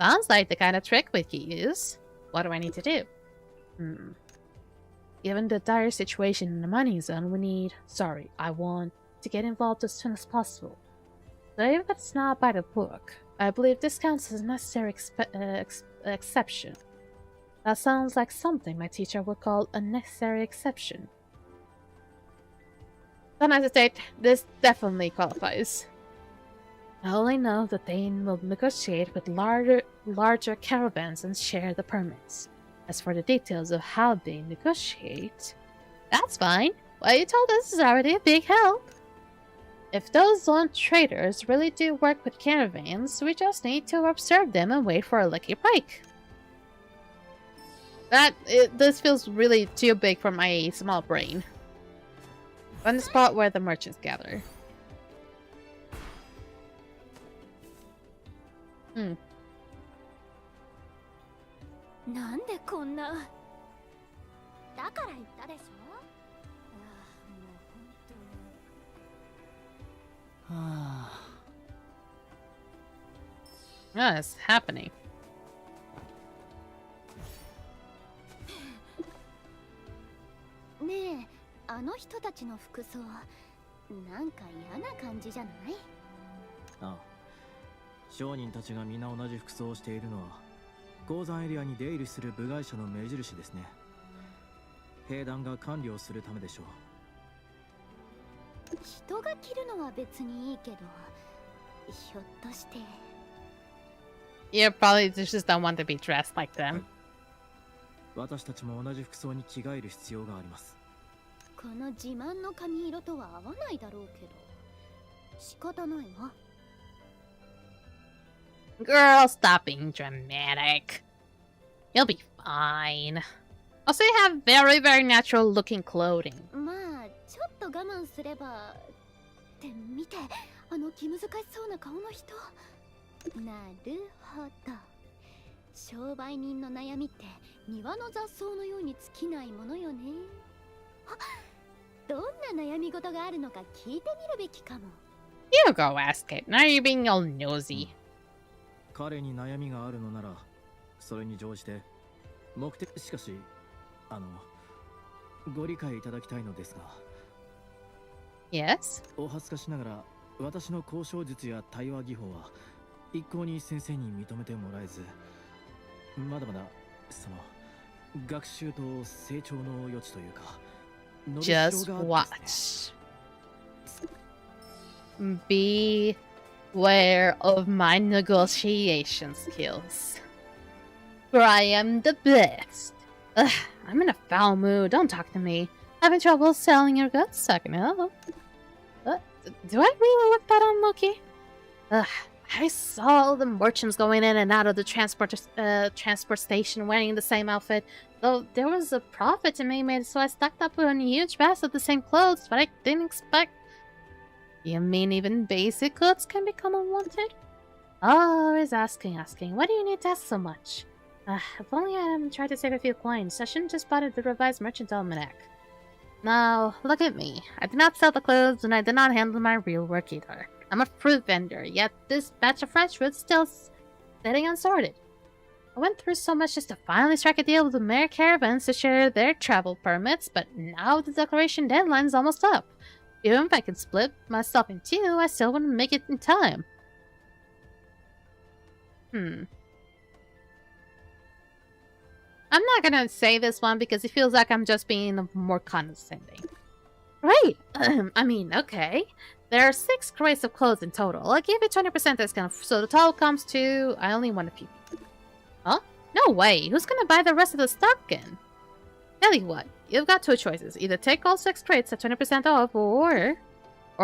Sounds like the kind of trick we could use. What do I need to do? Given the dire situation in the mining zone, I want to get involved as soon as possible. So even if it's not by the book, I believe this counts as a necessary exception. That sounds like something my teacher would call a necessary exception. Don't hesitate, this definitely qualifies. I only know that they will negotiate with larger caravans and share the permits. As for the details of how they negotiate, that's fine. What you told us is already a big help. If those lone traders really do work with caravans, we just need to observe them and wait for a lucky break. This feels really too big for my small brain. On the spot where the merchants gather. Hmm. なんでこんなだから言ったでしょもう本当に What is happening? ねえ、あの人たちの服装なんか嫌な感じじゃない？ああ、商人たちが皆同じ服装をしているのは鉱山エリアに出入りする部外者の目印ですね。兵団が管理をするためでしょう。人が着るのは別にいいけど、ひょっとして。You probably just don't want to be dressed like them. 私たちも同じ服装に着替える必要があります。この自慢の髪色とは合わないだろうけど、仕方ないわ。Girl, stop being dramatic. You'll be fine. Also, you have very, very natural looking clothing. まあ、ちょっと我慢すれば。って見て、あの気難しそうな顔の人。なるほど。商売人の悩みって庭の雑草のように尽きないものよね。あ、どんな悩み事があるのか聞いてみるべきかも。You go ask it. Now you're being all nosy. 彼に悩みがあるのなら、それに乗じて目的しかし、ご理解いただきたいのですが。Yes? お恥ずかしながら私の交渉術や対話技法は一向に先生に認めてもらえず、まだまだその学習と成長の余地というか、伸びしろ Just があってですね。 watch. Beware of my negotiation skills. For I am the best. Ugh, I'm in a foul mood. Don't talk to me. Having trouble selling your goods? Sucking it up. Do I really look that unlucky? Ugh, I saw the merchants going in and out of the transport station wearing the same outfit. Though there was a profit to be made, so I stocked up on a huge basket of the same clothes, but I didn't expect... You mean even basic goods can become unwanted? Always asking. Why do you need to ask so much? If only I hadn't tried to save a few coins, I shouldn't just bought the revised merchant almanac. Now, look at me. I did not sell the clothes, and I did not handle my real work either. I'm a fruit vendor, yet this batch of fresh fruit still sitting unsorted. I went through so much just to finally strike a deal with the mayor caravans to share their travel permits, but now the declaration deadline is almost up. Even if I could split myself in two, I still wouldn't make it in time. I'm not gonna say this one because it feels like I'm just being more condescending. Right. I mean, okay. There are 6 crates of clothes in total. I'll give you 20% discount, so the total comes to... I only want a few. Huh? No way. Who's gonna buy the rest of the stock again? Tell you what, you've got 2 choices. Either take all 6 crates at 20% off, or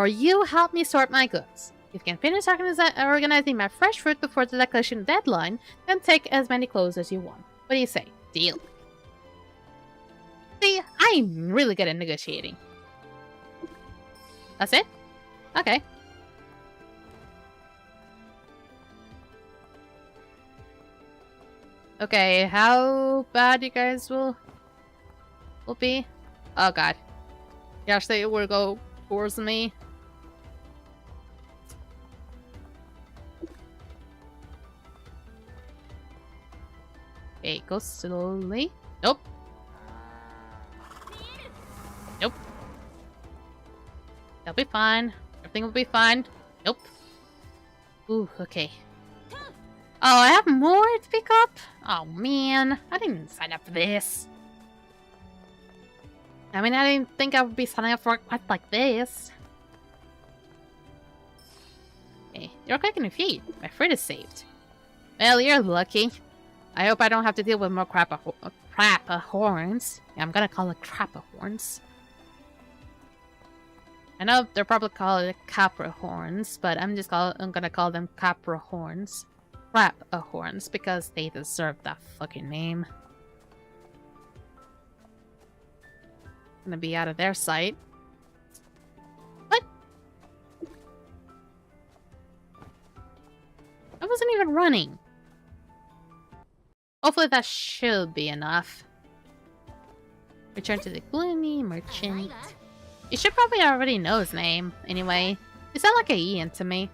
you help me sort my goods. If you can finish organizing my fresh fruit before the declaration deadline, then take as many clothes as you want. What do you say? Deal. See, I'm really good at negotiating. That's it? Okay. Okay, how bad you guys will be? Oh god. You actually will go towards me? Okay, go slowly. Nope. Nope. They'll be fine. Everything will be fine. Nope. Ooh, okay. Oh, I have more to pick up? Oh man, I didn't sign up for this. I mean, I didn't think I would be signing up for a quest like this. Okay, you're quick on your feet. My fruit is saved. Well, you're lucky. I hope I don't have to deal with more crap-a-horns. Yeah, I'm gonna call it crap-a-horns. I know they're probably calling it capra-horns, but I'm gonna call them capra-horns. Crap-a-horns, because they deserve that fucking name. Gonna be out of their sight. What? I wasn't even running. Hopefully that should be enough. Return to the gloomy merchant. You should probably already know his name, anyway. You sound like a Ian to me.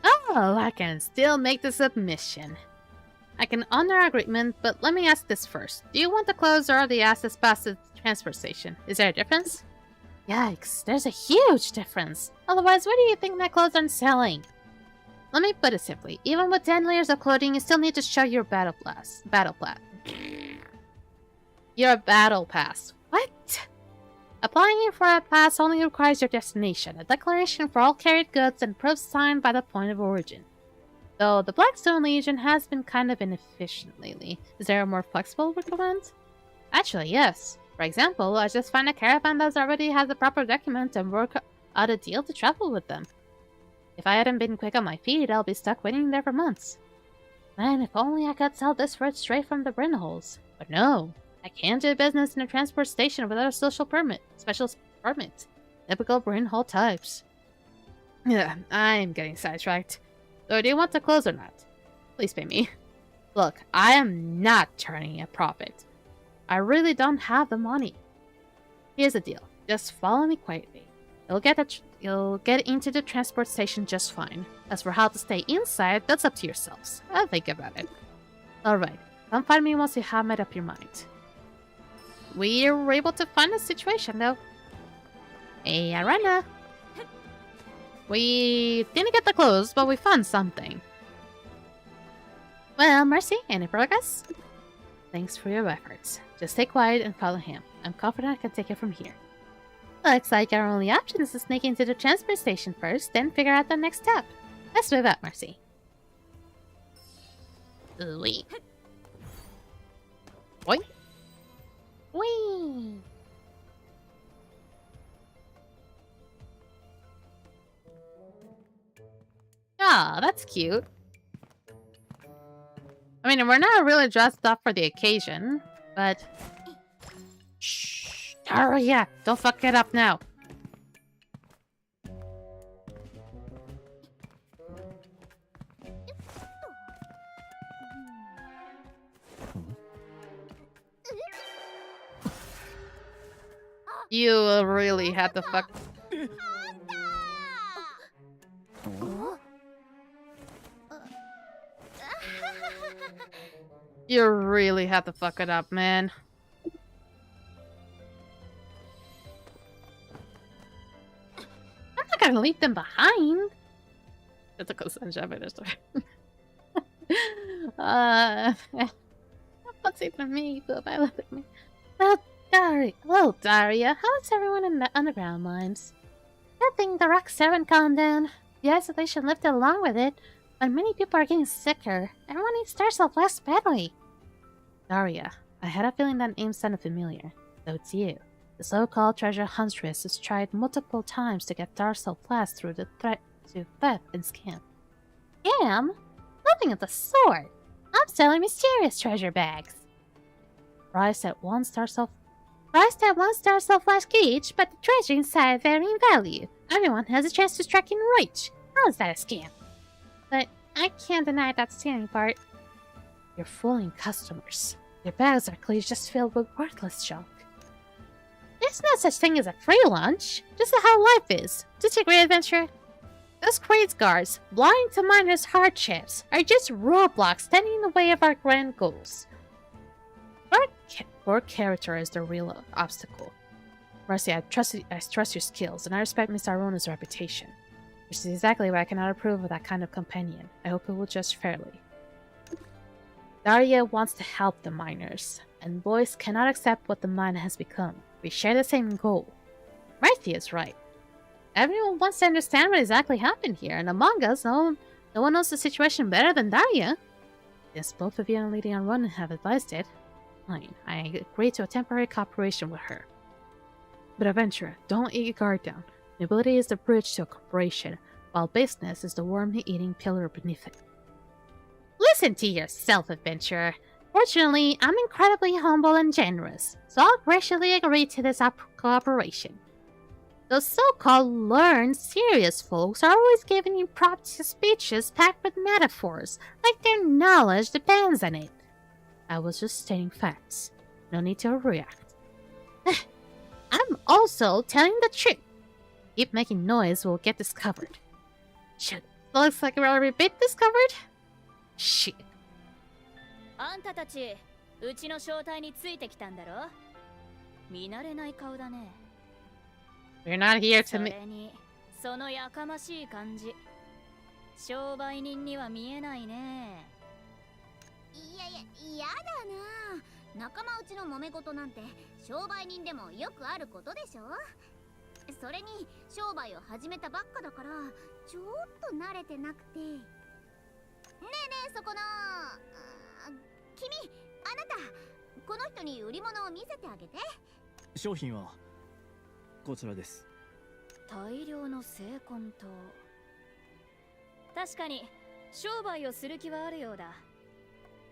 Oh, I can still make the submission. I can honor agreement, but let me ask this first. Do you want the clothes or the assets past the transfer station? Is there a difference? Yikes, there's a huge difference. Otherwise, why do you think my clothes aren't selling? Let me put it simply. Even with 10 layers of clothing, you still need to show your battle pass. Your battle pass. What? Applying for a pass only requires your destination, a declaration for all carried goods, and proof signed by the point of origin. Though the Blackstone Legion has been kind of inefficient lately. Is there a more flexible recommend? Actually, yes. For example, I just found a caravan that already has the proper document and work out a deal to travel with them. If I hadn't been quick on my feet, I'll be stuck waiting there for months. Man, if only I could sell this fruit straight from the Brynholes. But no, I can't do business in a transport station without a special permit. Typical Brynhole types. Yeah, I'm getting sidetracked. So do you want the clothes or not? Please pay me. Look, I am not turning a profit. I really don't have the money. Here's the deal. Just follow me quietly. You'll get into the transport station just fine. As for how to stay inside, that's up to yourselves. I'll think about it. Alright, come find me once you have made up your mind. We were able to find a situation though. Hey, Arena. We didn't get the clothes, but we found something. Well, Mercy, any progress? Thanks for your efforts. Just stay quiet and follow him. I'm confident I can take it from here. Looks like our only option is to sneak into the transport station first, then figure out the next step. Let's move out, Mercy. Wee. Oi. Wee. Ah, that's cute. I mean, we're not really dressed up for the occasion, but... Shh! Hurry, yeah! Don't fuck it up now! You really had to fuck... You really had to fuck it up, man. I'm not gonna leave them behind. That's a consensual what's it for me? But I look at me. Well, Daria, how's everyone in the underground mines? Nothing, the rocks haven't calmed down. The isolation lifted along with it, but many people are getting sicker. Everyone needs Starcell less badly. Daria, I had a feeling that name sounded familiar. So it's you. The so-called treasure huntress has tried multiple times to get Starcell Blast through the threat to theft and scam. Scam? Nothing of the sort. I'm selling mysterious treasure bags. Priced at one Starcell Flask each, but the treasure inside vary in value. Everyone has a chance to strike in reach. How is that a scam? But I can't deny that stealing part. You're fooling customers. Your bags are clearly just filled with worthless junk. There's no such thing as a free lunch. Just how life is. Disagree, adventurer? Those crates guards, blind to miners' hardships, are just roadblocks standing in the way of our grand goals. Your character is the real obstacle. Mercy, I trust your skills, and I respect Miss Arona's reputation. Which is exactly why I cannot approve of that kind of companion. I hope it will judge fairly. Daria wants to help the miners, and boys cannot accept what the mine has become. We share the same goal. Mercy is right. Everyone wants to understand what exactly happened here, and among us, no one knows the situation better than Daria. Yes, both of you and Lady Arona have advised it. Fine, I agree to a temporary cooperation with her. But adventurer, don't let your guard down. Nobility is the bridge to a corporation, while business is the worm-eating pillar beneath it. Listen to yourself, adventurer. Fortunately, I'm incredibly humble and generous, so I'll graciously agree to this cooperation. Those so-called learned, serious folks are always giving impromptu speeches packed with metaphors, like their knowledge depends on it. I was just stating facts. No need to react. I'm also telling the truth. Keep making noise, we'll get discovered. Shit, looks like we're already been discovered? Shit. あんたたち、うちの正体についてきたんだろ？見慣れない顔だね。We're not here to それに、そのやかましい感じ。商売人には見えないね。いやだな。仲間内の揉め事なんて商売人でもよくあることでしょ。それに商売を始めたばっかだからちょっと慣れてなくて。ねえそこの君、あなたこの人に売り物を見せてあげて。商品はこちらです。大量の精魂糖。確かに商売をする気はあるようだ。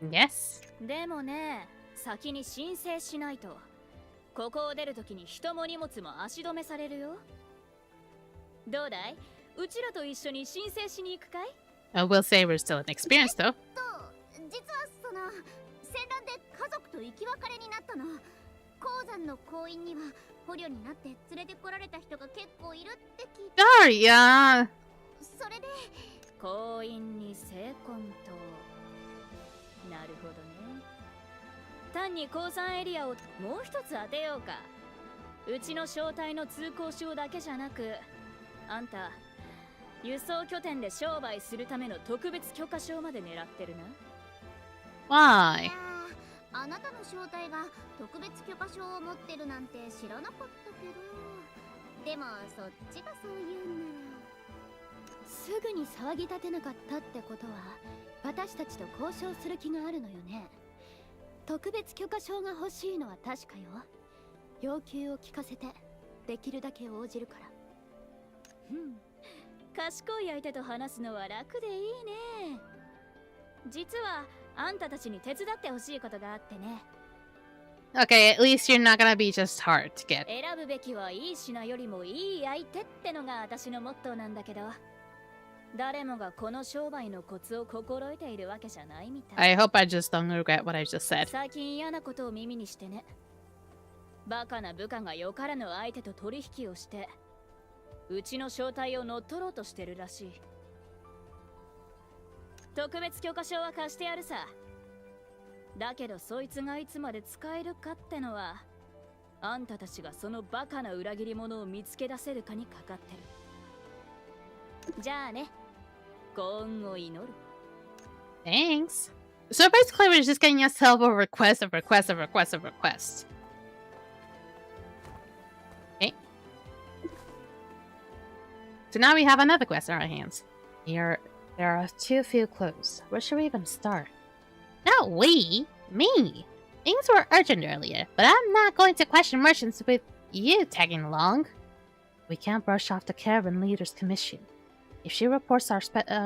Yes. でもね、先に申請しないと。ここを出るときに人も荷物も足止めされるよ。どうだい？うちらと一緒に申請しに行くかい？ I will say we're still inexperienced though. 実はその戦乱で家族と生き別れになったの。鉱山の鉱員には捕虜になって連れてこられた人が結構いるって聞いて。Daria! それで鉱員に精魂と。なるほどね。単に鉱山エリアをもう一つ当てようか。うちの商隊の通行証だけじゃなく、あんた輸送拠点で商売するための特別許可証まで狙ってるな。Why? あなたの正体が特別許可証を持ってるなんて知らなかったけど、でもそっちがそう言うんなら。すぐに騒ぎ立てなかったってことは、私たちと交渉する気があるのよね。特別許可証が欲しいのは確かよ。要求を聞かせて、できるだけ応じるから。賢い相手と話すのは楽でいいね。実はあんたたちに手伝ってほしいことがあってね。Okay, at least you're not gonna be just hard to get. 選ぶべきはいい品よりもいい相手ってのが私のモットーなんだけど、誰もがこの商売のコツを心得ているわけじゃないみたい。 I hope I just don't regret what I just said. 最近嫌なことを耳にしてね。バカな部下がよからぬ相手と取引をして、うちの正体を乗っ取ろうとしてるらしい。特別許可証は貸してやるさ。だけどそいつがいつまで使えるかってのは、あんたたちがそのバカな裏切り者を見つけ出せるかにかかってる。じゃあね、幸運を祈る。 Thanks. So basically we're just getting ourselves a request of request of request of request. Okay. So now we have another quest in our hands. There are too few clues. Where should we even start? Not we! Me! Things were urgent earlier, but I'm not going to question merchants with you tagging along. We can't brush off the caravan leader's commission. If she reports our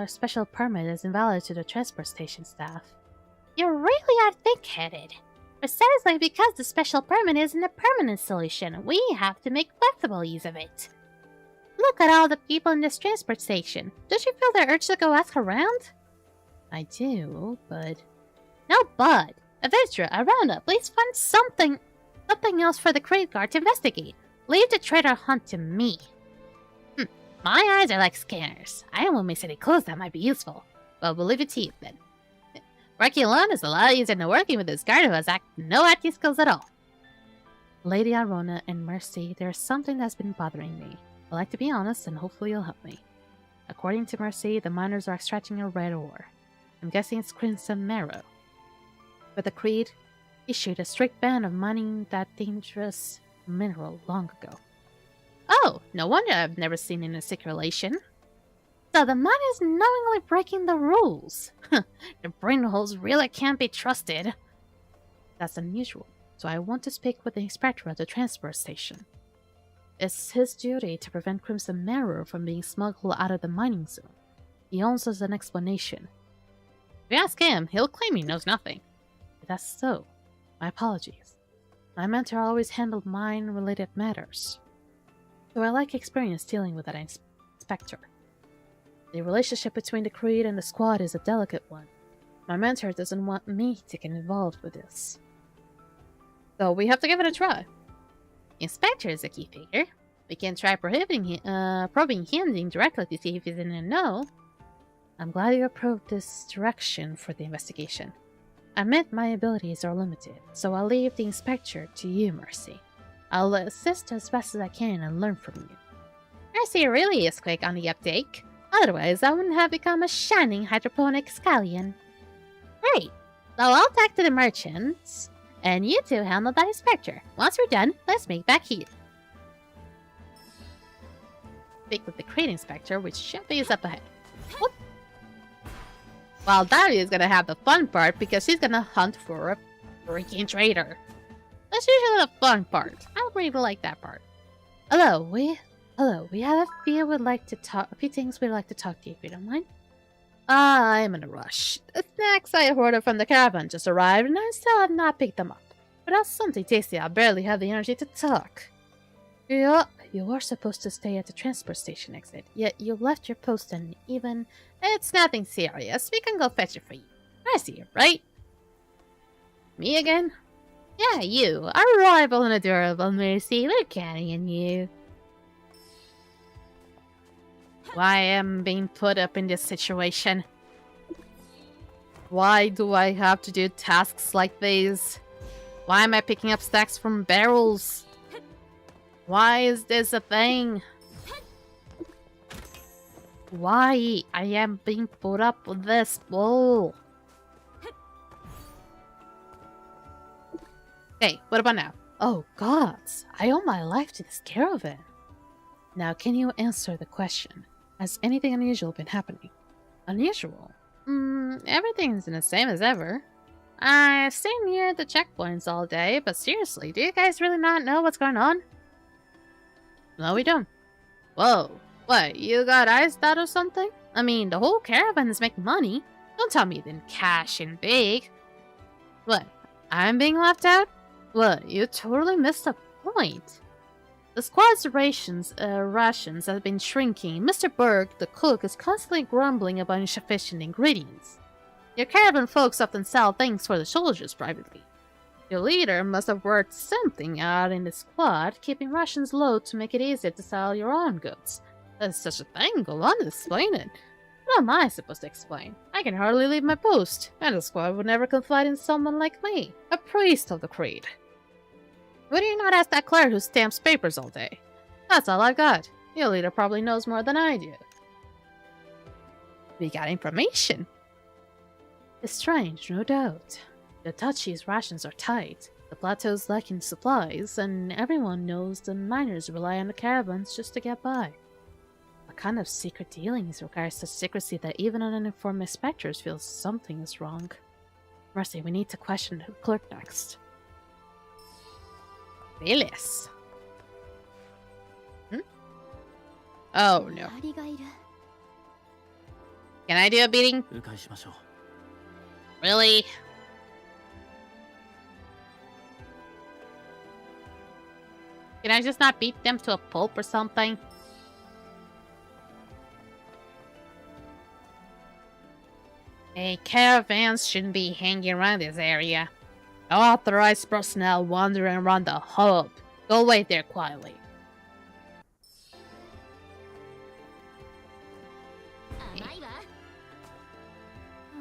special permit as invalid to the transport station staff. You really are thick-headed. Precisely because the special permit isn't a permanent solution, we have to make flexible use of it. Look at all the people in this transport station. Don't you feel the urge to go ask around? I do, but... No, but! Adventurer, a roundup, please find something else for the crate guard to investigate. Leave the traitor hunt to me. My eyes are like scanners. I won't miss any clues that might be useful. Well, we'll leave it to you then. Working alone is a lot easier than working with this guard who has no acting skills at all. Lady Arona and Mercy, there's something that's been bothering me. I'd like to be honest and hopefully you'll help me. According to Mercy, the miners are extracting a red ore. I'm guessing it's crimson marrow. But the Creed issued a strict ban of mining that dangerous mineral long ago. Oh, no wonder I've never seen an circulation. So the mine is knowingly breaking the rules. The brain holes really can't be trusted. That's unusual, so I want to speak with the inspector at the transport station. It's his duty to prevent crimson marrow from being smuggled out of the mining zone. He owns us an explanation. If you ask him, he'll claim he knows nothing. If that's so, my apologies. My mentor always handled mine-related matters, so I like experience dealing with that inspector. The relationship between the Creed and the squad is a delicate one. My mentor doesn't want me to get involved with this. So we have to give it a try. Inspector is a key figure. We can try probing him indirectly to see if he's in the know. I'm glad you approved this direction for the investigation. I admit my abilities are limited, so I'll leave the inspector to you, Mercy. I'll assist as best as I can and learn from you. Mercy really is quick on the uptake. Otherwise, I wouldn't have become a shining hydroponic scallion. Great. So I'll talk to the merchants, and you two handle that inspector. Once we're done, let's meet back here. Speak with the crate inspector, which should be up ahead. Whoop. Well, Daria's gonna have the fun part because she's gonna hunt for a freaking traitor. That's usually the fun part. I really like that part. Hello, we have a few things we'd like to talk to you if you don't mind. I'm in a rush. The snacks I ordered from the caravan just arrived and I still have not picked them up. Without something tasty, I barely have the energy to talk. Yeah, you are supposed to stay at the transport station exit, yet you left your post uneven. It's nothing serious. We can go fetch it for you. I see you, right? Me again? Yeah, you. Our reliable and adorable Mercy. We're counting on you. Why am I being put up in this situation? Why do I have to do tasks like these? Why am I picking up stacks from barrels? Why is this a thing? Why I am being put up with this bull? Hey, what about now? Oh gods, I owe my life to this caravan. Now can you answer the question? Has anything unusual been happening? Unusual? Everything's the same as ever. I stay near the checkpoints all day, but seriously, do you guys really not know what's going on? No, we don't. Whoa, what, you got iced out or something? I mean, the whole caravan is making money. Don't tell me you didn't cash in big. What, I'm being left out? What, you totally missed the point. The squad's rations have been shrinking. Mr. Berg, the cook, is constantly grumbling about insufficient ingredients. Your caravan folks often sell things for the soldiers privately. Your leader must have worked something out in the squad, keeping rations low to make it easier to sell your own goods. There's such a thing, go on, explain it. What am I supposed to explain? I can hardly leave my post, and the squad would never confide in someone like me, a priest of the creed. Why do you not ask that clerk who stamps papers all day? That's all I got. Your leader probably knows more than I do. We got information. It's strange, no doubt. The Tachi's rations are tight, the plateau's lacking supplies, and everyone knows the miners rely on the caravans just to get by. What kind of secret dealings requires such secrecy that even uninformed inspectors feel something is wrong? Mercy, we need to question the clerk next. Phyllis. Oh no. Can I do a beating? Really? Can I just not beat them to a pulp or something? Hey, caravans shouldn't be hanging around this area. No authorized personnel wandering around the hub. Go wait there quietly.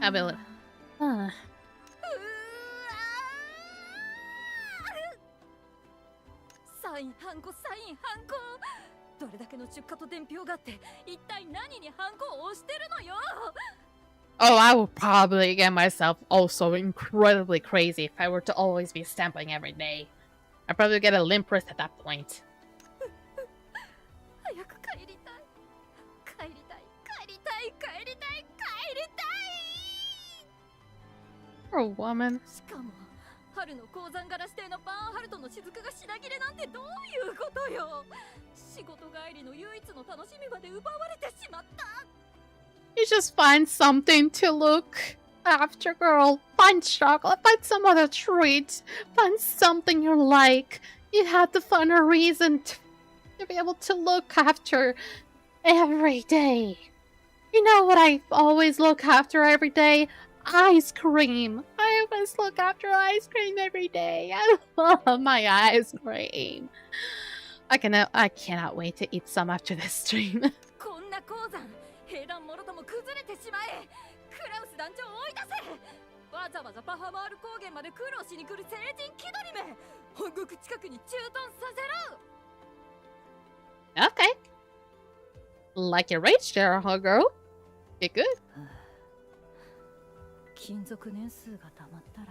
I will. サインハンコサインハンコどれだけの出荷と伝票があって一体何にハンコを押してるのよ Oh, I would probably get myself also incredibly crazy if I were to always be stamping every day. I'd probably get a limp wrist at that point. 早く帰りたい帰りたい帰りたい帰りたい帰りたい Poor woman. しかも春の鉱山ガラス亭のバーンハルトの雫が品切れなんてどういうことよ仕事帰りの唯一の楽しみまで奪われてしまった You just find something to look after, girl. Find chocolate, find some other treat, find something you like. You have to find a reason to be able to look after every day. You know what I always look after every day? Ice cream. I always look after ice cream every day. I love my ice cream. I cannot wait to eat some after this stream. こんな鉱山兵団もろとも崩れてしまえクラウス団長を追い出せわざわざパハマール高原まで苦労しに来る聖人気取りめ本国近くに駐屯させろ Okay. Like your rage there, huh, girl? Get good. 勤続年数がたまったら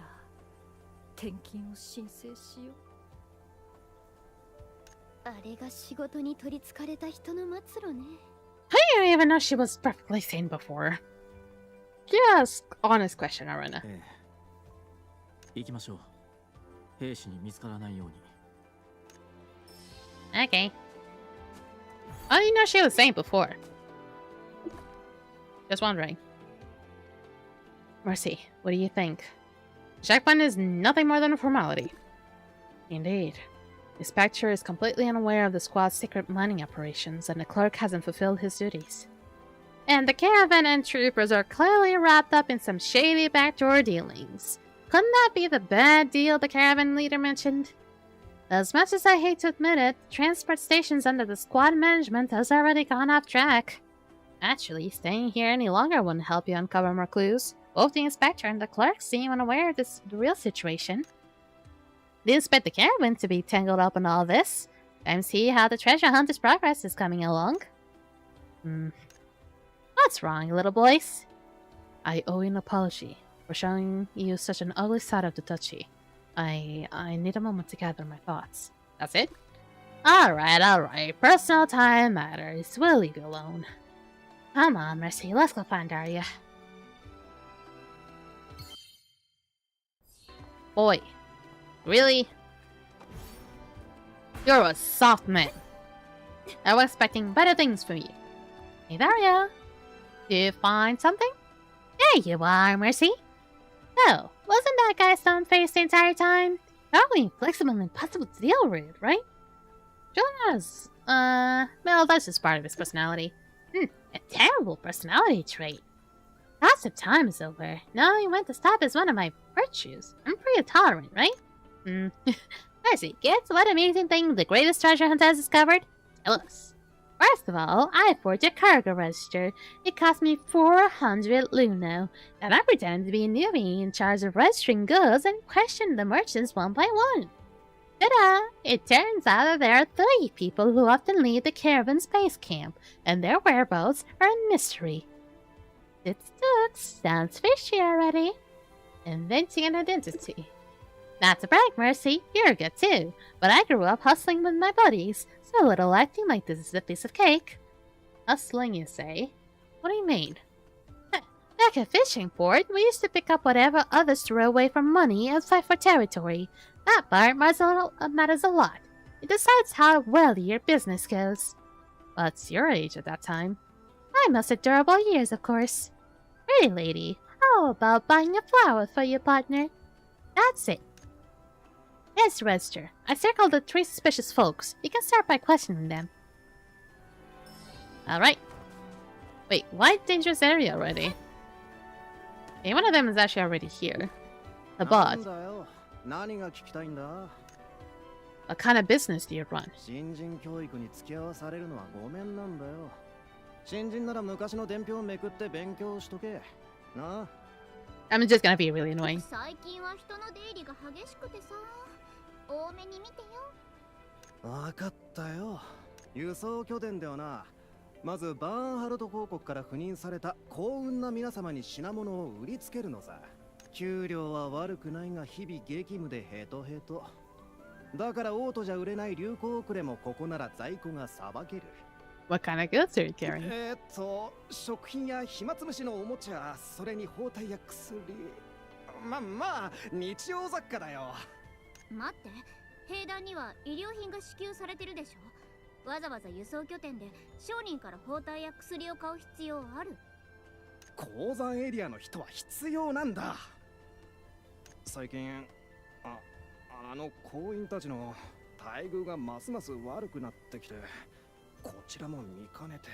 転勤を申請しようあれが仕事に取りつかれた人の末路ね I didn't even know she was perfectly sane before. Just honest question, Arena. 行きましょう。兵士に見つからないように。Okay. I didn't know she was sane before. Just wondering. Mercy, what do you think? Checkpoint is nothing more than a formality. Indeed. The Inspector is completely unaware of the squad's secret mining operations, and the clerk hasn't fulfilled his duties. And the caravan and troopers are clearly wrapped up in some shady backdoor dealings. Couldn't that be the bad deal the caravan leader mentioned? As much as I hate to admit it, the transport stations under the squad management has already gone off track. Actually, staying here any longer wouldn't help you uncover more clues. Both the inspector and the clerk seem unaware of the real situation. Didn't expect the caravan to be tangled up in all this. Time to see how the treasure hunt's progress is coming along. What's wrong, little boys? I owe you an apology for showing you such an ugly side of the duchy. I need a moment to gather my thoughts. That's it? Alright. Personal time matters. We'll leave you alone. Come on, Mercy, let's go find Daria. Boy. Really? You're a soft man. I was expecting better things from you. Hey, Daria. Did you find something? There you are, Mercy. So, wasn't that guy stone-faced the entire time? Probably inflexible and impossible to deal with, right? Jonas, well, that's just part of his personality. A terrible personality trait. Lots of time is over. Knowing when to stop is one of my virtues. I'm pretty tolerant, right? Mercy, guess what amazing thing the greatest treasure hunt has discovered? Tell us. First of all, I forged a cargo register. It cost me 400 Luno, and I pretended to be a newbie in charge of registering goods and questioned the merchants one by one. Ta-da! It turns out that there are 3 people who often lead the caravan's base camp, and their whereabouts are a mystery. Sounds fishy already. Inventing an identity. Not to brag, Mercy, you're good too, but I grew up hustling with my buddies, so a little acting like this is a piece of cake. Hustling, you say? What do you mean? Back at fishing port, we used to pick up whatever others threw away for money and fight for territory. That part matters a lot. It decides how well your business goes. What's your age at that time? I must have durable years, of course. Pretty lady, how about buying a flower for your partner? That's it. Yes, register. I circled the 3 suspicious folks. You can start by questioning them. Alright. Wait, why dangerous area already? Okay, one of them is actually already here. The bot. What kind of business do you run? I'm just gonna be really annoying. 多めに見てよ。わかったよ。輸送拠点ではな、まずバーンハルト公国から赴任された幸運な皆様に品物を売りつけるのさ。給料は悪くないが日々激務でヘトヘト。だからオートじゃ売れない流行遅れもここなら在庫がさばける。What kind of goods are you carrying? 食品や暇つぶしのおもちゃ、それに包帯や薬。まあ、日用雑貨だよ。待って、兵団には医療品が支給されてるでしょ。わざわざ輸送拠点で商人から包帯や薬を買う必要ある？鉱山エリアの人は必要なんだ。最近あの工員たちの待遇がますます悪くなってきて、こちらも見かねて。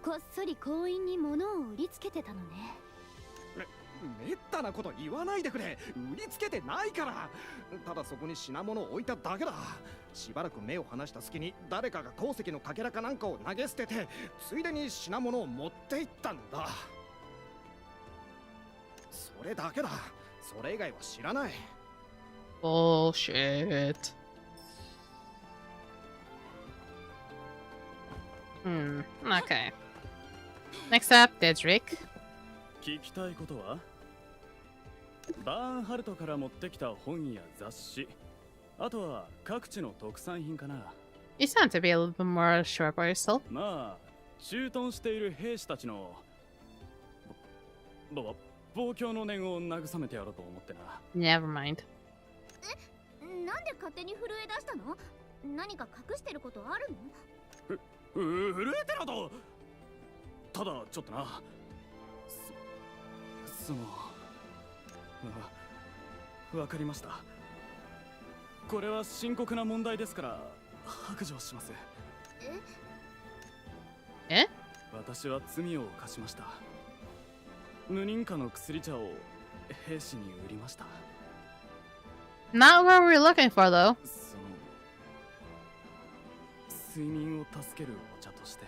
こっそり工員に物を売りつけてたのね。めったなこと言わないでくれ。売りつけてないから。ただそこに品物を置いただけだ。しばらく目を離した隙に誰かが鉱石のかけらかなんかを投げ捨てて、ついでに品物を持っていったんだ。それだけだ。それ以外は知らない。Bullshit. Okay. Next up, Dedrick. 聞きたいことは？バーンハルトから持ってきた本や雑誌、あとは各地の特産品かな。You sound to be a little bit more sure about yourself. まあ、駐屯している兵士たちの望郷の念を慰めてやろうと思ってな。Never mind. なんで勝手に震え出したの？何か隠してることあるの？震えてろと。ただちょっとな。わかりました。これは深刻な問題ですから白状します。え？私は罪を犯しました。無認可の薬茶を兵士に売りました。Not what we're looking for, though. 睡眠を助けるお茶として。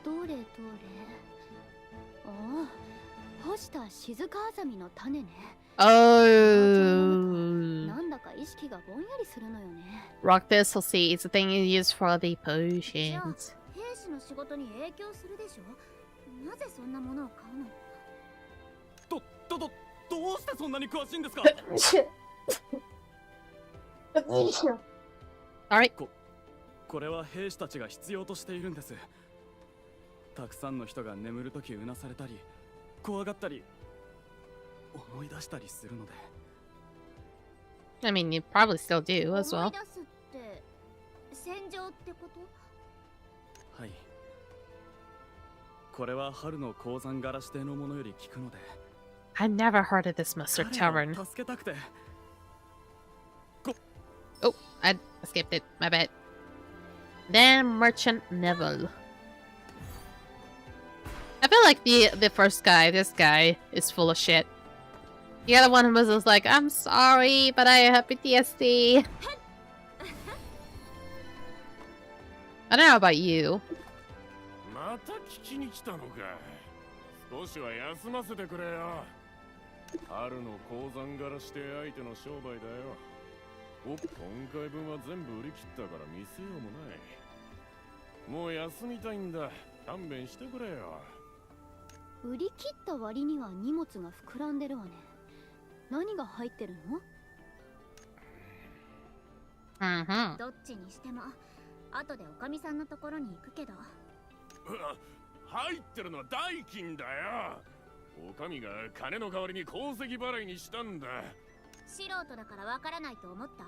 どれどれ。ああ、干した静かあざみの種ね。Oh. なんだか意識がぼんやりするのよね。 Rock thistle seed is the thing you use for the じゃあ potions. 兵士の仕事に影響するでしょ。なぜそんなものを買うの。どうしてそんなに詳しいんですか？ Alright. これは兵士たちが必要としているんです。たくさんの人が眠るときうなされたり、怖がったり、思い出したりするので。I mean, you probably still do as 思 well. い出すって戦場ってこと。はい。これは春の鉱山ガラ指定のものより聞くので。 I've never heard of this Mustard 彼 Tavern. を助けたくて。 Oh, I skipped it. My bad. Then Merchant Neville. I feel like the first guy, this guy, is full of shit. The other one was just like, I'm sorry, but I have PTSD. I don't know about you. また聞きに来たのか。少しは休ませてくれよ。春の鉱山柄して相手の商売だよ。今回分は全部売り切ったから見せようもない。もう休みたいんだ。勘弁してくれよ。売り切った割には荷物が膨らんでるわね。何が入ってるの。 Mm-hmm. どっちにしても後でおかみさんのところに行くけど。入ってるのは代金だよ。おかみが金の代わりに鉱石払いにしたんだ。素人だからわからないと思った。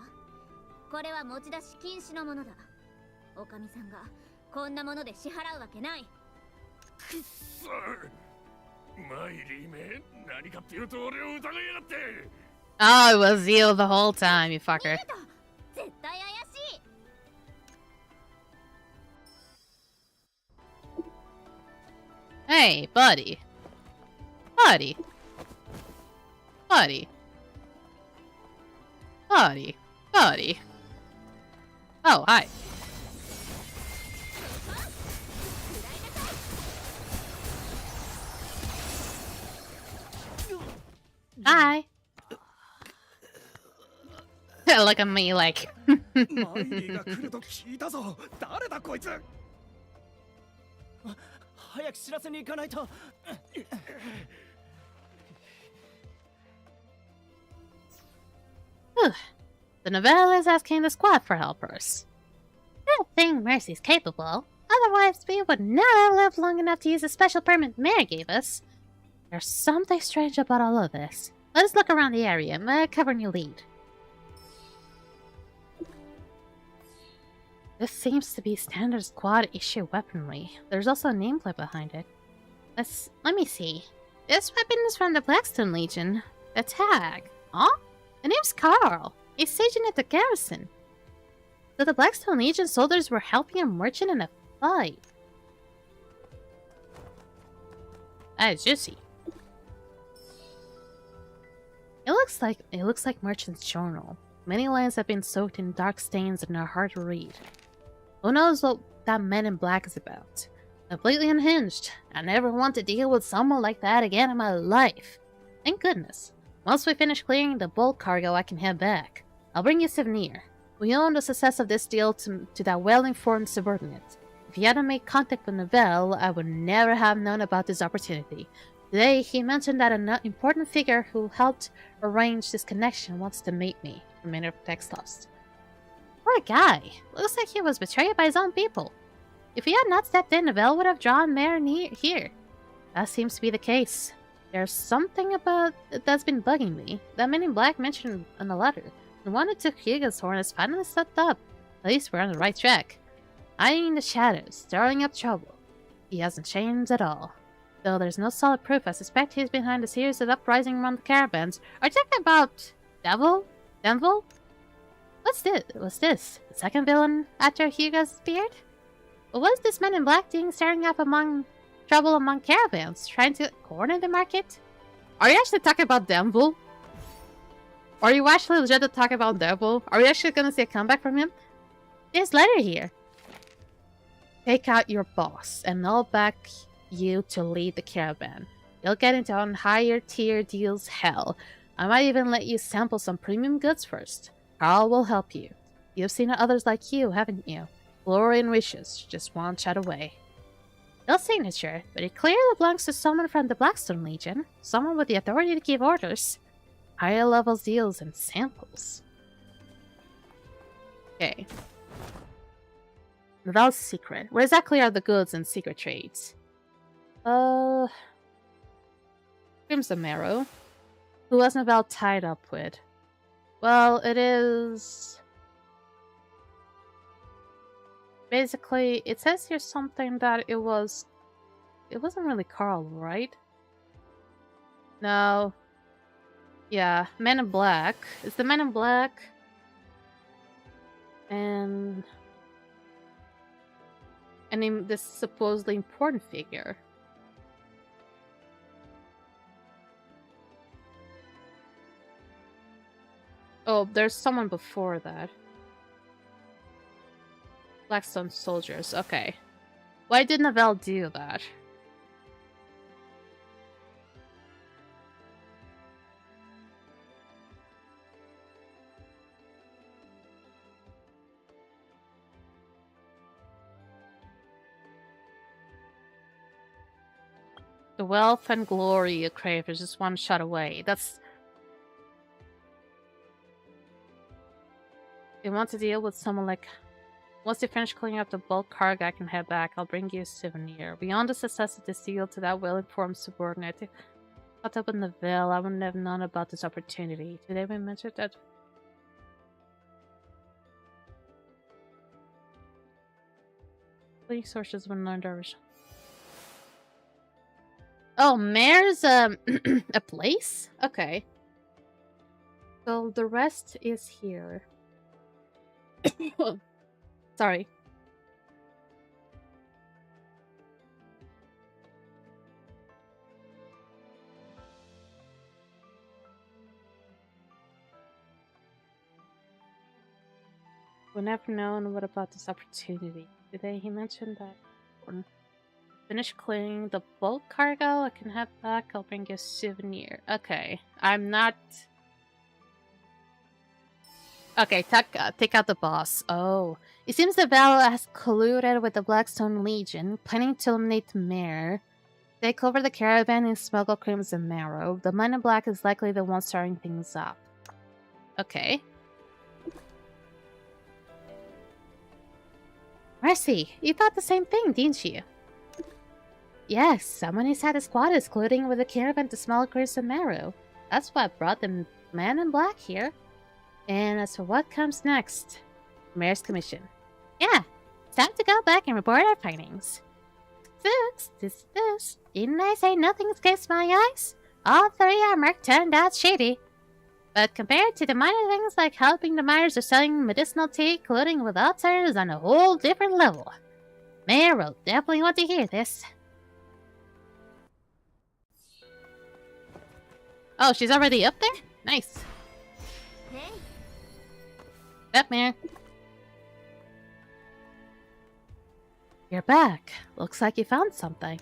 これは持ち出し禁止のものだ。おかみさんがこんなもので支払うわけない。くっそ。マイリーめ、何かっていうと俺を疑いやがって。 Oh, it was you the whole time, you fucker. 絶対怪しい。 Hey, buddy. Buddy. Buddy. Buddy. Buddy. Oh, hi. Hi. Look at me like. マイリーが来ると聞いたぞ。誰だこいつ。早く知らせに行かないと。 The novella is asking the squad for helpers. I don't think Mercy's capable. Otherwise, we would not live long enough to use the special permit Mayor gave us. There's something strange about all of this. Let's look around the area. Cover your lead. This seems to be standard squad issue weaponry. There's also a nameplate behind it. Let me see. This weapon is from the Blackstone Legion. The tag. Huh? The name's Carl. He's staging at the garrison. So the Blackstone Legion soldiers were helping a merchant in a fight. That is juicy. It looks like merchant's journal. Many lines have been soaked in dark stains and are hard to read. Who knows what that man in black is about? Completely unhinged. I never want to deal with someone like that again in my life. Thank goodness. Once we finish clearing the bulk cargo, I can head back. I'll bring you a souvenir. We owe the success of this deal to that well-informed subordinate. If he hadn't made contact with Novell, I would never have known about this opportunity. Today, he mentioned that an important figure who helped arrange this connection wants to meet me. Remainder of text lost. Poor guy. Looks like he was betrayed by his own people. If he had not stepped in, Novell would have drawn Mare here. That seems to be the case. There's something about that's been bugging me. That man in black mentioned in the letter. The one who took Hugo's horn has finally stepped up. At least we're on the right track. Hiding in the shadows, stirring up trouble. He hasn't changed at all. Though there's no solid proof, I suspect he's behind a series of uprisings around the caravans. Are you talking about Denville? What's this? Was this the second villain after Hugo's appeared? What was this man in black doing stirring up trouble among caravans, trying to corner the market? Are you actually talking about Denville? Are you actually legit talking about Denville? Are we actually gonna see a comeback from him? This letter here. Take out your boss, and I'll back you to lead the caravan. You'll get into on higher tier deals hell. I might even let you sample some premium goods first. Carl will help you. You've seen others like you, haven't you? Glory and riches, just one chat away. No signature, but it clearly belongs to someone from the Blackstone Legion. Someone with the authority to give orders. Higher level deals and samples. Okay. Naval's secret. Where exactly are the goods and secret trades? Crimson Marrow. Who was Naval tied up with? Well, it is... Basically, it says here something that it wasn't really Carl, right? No. Yeah, Men in Black. It's the Men in Black. And this supposedly important figure. Oh, there's someone before that. Blackstone soldiers, okay. Why did Naval do that? The wealth and glory you crave is just one shot away. That's... You want to deal with someone like... Once you finish cleaning up the bulk cargo, I can head back. I'll bring you a souvenir. Beyond the success of this deal to that well-informed subordinate caught up in the veil, I wouldn't have known about this opportunity. Today we mentioned that... Resources when under... Oh, Mare's a place? Okay. So the rest is here. Sorry. Would never known what about this opportunity. Today he mentioned that when finish clearing the bulk cargo, I can head back. I'll bring you a souvenir. Okay, I'm not. Okay, take out the boss. Oh, it seems the Val has colluded with the Blackstone Legion, planning to eliminate the mayor, take over the caravan, and smuggle Crimson Marrow. The Men in Black is likely the one starting things up. Okay. Mercy, you thought the same thing, didn't you? Yes, someone inside the squad is colluding with the caravan to smuggle Crimson Marrow. That's what brought the Man in Black here. And as for what comes next, Mayor's Commission. Yeah, it's time to go back and report our findings. This. Didn't I say nothing escapes my eyes? All three our mark turned out shady. But compared to the minor things like helping the miners or selling medicinal tea, colluding with outsiders on a whole different level. Mayor will definitely want to hear this. Oh, she's already up there? Nice. Hey. Up, Mayor. You're back. Looks like you found something.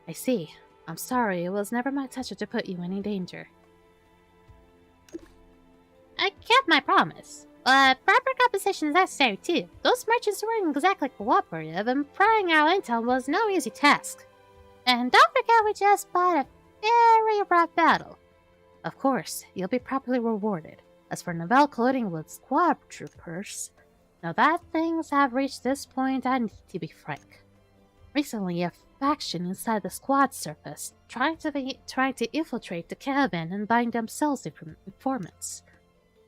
I see. I'm sorry, it was never my intention to put you in any danger. I kept my promise. But proper compensation is necessary too. Those merchants weren't exactly cooperative, and prying our intel was no easy task. And don't forget we just fought a very rough battle. Of course, you'll be properly rewarded. As for Novell colluding with squad troopers, now that things have reached this point, I need to be frank. Recently, a faction inside the squad surfaced, trying to infiltrate the caravan and bind themselves informants.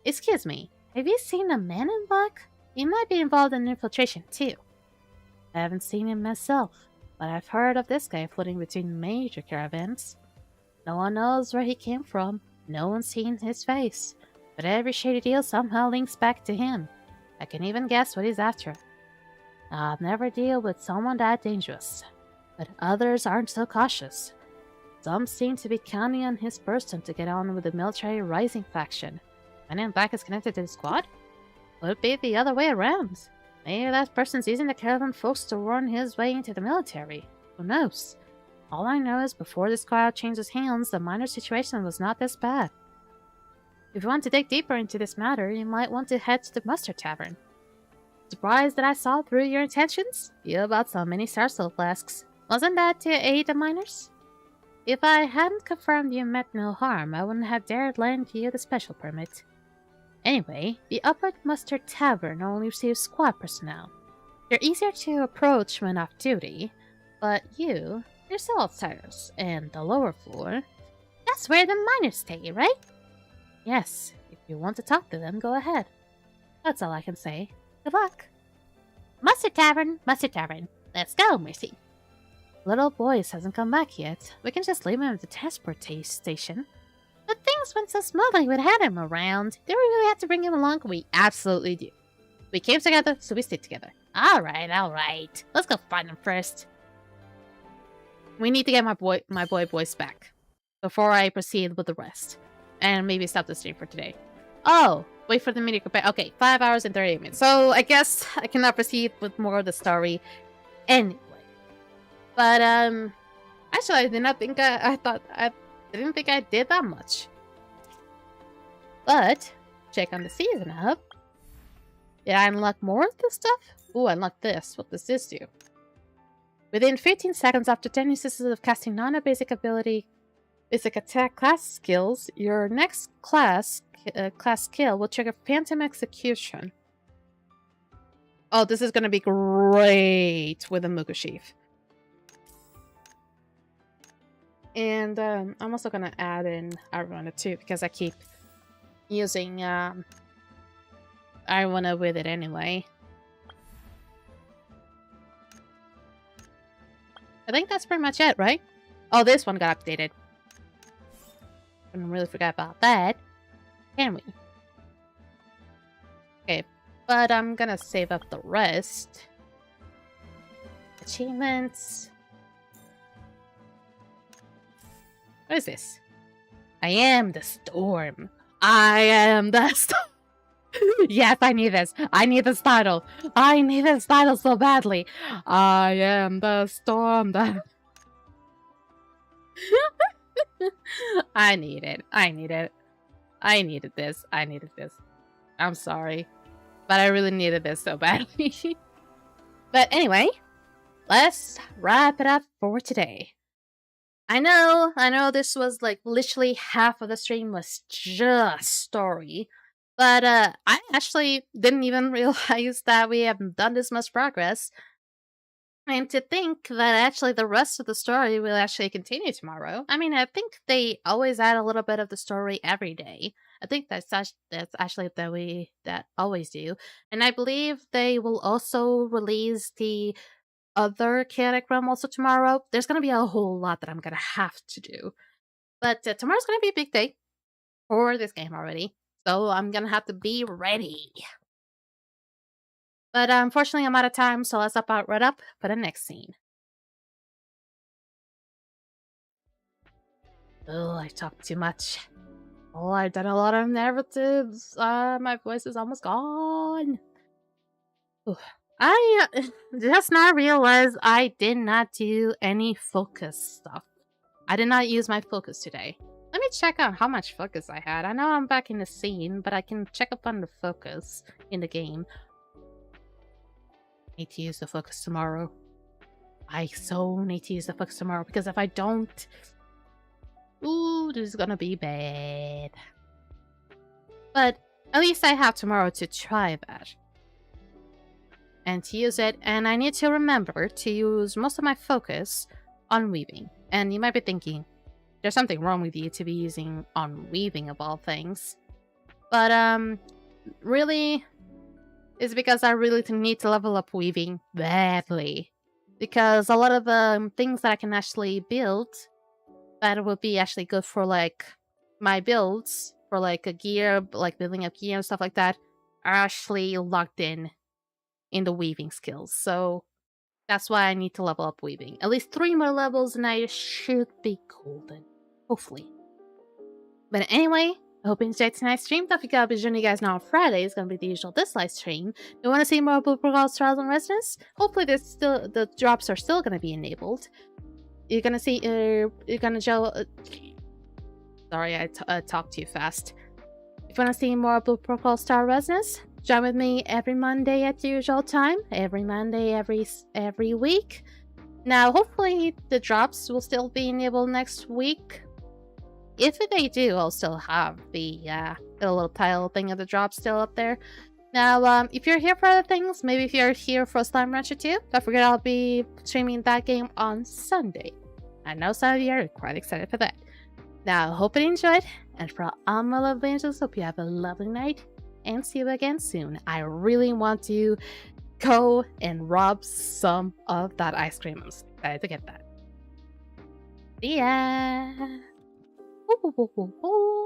Excuse me, have you seen a Man in Black? He might be involved in infiltration too. I haven't seen him myself, but I've heard of this guy floating between major caravans. No one knows where he came from, no one's seen his face, but every shady deal somehow links back to him. I can even guess what he's after. I'll never deal with someone that dangerous, but others aren't so cautious. Some seem to be counting on his person to get on with the military rising faction. Man in Black is connected to the squad? Would it be the other way around? Maybe that person's using the caravan folks to run his way into the military. Who knows? All I know is before this squad changes hands, the minor situation was not this bad. If you want to dig deeper into this matter, you might want to head to the Mustard Tavern. Surprised that I saw through your intentions? You bought so many Starsoul flasks. Wasn't that to aid the miners? If I hadn't confirmed you meant no harm, I wouldn't have dared lend you the special permit. Anyway, the Upper Mustard Tavern only receives squad personnel. They're easier to approach when off duty, but you're still outsiders, and the lower floor, that's where the miners stay, right? Yes, if you want to talk to them, go ahead. That's all I can say. Good luck. Mustard Tavern, Mustard Tavern. Let's go, Mercy. Little Boyce hasn't come back yet. We can just leave him at the transport station. But things went so smoothly we had him around. Do we really have to bring him along? We absolutely do. We came together, so we stayed together. Alright. Let's go find him first. We need to get my boy Boyce back before I proceed with the rest. And maybe stop the stream for today. Oh, wait for the media compare. Okay, 5 hours and 38 minutes. So I guess I cannot proceed with more of the story anyway. But actually I did not think I didn't think I did that much. But check on the season up. Did I unlock more of this stuff? Ooh, I unlocked this. What does this do? Within 15 seconds after 10 instances of casting non-basic ability, basic attack class skills, your next class skill will trigger Phantom Execution. Oh, this is gonna be great with a Mukushiv. And I'm also gonna add in Arwana too, because I keep using Arwana with it anyway. I think that's pretty much it, right? Oh, this one got updated. I really forgot about that. Can we? Okay, but I'm gonna save up the rest. Achievements. What is this? I am the storm. I am the storm. Yes, I need this. I need this title. I need this title so badly. I am the storm. I need it. I need it. I needed this. I needed this. I'm sorry. But I really needed this so badly. But anyway, let's wrap it up for today. I know this was like literally half of the stream was just story. But I actually didn't even realize that we haven't done this much progress. And to think that actually the rest of the story will actually continue tomorrow. I mean, I think they always add a little bit of the story every day. I think that's actually that always do. And I believe they will also release the other Chaotic Realm also tomorrow. There's going to be a whole lot that I'm going to have to do. But tomorrow's going to be a big day for this game already. So I'm going to have to be ready. But unfortunately, I'm out of time, so let's right up for the next scene. Oh, I talked too much. Oh, I've done a lot of narratives. My voice is almost gone. Ooh. I just now realized I did not do any focus stuff. I did not use my focus today. Let me check out how much focus I had. I know I'm back in the scene, but I can check up on the focus in the game. Need to use the focus tomorrow. I so need to use the focus tomorrow, because if I don't, ooh, this is gonna be bad. But at least I have tomorrow to try that and to use it. And I need to remember to use most of my focus on weaving. And you might be thinking, there's something wrong with you to be using on weaving of all things. But really, it's because I really need to level up weaving badly. Because a lot of the things that I can actually build that will be actually good for like my builds, for like a gear, like building up gear and stuff like that, are actually locked in the weaving skills. So that's why I need to level up weaving. At least 3 more levels and I should be golden. Hopefully. But anyway, I hope you enjoyed tonight's stream. Don't forget, I'll be joining you guys now on Friday. It's going to be the usual live stream. Do you want to see more of Blue Girls Trials and Residence? Hopefully the drops are still going to be enabled. You're going to see, sorry, I talked too fast. If you want to see more Blue Protocol Star Resonance, join with me every Monday at the usual time. Every Monday, every week. Now, hopefully the drops will still be enabled next week. If they do, I'll still have the little title thing of the drop still up there. Now, if you're here for other things, maybe if you're here for Slime Rancher 2, don't forget I'll be streaming that game on Sunday. I know some of you are quite excited for that. Now, hope you enjoyed, and for all my lovely angels, hope you have a lovely night, and see you again soon. I really want to go and rob some of that ice cream. I'm excited to get that. See ya! Ooh, ooh, ooh, ooh.